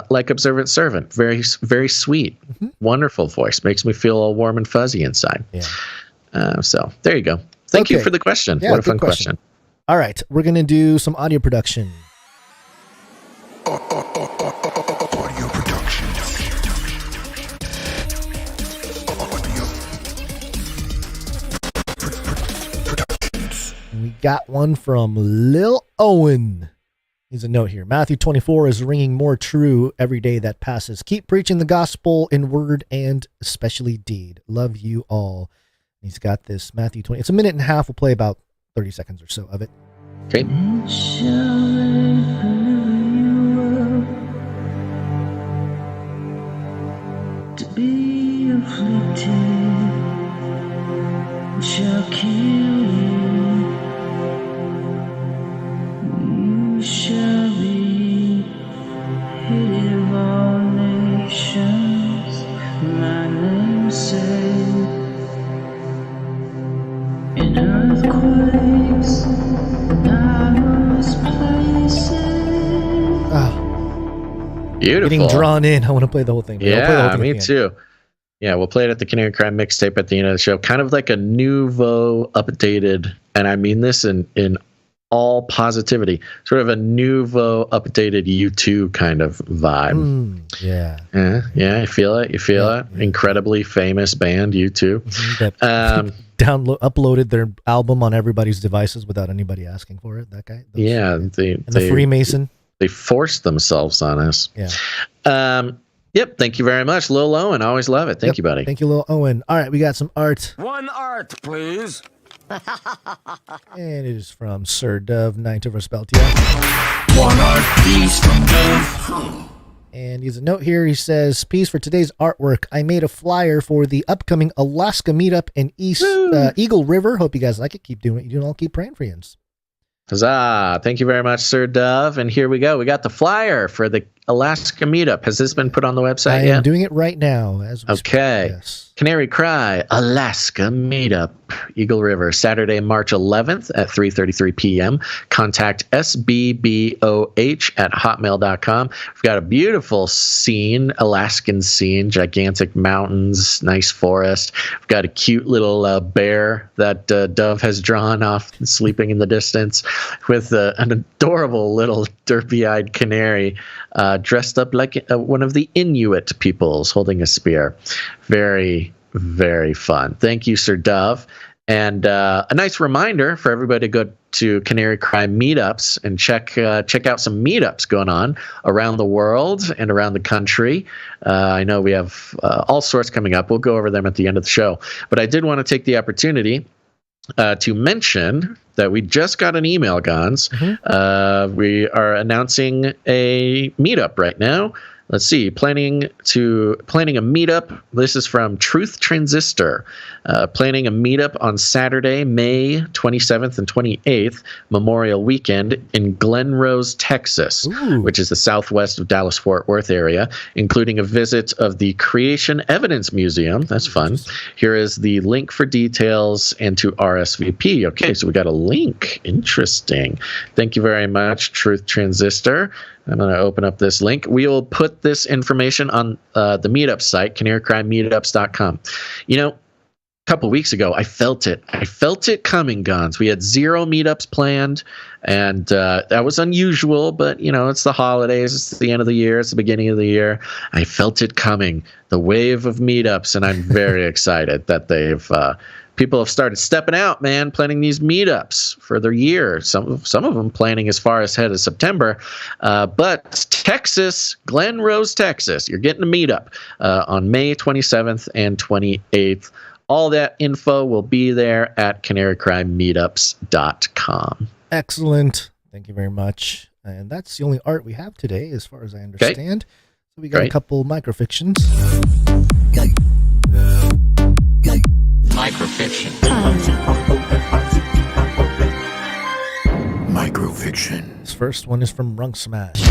Like Observant Servant, very very sweet, wonderful voice, makes me feel all warm and fuzzy inside. Yeah. So there you go. Thank you for the question. Yeah, what a fun question. All right. We're going to do some audio production. Audio production. We got one from Lil Owen. Here's a note here. Matthew 24 is ringing more true every day that passes. Keep preaching the gospel in word and especially deed. Love you all. He's got this Matthew 20. It's a minute and a half. We'll play about 30 seconds or so of it. Okay. To be afflicted shall kill you. You shall be hated of all nations. My name says. Beautiful. Getting drawn in. I want to play the whole thing. I'll play the whole Yeah, thing me at the end. too. Yeah, we'll play it at the Canary Crime mixtape at the end of the show. Kind of like a nouveau updated, and I mean this in all positivity, sort of a nouveau updated U2 kind of vibe. Yeah. Yeah, you feel it. You feel it. Incredibly famous band, U2. That uploaded their album on everybody's devices without anybody asking for it. That guy. The Freemason. They forced themselves on us. Yeah. Yep. Thank you very much, Lil Owen. Always love it. Thank you, buddy. Thank you, Lil Owen. All right, we got some art. One art, please. And it is from Sir Dove, 9 to Speltia. One art piece from Dove. And he has a note here. He says, "Piece for today's artwork. I made a flyer for the upcoming Alaska meetup in Eagle River. Hope you guys like it. Keep doing what you do, and I'll keep praying for you." Huzzah. Thank you very much, Sir Dove. And here we go. We got the flyer for the Alaska meetup. Has this been put on the website yet? I am doing it right now. Okay. Yes. Canary Cry, Alaska Meetup, Eagle River, Saturday, March 11th at 3:33 p.m. Contact sbboh@hotmail.com. We've got a beautiful scene, Alaskan scene, gigantic mountains, nice forest. We've got a cute little bear that Dove has drawn off sleeping in the distance with an adorable little derpy-eyed canary dressed up like one of the Inuit peoples holding a spear. Very, very fun. Thank you, Sir Dove. And a nice reminder for everybody to go to Canary Crime meetups and check out some meetups going on around the world and around the country. I know we have all sorts coming up. We'll go over them at the end of the show. But I did want to take the opportunity to mention that we just got an email, Gons. We are announcing a meetup right now. Let's see, planning a meetup. This is from Truth Transistor. Planning a meetup on Saturday, May 27th and 28th, Memorial Weekend in Glen Rose, Texas, which is the southwest of Dallas-Fort Worth area, including a visit of the Creation Evidence Museum. That's fun. Here is the link for details and to RSVP. Okay, so we got a link. Interesting. Thank you very much, Truth Transistor. I'm going to open up this link. We will put this information on the meetup site, canarycrimemeetups.com. You know, a couple weeks ago, I felt it. I felt it coming, Gons. We had 0 meetups planned, and that was unusual, but, you know, it's the holidays. It's the end of the year. It's the beginning of the year. I felt it coming, the wave of meetups, and I'm very excited that people have started stepping out, man, planning these meetups for their year. Some of them planning as far ahead as September. But Texas, Glen Rose, Texas, you're getting a meetup on May 27th and 28th. All that info will be there at canarycrimemeetups.com. Excellent. Thank you very much. And that's the only art we have today, as far as I understand. So we got a couple microfictions. Microfiction. Microfiction. This first one is from Runk Smash.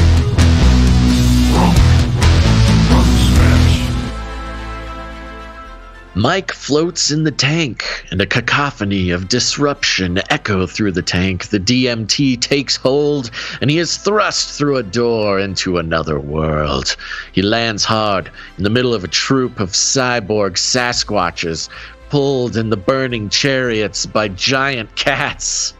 Mike floats in the tank, and a cacophony of disruption echo through the tank. The DMT takes hold, and he is thrust through a door into another world. He lands hard in the middle of a troop of cyborg Sasquatches, pulled in the burning chariots by giant cats.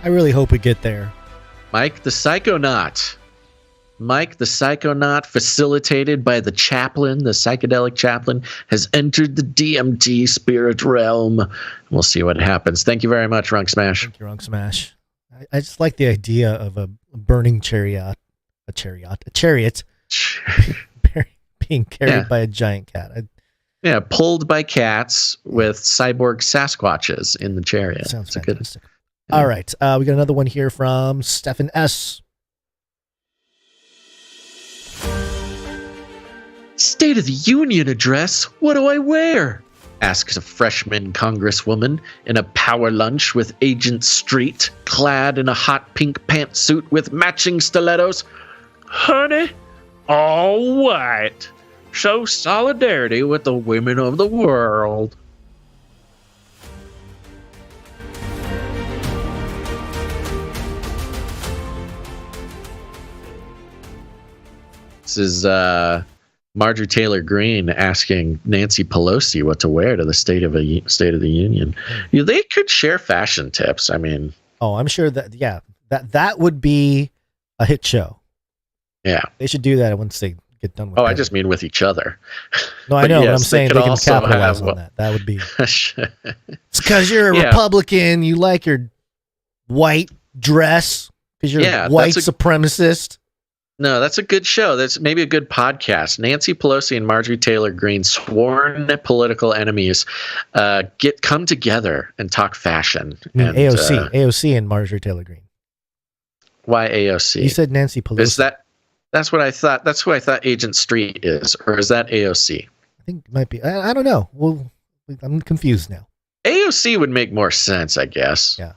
I really hope we get there. Mike the Psychonaut. Mike the Psychonaut, facilitated by the chaplain, the psychedelic chaplain, has entered the DMT spirit realm. We'll see what happens. Thank you very much, Runk Smash. Thank you, Runk Smash. I just like the idea of a burning chariot being carried by a giant cat. Pulled by cats with cyborg Sasquatches in the chariot. Sounds fantastic. All right, we got another one here from Stephen S. State of the Union address? What do I wear? Asks a freshman congresswoman in a power lunch with Agent Street, clad in a hot pink pantsuit with matching stilettos. Honey, all white. Show solidarity with the women of the world. Democrats is Marjorie Taylor Greene asking Nancy Pelosi what to wear to the State of the Union. They could share fashion tips. I mean, I'm sure that would be a hit show. Yeah, they should do that once they get done with it. I just mean with each other. No, I know, yes, but I'm saying they can capitalize have, on that. That would be. It's because you're a Republican. You like your white dress because you're a white supremacist. No, that's a good show. That's maybe a good podcast. Nancy Pelosi and Marjorie Taylor Greene, sworn political enemies, come together and talk fashion. And, AOC and Marjorie Taylor Greene. Why AOC? You said Nancy Pelosi. Is that's what I thought? That's who I thought Agent Street is, or is that AOC? I think it might be. I don't know. Well, I'm confused now. AOC would make more sense, I guess. Yeah.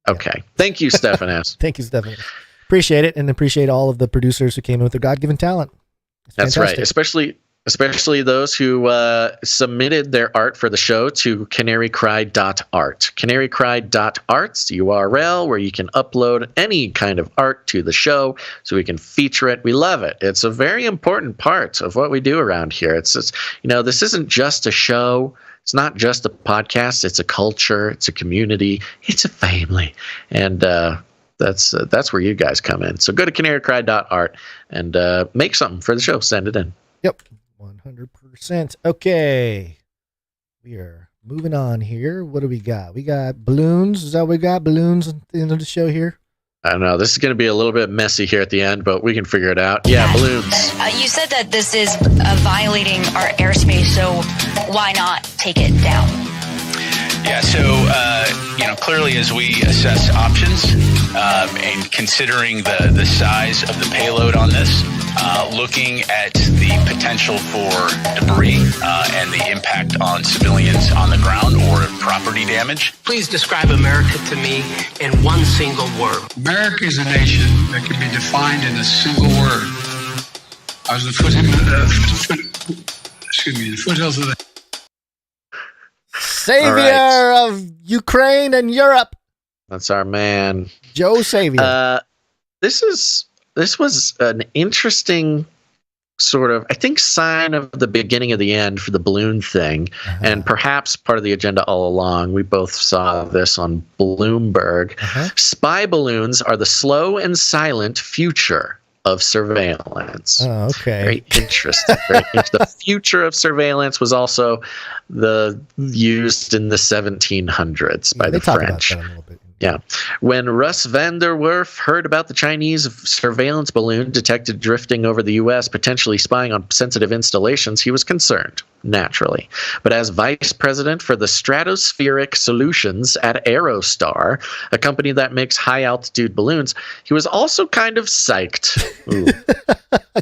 Okay. Thank you, Stephanos. Thank you, Stephanos. Appreciate it, and appreciate all of the producers who came in with their God-given talent. That's right, especially those who submitted their art for the show to canarycry.art. Canarycry.art's the URL where you can upload any kind of art to the show so we can feature it. We love it. It's a very important part of what we do around here. It's this isn't just a show. It's not just a podcast. It's a culture. It's a community. It's a family. And that's where you guys come in. So go to canarycry.art and make something for the show. Send it in. Yep, 100%. Okay, we are moving on here. What do we got? We got balloons. Is that what we got? Balloons at the end of the show here? I don't know. This is going to be a little bit messy here at the end, but we can figure it out. Yeah, balloons. You said that this is violating our airspace, so why not take it down? Yeah, so, clearly as we assess options and considering the size of the payload on this, looking at the potential for debris and the impact on civilians on the ground or property damage. Please describe America to me in one single word. America is a nation that can be defined in a single word. I was the foothills of the Savior of Ukraine and Europe. That's our man, Joe Savior. This was an interesting sort of, I think, sign of the beginning of the end for the balloon thing, and perhaps part of the agenda all along. We both saw this on Bloomberg. Spy balloons are the slow and silent future of surveillance. Oh, okay. Very interesting. The future of surveillance was also used in the 1700s by the French. About that a little bit. Yeah. When Russ van der Werf heard about the Chinese surveillance balloon detected drifting over the U.S., potentially spying on sensitive installations, he was concerned, naturally. But as vice president for the Stratospheric Solutions at Aerostar, a company that makes high-altitude balloons, he was also kind of psyched.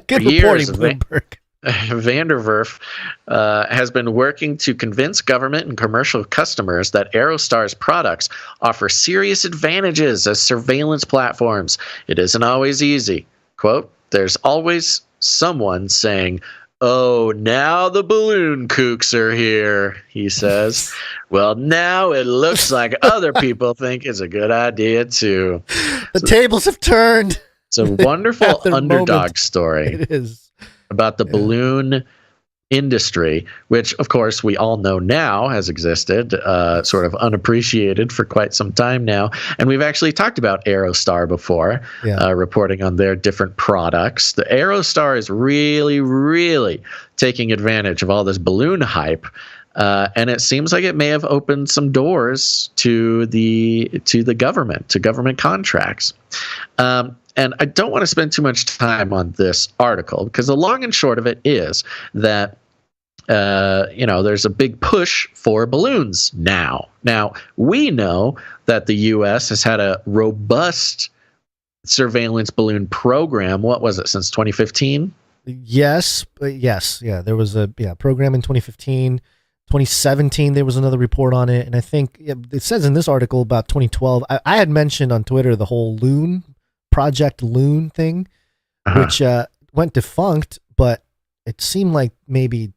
Good reporting, Bloomberg. Van der Werf has been working to convince government and commercial customers that Aerostar's products offer serious advantages as surveillance platforms. It isn't always easy. Quote, there's always someone saying, oh, now the balloon kooks are here, he says. Well, now it looks like other people think it's a good idea, too. The tables have turned. It's a wonderful underdog story. It is. About the balloon industry, which, of course, we all know now has existed, sort of unappreciated for quite some time now. And we've actually talked about Aerostar before, reporting on their different products. The Aerostar is really, really taking advantage of all this balloon hype. And it seems like it may have opened some doors to the government, to government contracts. And I don't want to spend too much time on this article because the long and short of it is that, there's a big push for balloons now. Now, we know that the U.S. has had a robust surveillance balloon program. What was it, since 2015? Yes. Yeah, there was a program in 2015. 2017, there was another report on it. And I think it says in this article about 2012. I had mentioned on Twitter the whole Project Loon thing, which went defunct, but it seemed like maybe,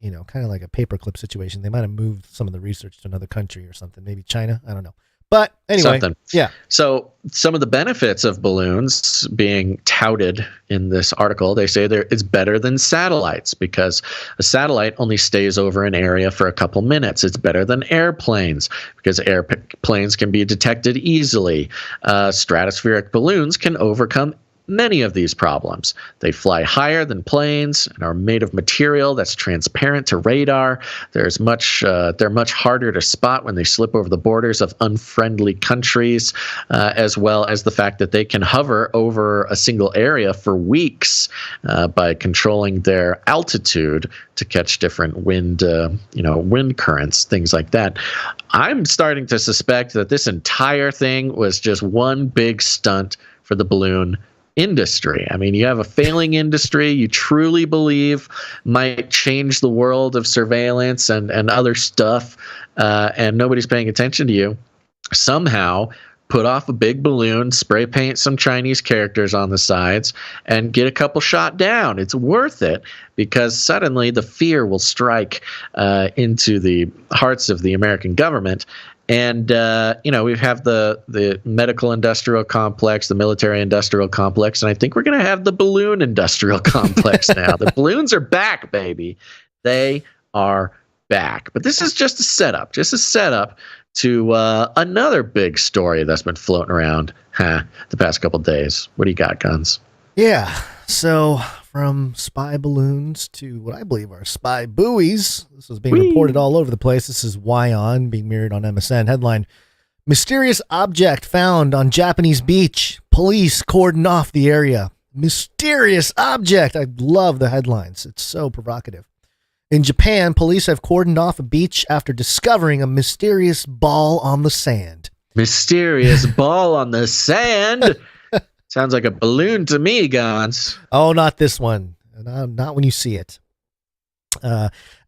kind of like a paperclip situation. They might have moved some of the research to another country or something, maybe China. I don't know. But anyway, yeah. So some of the benefits of balloons being touted in this article, they say it's better than satellites because a satellite only stays over an area for a couple minutes. It's better than airplanes because airplanes can be detected easily. Stratospheric balloons can overcome many of these problems. They fly higher than planes and are made of material that's transparent to radar. They're much harder to spot when they slip over the borders of unfriendly countries, as well as the fact that they can hover over a single area for weeks by controlling their altitude to catch different wind currents, things like that. I'm starting to suspect that this entire thing was just one big stunt for the balloon industry. I mean, you have a failing industry you truly believe might change the world of surveillance and other stuff, and nobody's paying attention to you. Somehow put off a big balloon, spray paint some Chinese characters on the sides, and get a couple shot down. It's worth it because suddenly the fear will strike into the hearts of the American government. And, we have the medical industrial complex, the military industrial complex, and I think we're going to have the balloon industrial complex now. The balloons are back, baby. They are back. But this is just a setup to another big story that's been floating around the past couple of days. What do you got, Guns? Yeah. So from spy balloons to what I believe are spy buoys. This is being reported all over the place. This is Wyon being mirrored on MSN. Headline: Mysterious object found on Japanese beach. Police cordon off the area. Mysterious object. I love the headlines. It's so provocative. In Japan, police have cordoned off a beach after discovering a mysterious ball on the sand. Mysterious ball on the sand? Sounds like a balloon to me, Gons. Oh, not this one. Not when you see it.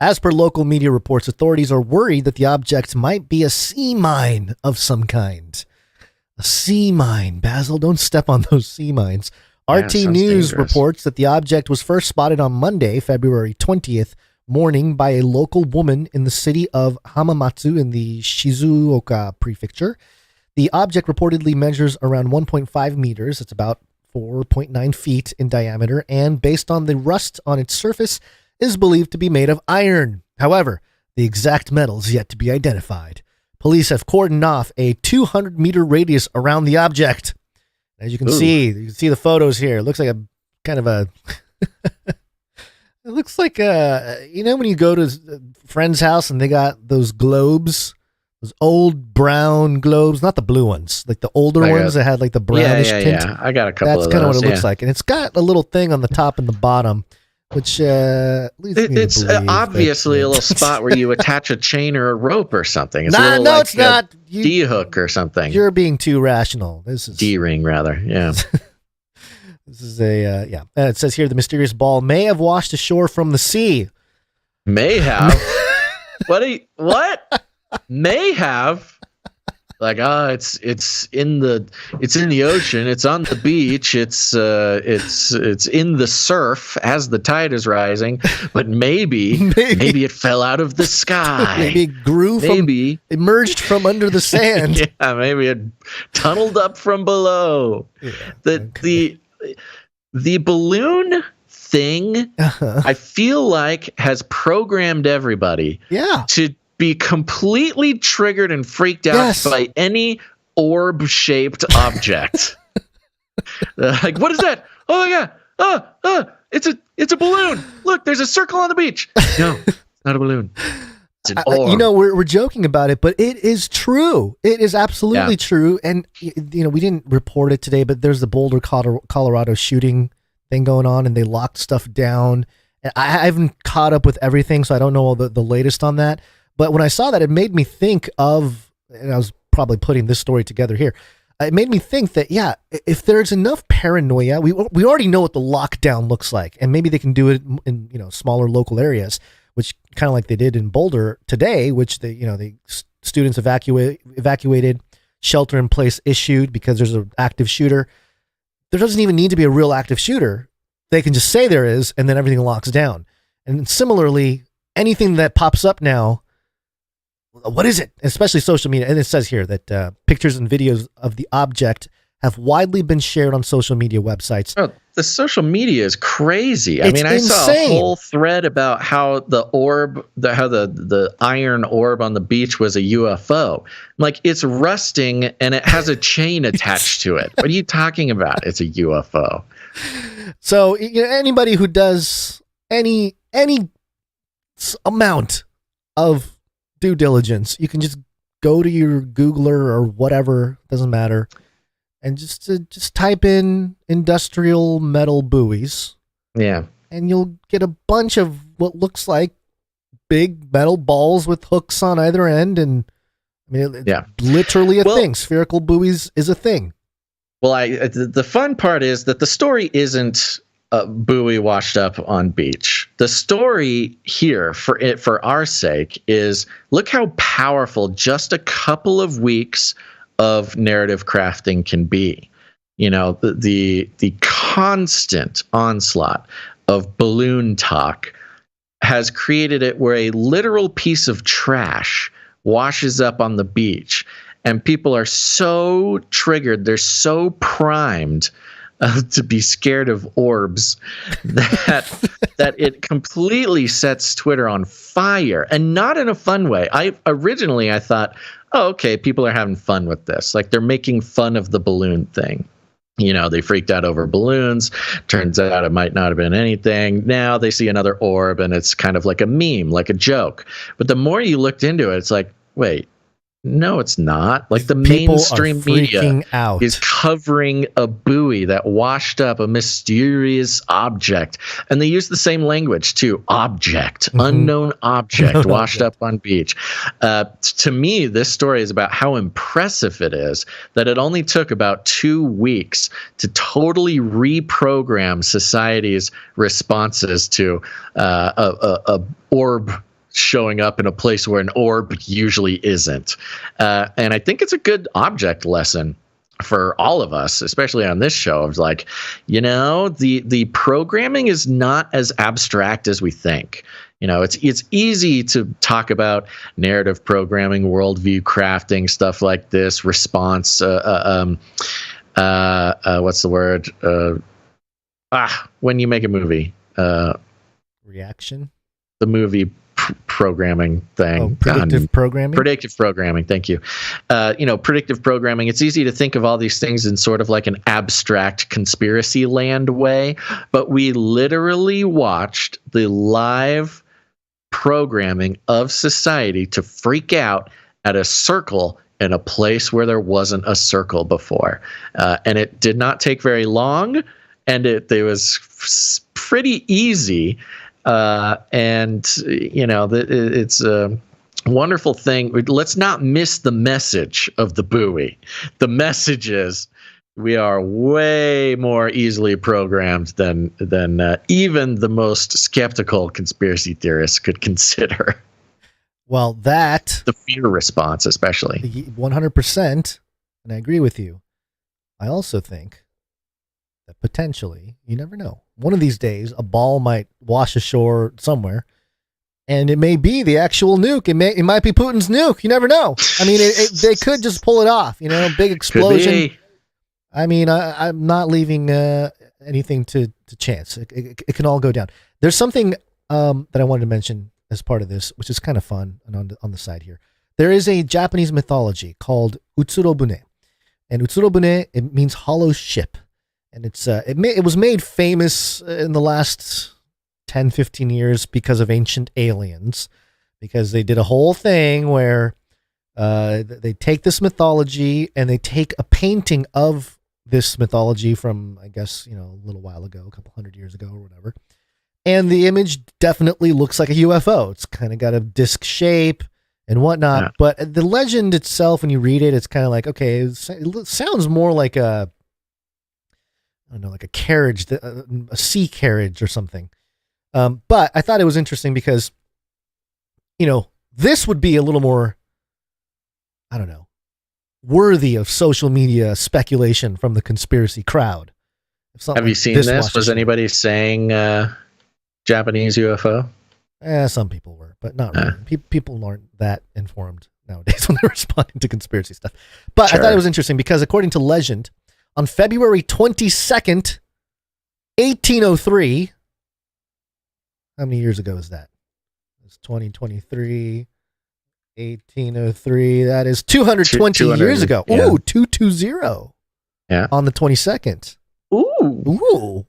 As per local media reports, authorities are worried that the object might be a sea mine of some kind. A sea mine. Basil, don't step on those sea mines. RT News reports that the object was first spotted on Monday, February 20th, morning by a local woman in the city of Hamamatsu in the Shizuoka prefecture. The object reportedly measures around 1.5 meters. It's about 4.9 feet in diameter, and based on the rust on its surface, is believed to be made of iron. However, the exact metal is yet to be identified. Police have cordoned off a 200-meter radius around the object. As you can see the photos here. It looks like a kind of a... It looks like, when you go to a friend's house and they got those globes, those old brown globes, not the blue ones, like the older ones that had like the brownish tint. Yeah, I got a couple of those. That's kind of what it looks like. And it's got a little thing on the top and the bottom, which leads me to believe obviously a little spot where you attach a chain or a rope or something. It's it's not. D-hook or something. You're being too rational. This is D-ring, rather, yeah. This is it says here the mysterious ball may have washed ashore from the sea. May have? What? May have? Like, it's in the ocean. It's on the beach. It's in the surf as the tide is rising. But maybe it fell out of the sky. Maybe it grew. Emerged from under the sand. Yeah, maybe it tunneled up from below. Yeah, the balloon thing, I feel like, has programmed everybody to be completely triggered and freaked out by any orb-shaped object. Like, what is that? Oh my god! It's a balloon. Look, there's a circle on the beach. No, it's not a balloon. It's an orb. We're joking about it, but it is true. It is absolutely true. And we didn't report it today, but there's the Boulder, Colorado shooting thing going on, and they locked stuff down. And I haven't caught up with everything, so I don't know all the latest on that. But when I saw that, it made me think of, and I was probably putting this story together here. It made me think that, if there's enough paranoia, we already know what the lockdown looks like, and maybe they can do it in smaller local areas, which kind of like they did in Boulder today, which the students evacuated, shelter in place issued because there's an active shooter. There doesn't even need to be a real active shooter. They can just say there is, and then everything locks down. And similarly, anything that pops up now, what is it? Especially social media. And it says here that pictures and videos of the object have widely been shared on social media websites. Oh, the social media is crazy. I It's mean, I saw a insane. whole thread about how the orb, how the iron orb on the beach was a UFO. Like, it's rusting and it has a chain attached to it. What are you talking about? It's a UFO. So anybody who does any amount of due diligence, you can just go to your Googler or whatever, doesn't matter, and just type in industrial metal buoys. Yeah. And you'll get a bunch of what looks like big metal balls with hooks on either end. And I mean, it's literally a thing. Spherical buoys is a thing. Well, the fun part is that the story isn't a buoy washed up on beach. The story here, for our sake, is look how powerful just a couple of weeks of narrative crafting can be. You know, the constant onslaught of balloon talk has created it where a literal piece of trash washes up on the beach, and people are so triggered, they're so primed to be scared of orbs that it completely sets Twitter on fire, and not in a fun way. Originally I thought, oh, okay, people are having fun with this. Like, they're making fun of the balloon thing. You know, they freaked out over balloons. Turns out it might not have been anything. Now they see another orb and it's kind of like a meme, like a joke. But the more you looked into it, it's like, wait, no, it's not. Like, the mainstream media is covering a buoy that washed up a mysterious object. And they use the same language too. Object, unknown object, washed up on beach. To me, this story is about how impressive it is that it only took about 2 weeks to totally reprogram society's responses to a orb showing up in a place where an orb usually isn't. And I think it's a good object lesson for all of us, especially on this show. Of like, you know, the programming is not as abstract as we think. You know, it's easy to talk about narrative programming, worldview crafting, stuff like this, response, what's the word? When you make a movie. Reaction? The movie programming thing. Predictive programming? Predictive programming, thank you. Predictive programming, it's easy to think of all these things in sort of like an abstract conspiracy land way, but we literally watched the live programming of society to freak out at a circle in a place where there wasn't a circle before. And it did not take very long, and it was pretty easy. It's a wonderful thing. Let's not miss the message of the buoy. The message is we are way more easily programmed than even the most skeptical conspiracy theorists could consider. Well, the fear response, especially 100%, and I agree with you. I also think that potentially, you never know, one of these days a ball might wash ashore somewhere, and it may be the actual nuke. It might be Putin's nuke. You never know. I mean, they could just pull it off. You know, big explosion. I mean, I'm not leaving anything to chance. It can all go down. There's something that I wanted to mention as part of this, which is kind of fun, and on the side here, there is a Japanese mythology called Utsurobune, and Utsurobune, it means hollow ship. And it was made famous in the last 10, 15 years because of Ancient Aliens, because they did a whole thing where they take this mythology and they take a painting of this mythology from, I guess, a little while ago, a couple 100 years ago or whatever. And the image definitely looks like a UFO. It's kind of got a disc shape and whatnot. Yeah. But the legend itself, when you read it, it's kind of like, okay, it sounds more like a carriage, a sea carriage or something. But I thought it was interesting because, this would be a little more, I don't know, worthy of social media speculation from the conspiracy crowd. Have you seen this? Was anybody saying Japanese UFO? Some people were, but not really. People aren't that informed nowadays when they're responding to conspiracy stuff. But I thought it was interesting because according to legend, on February 22nd, 1803, how many years ago is that? It's 2023, 1803. That is 220 years ago. Yeah. Ooh, 220. Yeah. On the 22nd. Ooh.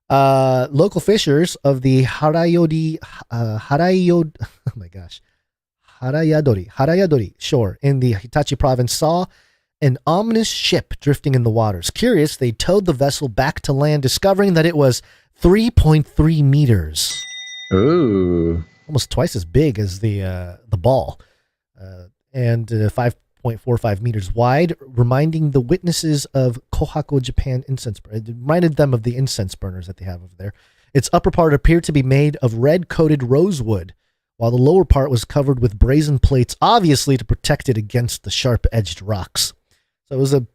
Local fishers of the Harayadori shore in the Hitachi province saw an ominous ship drifting in the waters. Curious, they towed the vessel back to land, discovering that it was 3.3 meters. Ooh. Almost twice as big as the ball, and 5.45 meters wide, reminding the witnesses of Kohako, Japan incense. It reminded them of the incense burners that they have over there. Its upper part appeared to be made of red-coated rosewood, while the lower part was covered with brazen plates, obviously to protect it against the sharp-edged rocks. So it was a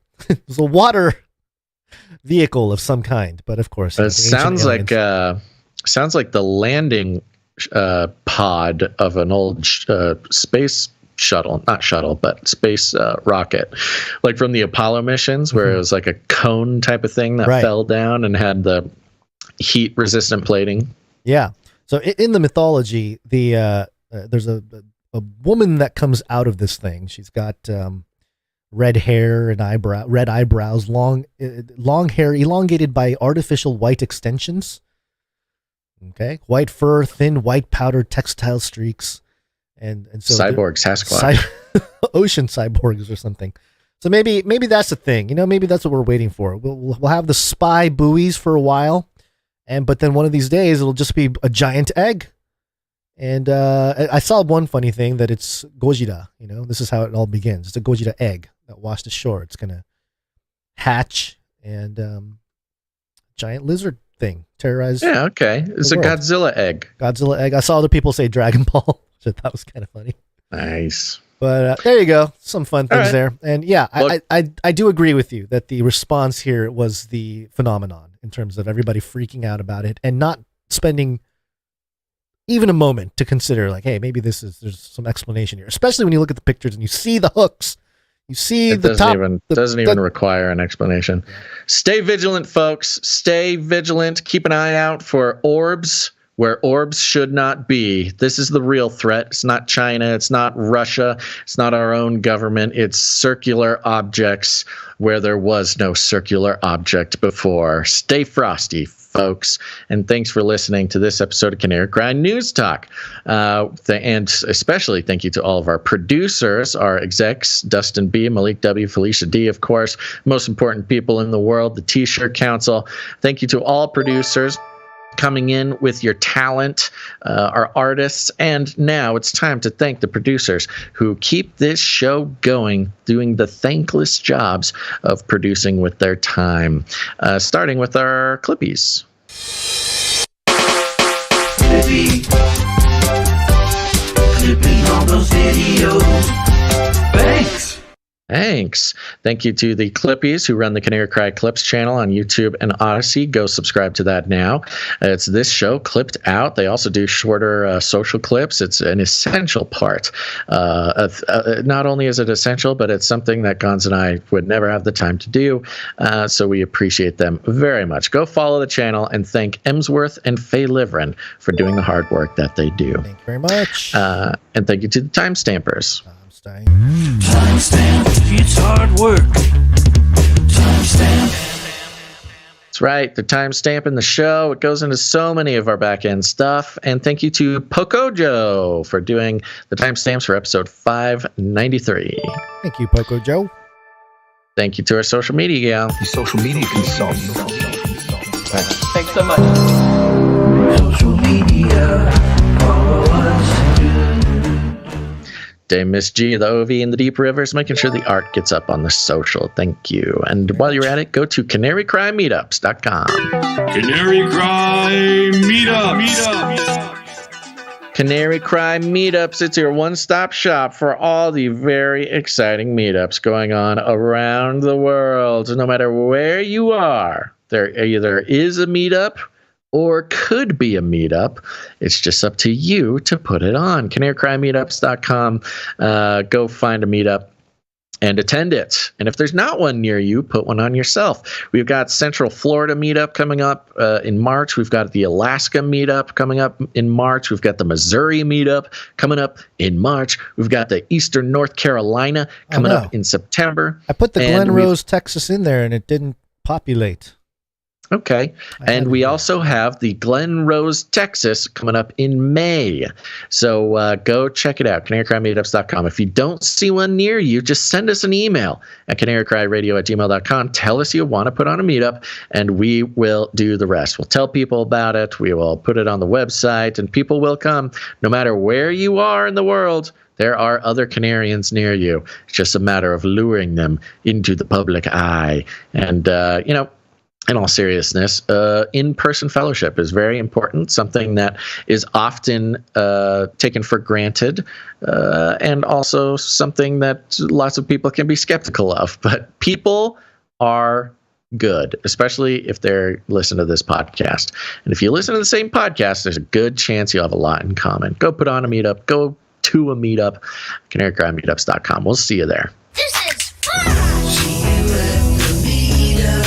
water vehicle of some kind, but of course, it sounds like the landing pod of an old space shuttle, not shuttle, but space rocket, like from the Apollo missions, where it was like a cone type of thing that fell down and had the heat resistant plating. Yeah. So in the mythology, there's a woman that comes out of this thing. She's got red hair and red eyebrows, long hair elongated by artificial white extensions. Okay, white fur, thin white powder, textile streaks, and so cyborg Sasquatch, ocean cyborgs or something. So maybe that's the thing. Maybe that's what we're waiting for. We'll have the spy buoys for a while, but then one of these days it'll just be a giant egg. And I saw one funny thing that it's Gojira. This is how it all begins. It's a Gojira egg that washed ashore. It's gonna hatch and giant lizard thing terrorize. Yeah, okay. It's a Godzilla egg. Godzilla egg. I saw other people say Dragon Ball, which I thought was kind of funny. Nice. But there you go. Some fun things there. And yeah, I do agree with you that the response here was the phenomenon in terms of everybody freaking out about it and not spending even a moment to consider, like, hey, maybe there's some explanation here. Especially when you look at the pictures and you see the hooks. You see it the top. Doesn't even require an explanation. Yeah. Stay vigilant, folks. Stay vigilant. Keep an eye out for orbs where orbs should not be. This is the real threat. It's not China. It's not Russia. It's not our own government. It's circular objects where there was no circular object before. Stay frosty, folks. And thanks for listening to this episode of Canary Cry News Talk. And especially thank you to all of our producers, our execs, Dustin B., Malik W., Felicia D., of course, most important people in the world, the T-Shirt Council. Thank you to all producers coming in with your talent, our artists, and now it's time to thank the producers who keep this show going, doing the thankless jobs of producing with their time, starting with our Clippies. Clipping all those videos. Thanks. Thank you to the Clippies who run the Canary Cry Clips channel on YouTube and Odyssey. Go subscribe to that now. It's this show clipped out. They also do shorter social clips. It's an essential part. Not only is it essential, but it's something that Gons and I would never have the time to do. So we appreciate them very much. Go follow the channel and thank Emsworth and Faye Reverend for doing the hard work that they do. Thank you very much. And thank you to the Timestampers. Timestamp, it's hard work. Timestamp. That's right. The timestamp in the show. It goes into so many of our back end stuff. And thank you to Pocojo for doing the timestamps for episode 593. Thank you, Pocojo. Thank you to our social media gal. The social media consultant. Thanks so much. Social media, follow us. Dame Miss G, the OV, and the Deep Rivers, making sure the art gets up on the social. Thank you. And while you're at it, go to canarycrymeetups.com. Canary Cry Meetup. Canary Cry Meetups. It's your one-stop shop for all the very exciting meetups going on around the world. No matter where you are, there either is a meetup or could be a meetup. It's just up to you to put it on. CanaryCryMeetups.com. Go find a meetup and attend it. And if there's not one near you, put one on yourself. We've got Central Florida meetup coming up in March. We've got the Alaska meetup coming up in March. We've got the Missouri meetup coming up in March. We've got the Eastern North Carolina coming up in September. I put the Glen Rose, Texas in there, and it didn't populate. Okay. And we also have the Glen Rose, Texas coming up in May. So go check it out, canarycrymeetups.com. If you don't see one near you, just send us an email at canarycryradio@gmail.com. Tell us you want to put on a meetup, and we will do the rest. We'll tell people about it. We will put it on the website, and people will come. No matter where you are in the world, there are other Canarians near you. It's just a matter of luring them into the public eye. And, in all seriousness, in-person fellowship is very important, something that is often taken for granted, and also something that lots of people can be skeptical of. But people are good, especially if they're listening to this podcast. And if you listen to the same podcast, there's a good chance you'll have a lot in common. Go put on a meetup. Go to a meetup, canarycrymeetups.com. We'll see you there. This is fun! See you at the meetup.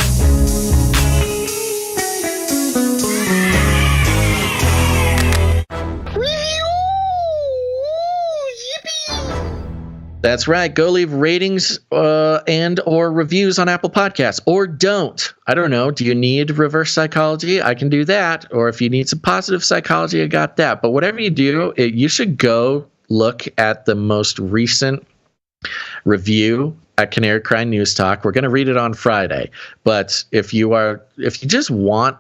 That's right. Go leave ratings and or reviews on Apple Podcasts, or don't. I don't know. Do you need reverse psychology? I can do that. Or if you need some positive psychology, I got that. But whatever you do, you should go look at the most recent review at Canary Cry News Talk. We're going to read it on Friday. But if you just want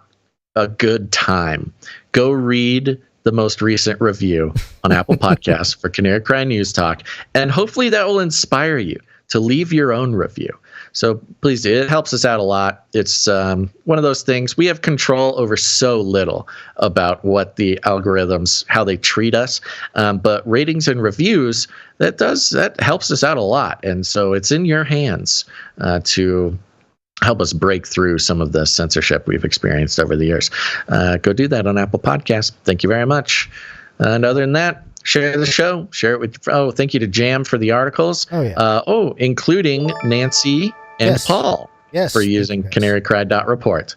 a good time, go read the most recent review on Apple Podcasts for Canary Cry News Talk, and hopefully that will inspire you to leave your own review. So please do. It helps us out a lot. It's one of those things. We have control over so little about what the algorithms, how they treat us. But ratings and reviews, that helps us out a lot. And so it's in your hands to help us break through some of the censorship we've experienced over the years. Go do that on Apple Podcasts. Thank you very much. And other than that, share the show. Share it with. Oh, thank you to Jam for the articles. Oh yeah. Including Nancy and Paul for using canarycry.report.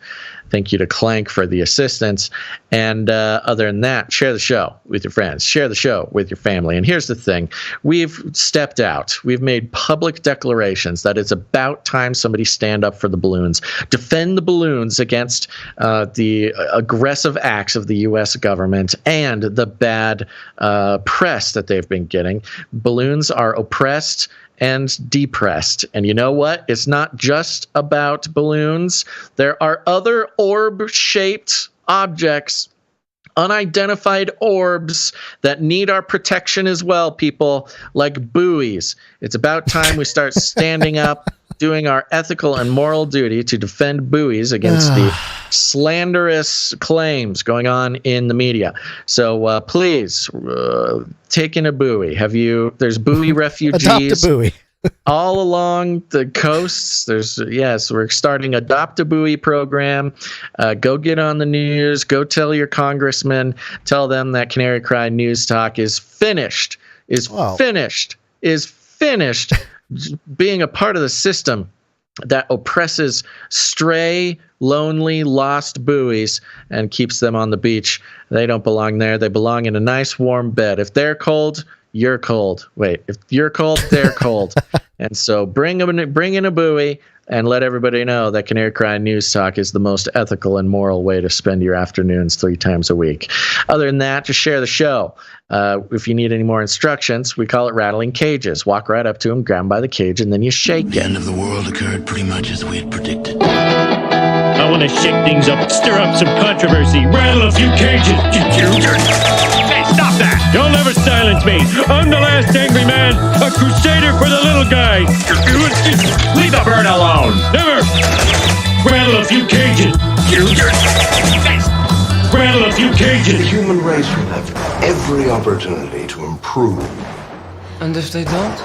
Thank you to Clank for the assistance. And other than that, share the show with your friends. Share the show with your family. And here's the thing. We've stepped out. We've made public declarations that it's about time somebody stand up for the balloons, defend the balloons against the aggressive acts of the U.S. government and the bad press that they've been getting. Balloons are oppressed and depressed. And you know what? It's not just about balloons. There are other orb-shaped objects, unidentified orbs that need our protection as well, people, like buoys. It's about time we start standing up, doing our ethical and moral duty to defend buoys against the slanderous claims going on in the media. So please, take in a buoy. There's buoy refugees. Adopt a buoy. all along the coasts. We're starting Adopt a Buoy program. Go get on the news. Go tell your congressman. Tell them that Canary Cry News Talk is finished. Finished being a part of the system that oppresses stray, lonely, lost buoys and keeps them on the beach. They don't belong there. They belong in a nice warm bed. If they're cold, you're cold. Wait, if you're cold, they're cold. And so bring in a buoy and let everybody know that Canary Cry News Talk is the most ethical and moral way to spend your afternoons 3 times a week. Other than that, just share the show. If you need any more instructions, we call it rattling cages. Walk right up to him, grab him by the cage, and then you shake it. The end of the world occurred pretty much as we had predicted. I want to shake things up, stir up some controversy, rattle a few cages. Hey, stop that! You'll never silence me. I'm the last angry man, a crusader for the little guy. Leave the bird alone. Never. Rattle a few cages. Rattle a few cages. The human race will have every opportunity to improve. And if they don't?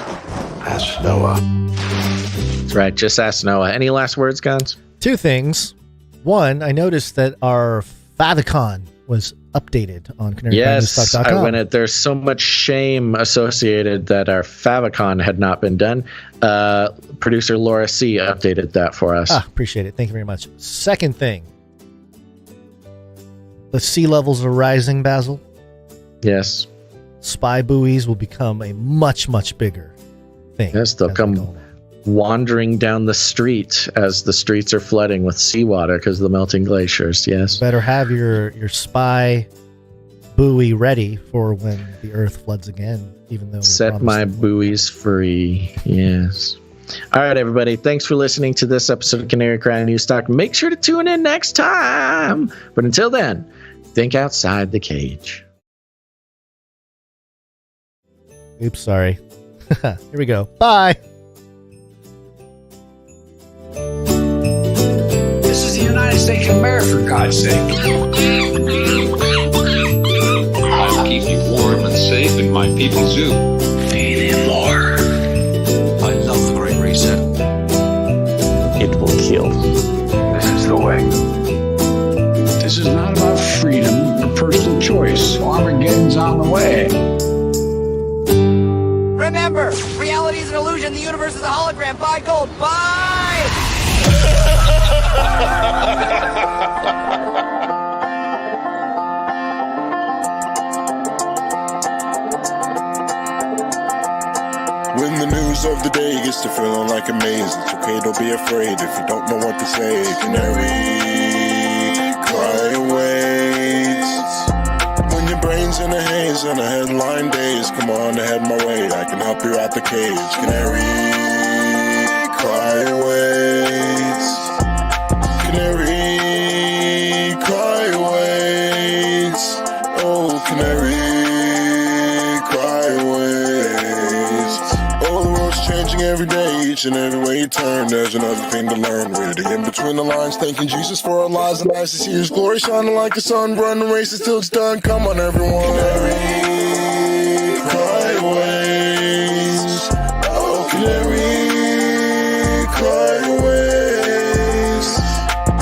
Ask Noah. That's right, just ask Noah. Any last words, Guns? 2 things. 1, I noticed that our favicon was updated on Yes, I CanaryCrimeNewsTalk.com. went it. There's so much shame associated that our favicon had not been done. Producer Laura C. updated that for us. Appreciate it. Thank you very much. Second thing. The sea levels are rising, Basil. Yes. Spy buoys will become a much, much bigger thing. Yes, they'll come wandering down the street as the streets are flooding with seawater because of the melting glaciers. Yes. Better have your spy buoy ready for when the earth floods again, even though set my buoys free. Yes. All right, everybody. Thanks for listening to this episode of Canary Crime News Talk. Make sure to tune in next time. But until then, think outside the cage. Oops, sorry. Here we go. Bye. This is the United States of America, for God's sake. I'll keep you warm and safe in my people's zoo. Feed him more. I love the Great Reset. It will kill. This is the way. This is not about freedom or personal choice. Armageddon's on the way. Remember, reality is an illusion. The universe is a hologram. Buy gold. Buy! When the news of the day gets to feeling like a maze, it's okay, don't be afraid if you don't know what to say. Canary, cry awaits. When your brain's in a haze and a headline days, come on ahead my way, I can help you out the cage. Canary, cry awaits. Canary, cry awaits. Oh, canary, cry awaits. Oh, the world's changing every day, each and every way you turn, there's another thing to learn. Reading in between the lines, thanking Jesus for our lives, and nice to see his glory shining like the sun. Run the race until it's done, come on everyone. Canary, cry awaits. Oh, canary, cry awaits.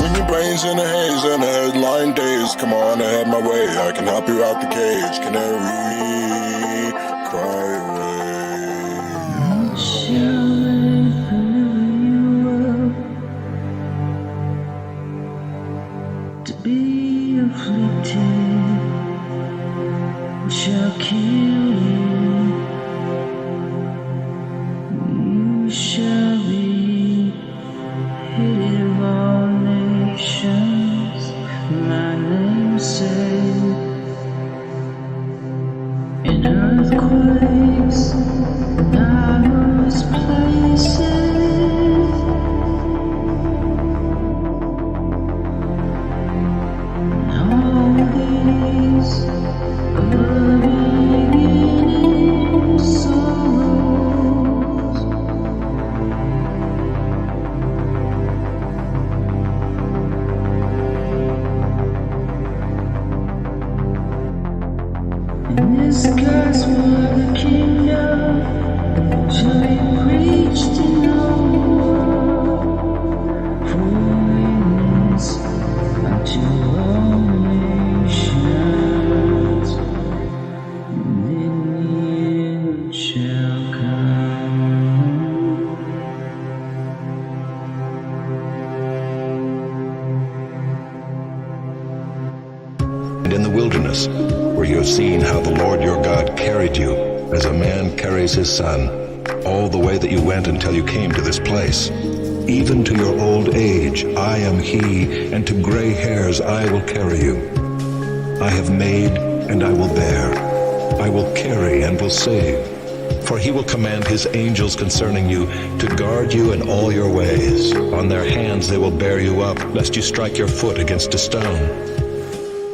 When your brain's in a haze and a headline days, come on ahead my way, I can help you out the cage. Canary, cry awaits. To be afflicted shall kill you. You shall be hated of all nations. My namesake in earthquakes, diverse places. In this God's word, the kingdom shall be preached in all world for witness unto all nations. Then the end shall come. And in the wilderness, where you have seen how the Lord your God carried you, as a man carries his son, all the way that you went until you came to this place. Even to your old age, I am he, and to gray hairs I will carry you. I have made, and I will bear. I will carry, and will save. For he will command his angels concerning you, to guard you in all your ways. On their hands they will bear you up, lest you strike your foot against a stone.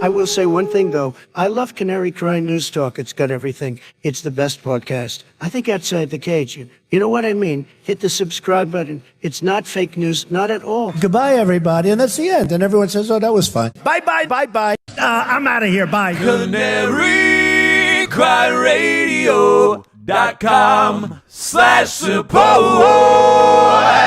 I will say one thing, though. I love Canary Crime News Talk. It's got everything. It's the best podcast. I think outside the cage. You know what I mean? Hit the subscribe button. It's not fake news. Not at all. Goodbye, everybody. And that's the end. And everyone says, oh, that was fun. Bye-bye. Bye-bye. I'm out of here. Bye. CanaryCrimeRadio.com/support.